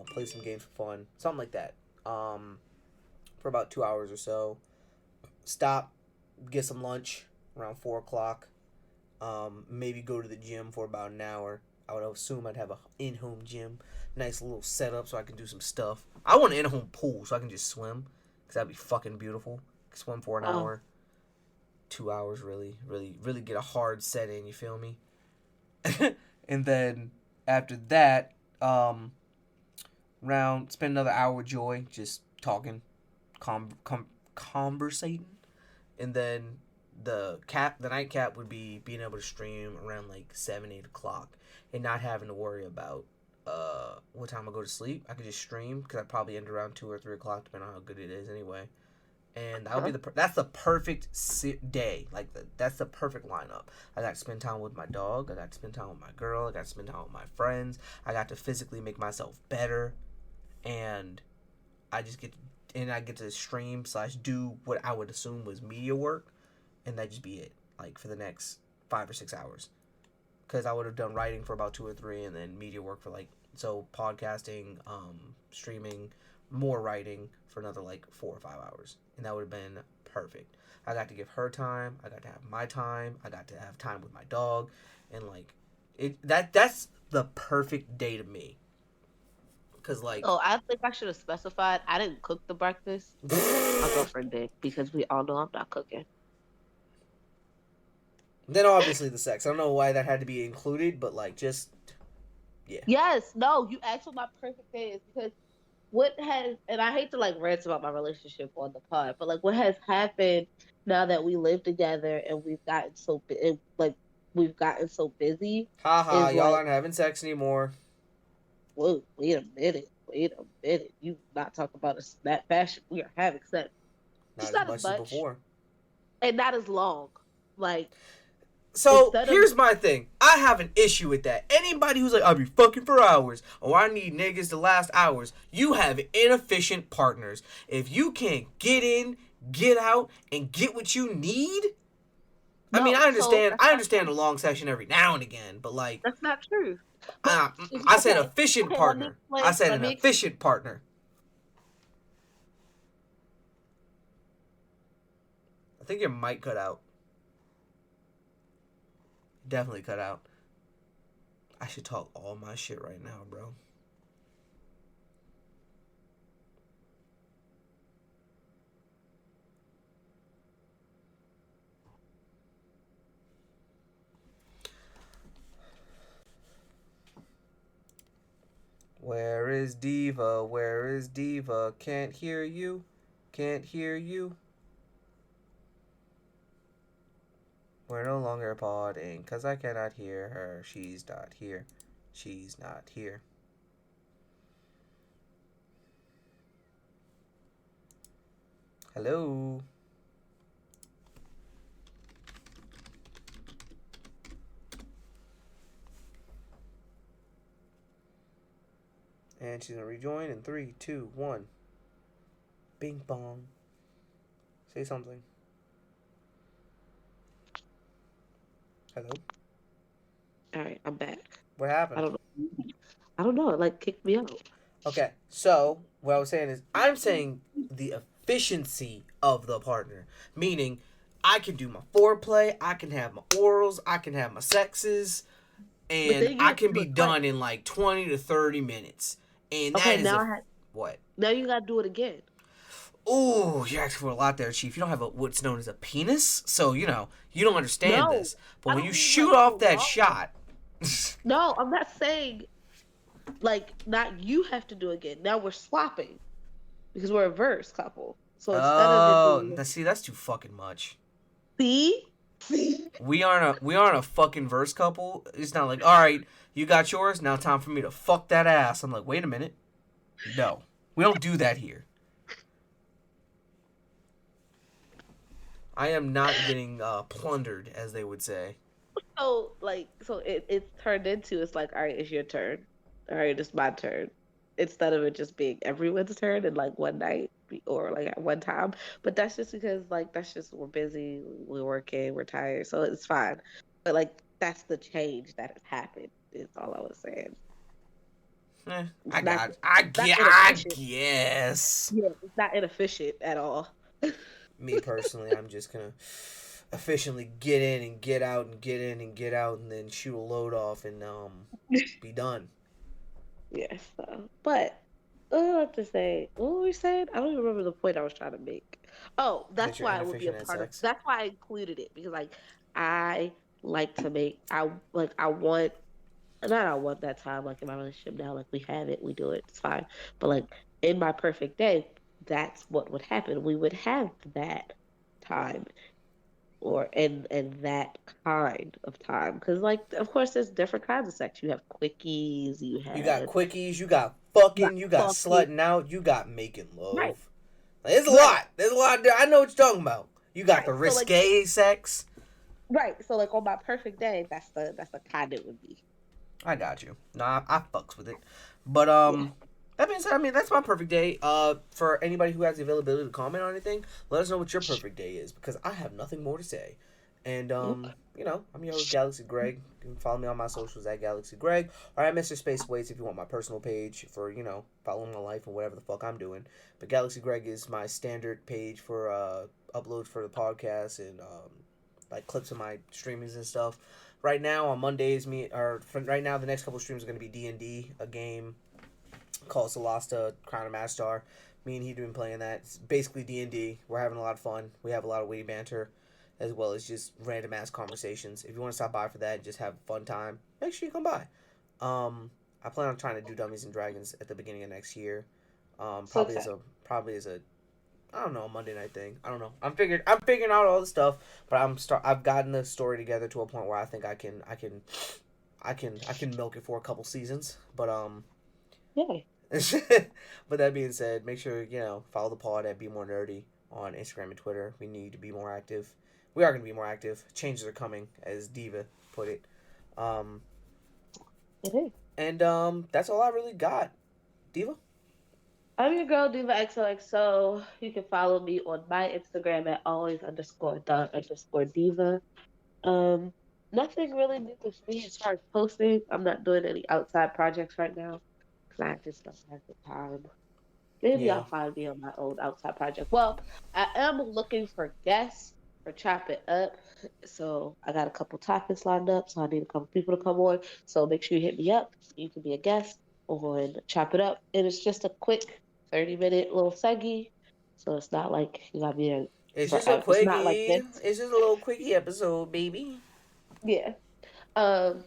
play some games for fun, something like that. um, for about 2 hours or so. Stop, get some lunch around 4 o'clock. Maybe go to the gym for about an hour. I would assume I'd have a in-home gym, nice little setup so I can do some stuff. I want an in-home pool so I can just swim, cause that'd be fucking beautiful. Swim for an Oh, hour, 2 hours, really, really, really get a hard set in. You feel me? And then after that, spend another hour with Joy, just talking, conversating, and then the nightcap would be being able to stream around like 7, 8 o'clock, and not having to worry about what time I go to sleep. I could just stream because I'd probably end around 2 or 3 o'clock, depending on how good it is anyway. And that would be okay. that's the perfect day. Like that's the perfect lineup. I got to spend time with my dog. I got to spend time with my girl. I got to spend time with my friends. I got to physically make myself better, and I get to stream slash do what I would assume was media work, and that just be it. Like for the next 5 or 6 hours, because I would have done writing for about 2 or 3, and then media work for like so podcasting, streaming, more writing for another like 4 or 5 hours, and that would have been perfect. I got to give her time. I got to have my time. I got to have time with my dog, and like that's the perfect day to me. Cause like So I think I should have specified I didn't cook the breakfast. My girlfriend did because we all know I'm not cooking. then obviously the sex. I don't know why that had to be included, but like just yeah. Yes, no, you asked what my perfect day is because what has, and I hate to like rant about my relationship on the pod, but like what has happened now that we live together and like we've gotten so busy Haha, is y'all like, aren't having sex anymore. whoa, wait a minute, you not talking about a snap fashion. We are having sex, Not just as not as much as much before. and not as long. Like So instead of here's my thing. I have an issue with that. Anybody who's like, I'll be fucking for hours, or I need niggas to last hours, you have inefficient partners. If you can't get in, get out, and get what you need, I mean, no, so that's I not understand a true. long session every now and again, but like, That's not true. But uh, I said okay, efficient okay, let me partner. I explain. said Let an me explain. efficient partner. I think your mic cut out. Definitely cut out. I should talk all my shit right now, bro. Where is Diva? Where is Diva? Can't hear you. Can't hear you. We're no longer podding because I cannot hear her. She's not here. She's not here. Hello. And she's gonna rejoin in three, two, one. Bing bong. Say something. Hello. All right, I'm back. What I happened? don't know. I don't know. It like kicked me out. Okay, so what I was saying is, I'm saying the efficiency of the partner, meaning I can do my foreplay, I can have my orals, I can have my sexes, But and then you I have to can do be it twice. done in like 20 to 30 minutes. And Okay, that is a what? now you gotta do it again. Oh, you're asking for a lot there, Chief. You don't have what's known as a penis, so you don't understand No, this. But I when you don't mean shoot like off for that long. shot, No, I'm not saying like not you have to do it again. Now we're swapping because we're a verse couple. So instead of it oh, being see, that's too fucking much. see, see, We aren't a fucking verse couple. It's not like, all right, you got yours. Now time for me to fuck that ass. I'm like, wait a minute. No, we don't do that here. I am not getting plundered, as they would say. it's turned into it's like all right, it's your turn. All right, it's my turn. Instead of it just being everyone's turn in like one night or like at one time. But that's just because like that's just we're busy, we're working, we're tired, so it's fine. But like that's the change that has happened. Is all I was saying. It's I not got. not I inefficient. guess. Yeah, it's not inefficient at all. Me personally, I'm just gonna efficiently get in and get out and get in and get out and then shoot a load off and be done. Yes, so but I have to say, what were we saying? I don't even remember the point I was trying to make. Oh, That that's you're why it would be a inefficient at part of. sex. That's why I included it because like I like to make. I want. Not I want that time like in my relationship now. Like we have it, we do it. It's fine. But like in my perfect day, that's what would happen. We would have that time or and that kind of time because like of course there's different kinds of sex. You have quickies, You got you quickies, you got got fucking, you got fucking. slutting out, you got making Right, love. Like, there's a right, lot. There's a lot there. I know what you're talking about. You got right. the So like risque sex. right. So like on my perfect day, that's the kind it would be. I got you. Nah, I fucks with it. But Yeah. that being said, I mean that's my perfect day. For anybody who has the availability to comment on anything, let us know what your perfect day is because I have nothing more to say. And Yep. I'm your host Galaxy Greg. You can follow me on my socials at Galaxy Greg or at Mr. Space Waits if you want my personal page for following my life and whatever the fuck I'm doing. But Galaxy Greg is my standard page for uploads for the podcast and like clips of my streamings and stuff. Right now on Mondays, right now the next couple of streams are going to be D&D, a game called Solasta Crown of Mastar. Me and he've been playing that. It's basically D&D. We're having a lot of fun. We have a lot of witty banter, as well as just random ass conversations. If you want to stop by for that and just have a fun time, make sure you come by. I plan on trying to do Dummies and Dragons at the beginning of next year. So excited. Probably as a I don't know, a Monday night thing. I don't know. I'm figuring out all the stuff, but I've gotten the story together to a point where I think I can milk it for a couple seasons. But Yay. but that being said, make sure follow the pod at Be More Nerdy on Instagram and Twitter. We need to be more active. We are going to be more active. Changes are coming, as Diva put it. Um, It is. and that's all I really got. Diva. I'm your girl Diva XOXO. You can follow me on my Instagram at always_the_diva. Um, Nothing really new with me as far as posting. I'm not doing any outside projects right now because I just don't have the time. Maybe Yeah. I'll find me on my own outside project. Well, I am looking for guests for Chop It Up. So I got a couple topics lined up. So I need a couple people to come on. So make sure you hit me up. You can be a guest on Chop It Up. And it's just a quick 30-minute little seggy. So it's not like you got to be there It's just a forever. It's not like quickie. this. It's just a little quickie episode, baby. Yeah. Um,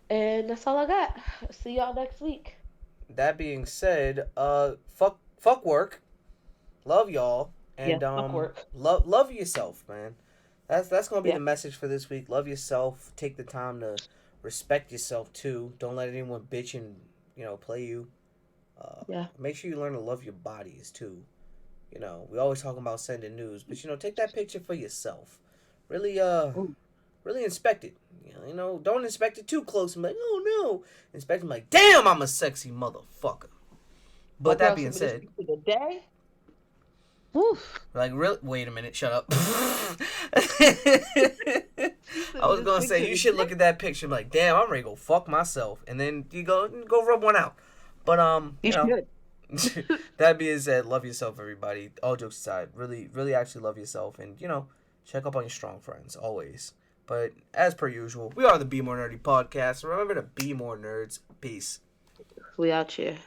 and that's all I got. See y'all next week. That being said, fuck work. Love y'all. Yeah, And fuck work. love yourself, man. That's gonna be Yeah, the message for this week. Love yourself. Take the time to respect yourself too. Don't let anyone bitch and play you. yeah. Make sure you learn to love your bodies too. We always talking about sending news, but take that picture for yourself. Really Ooh. really inspect it. Don't inspect it too close and be like, oh no. Inspect it like, damn, I'm a sexy motherfucker. My But that girl being sent me this said, picture today. Woof. like, really, wait a minute, shut up. She I sent me was this gonna say picture you should today. look at that picture and be like, damn, I'm ready to go fuck myself, and then you go rub one out. But You should. that being said, love yourself, everybody. All jokes aside, really, really actually love yourself, and check up on your strong friends always. But as per usual, we are the Be More Nerdy podcast. Remember to be more nerds. Peace. We out here.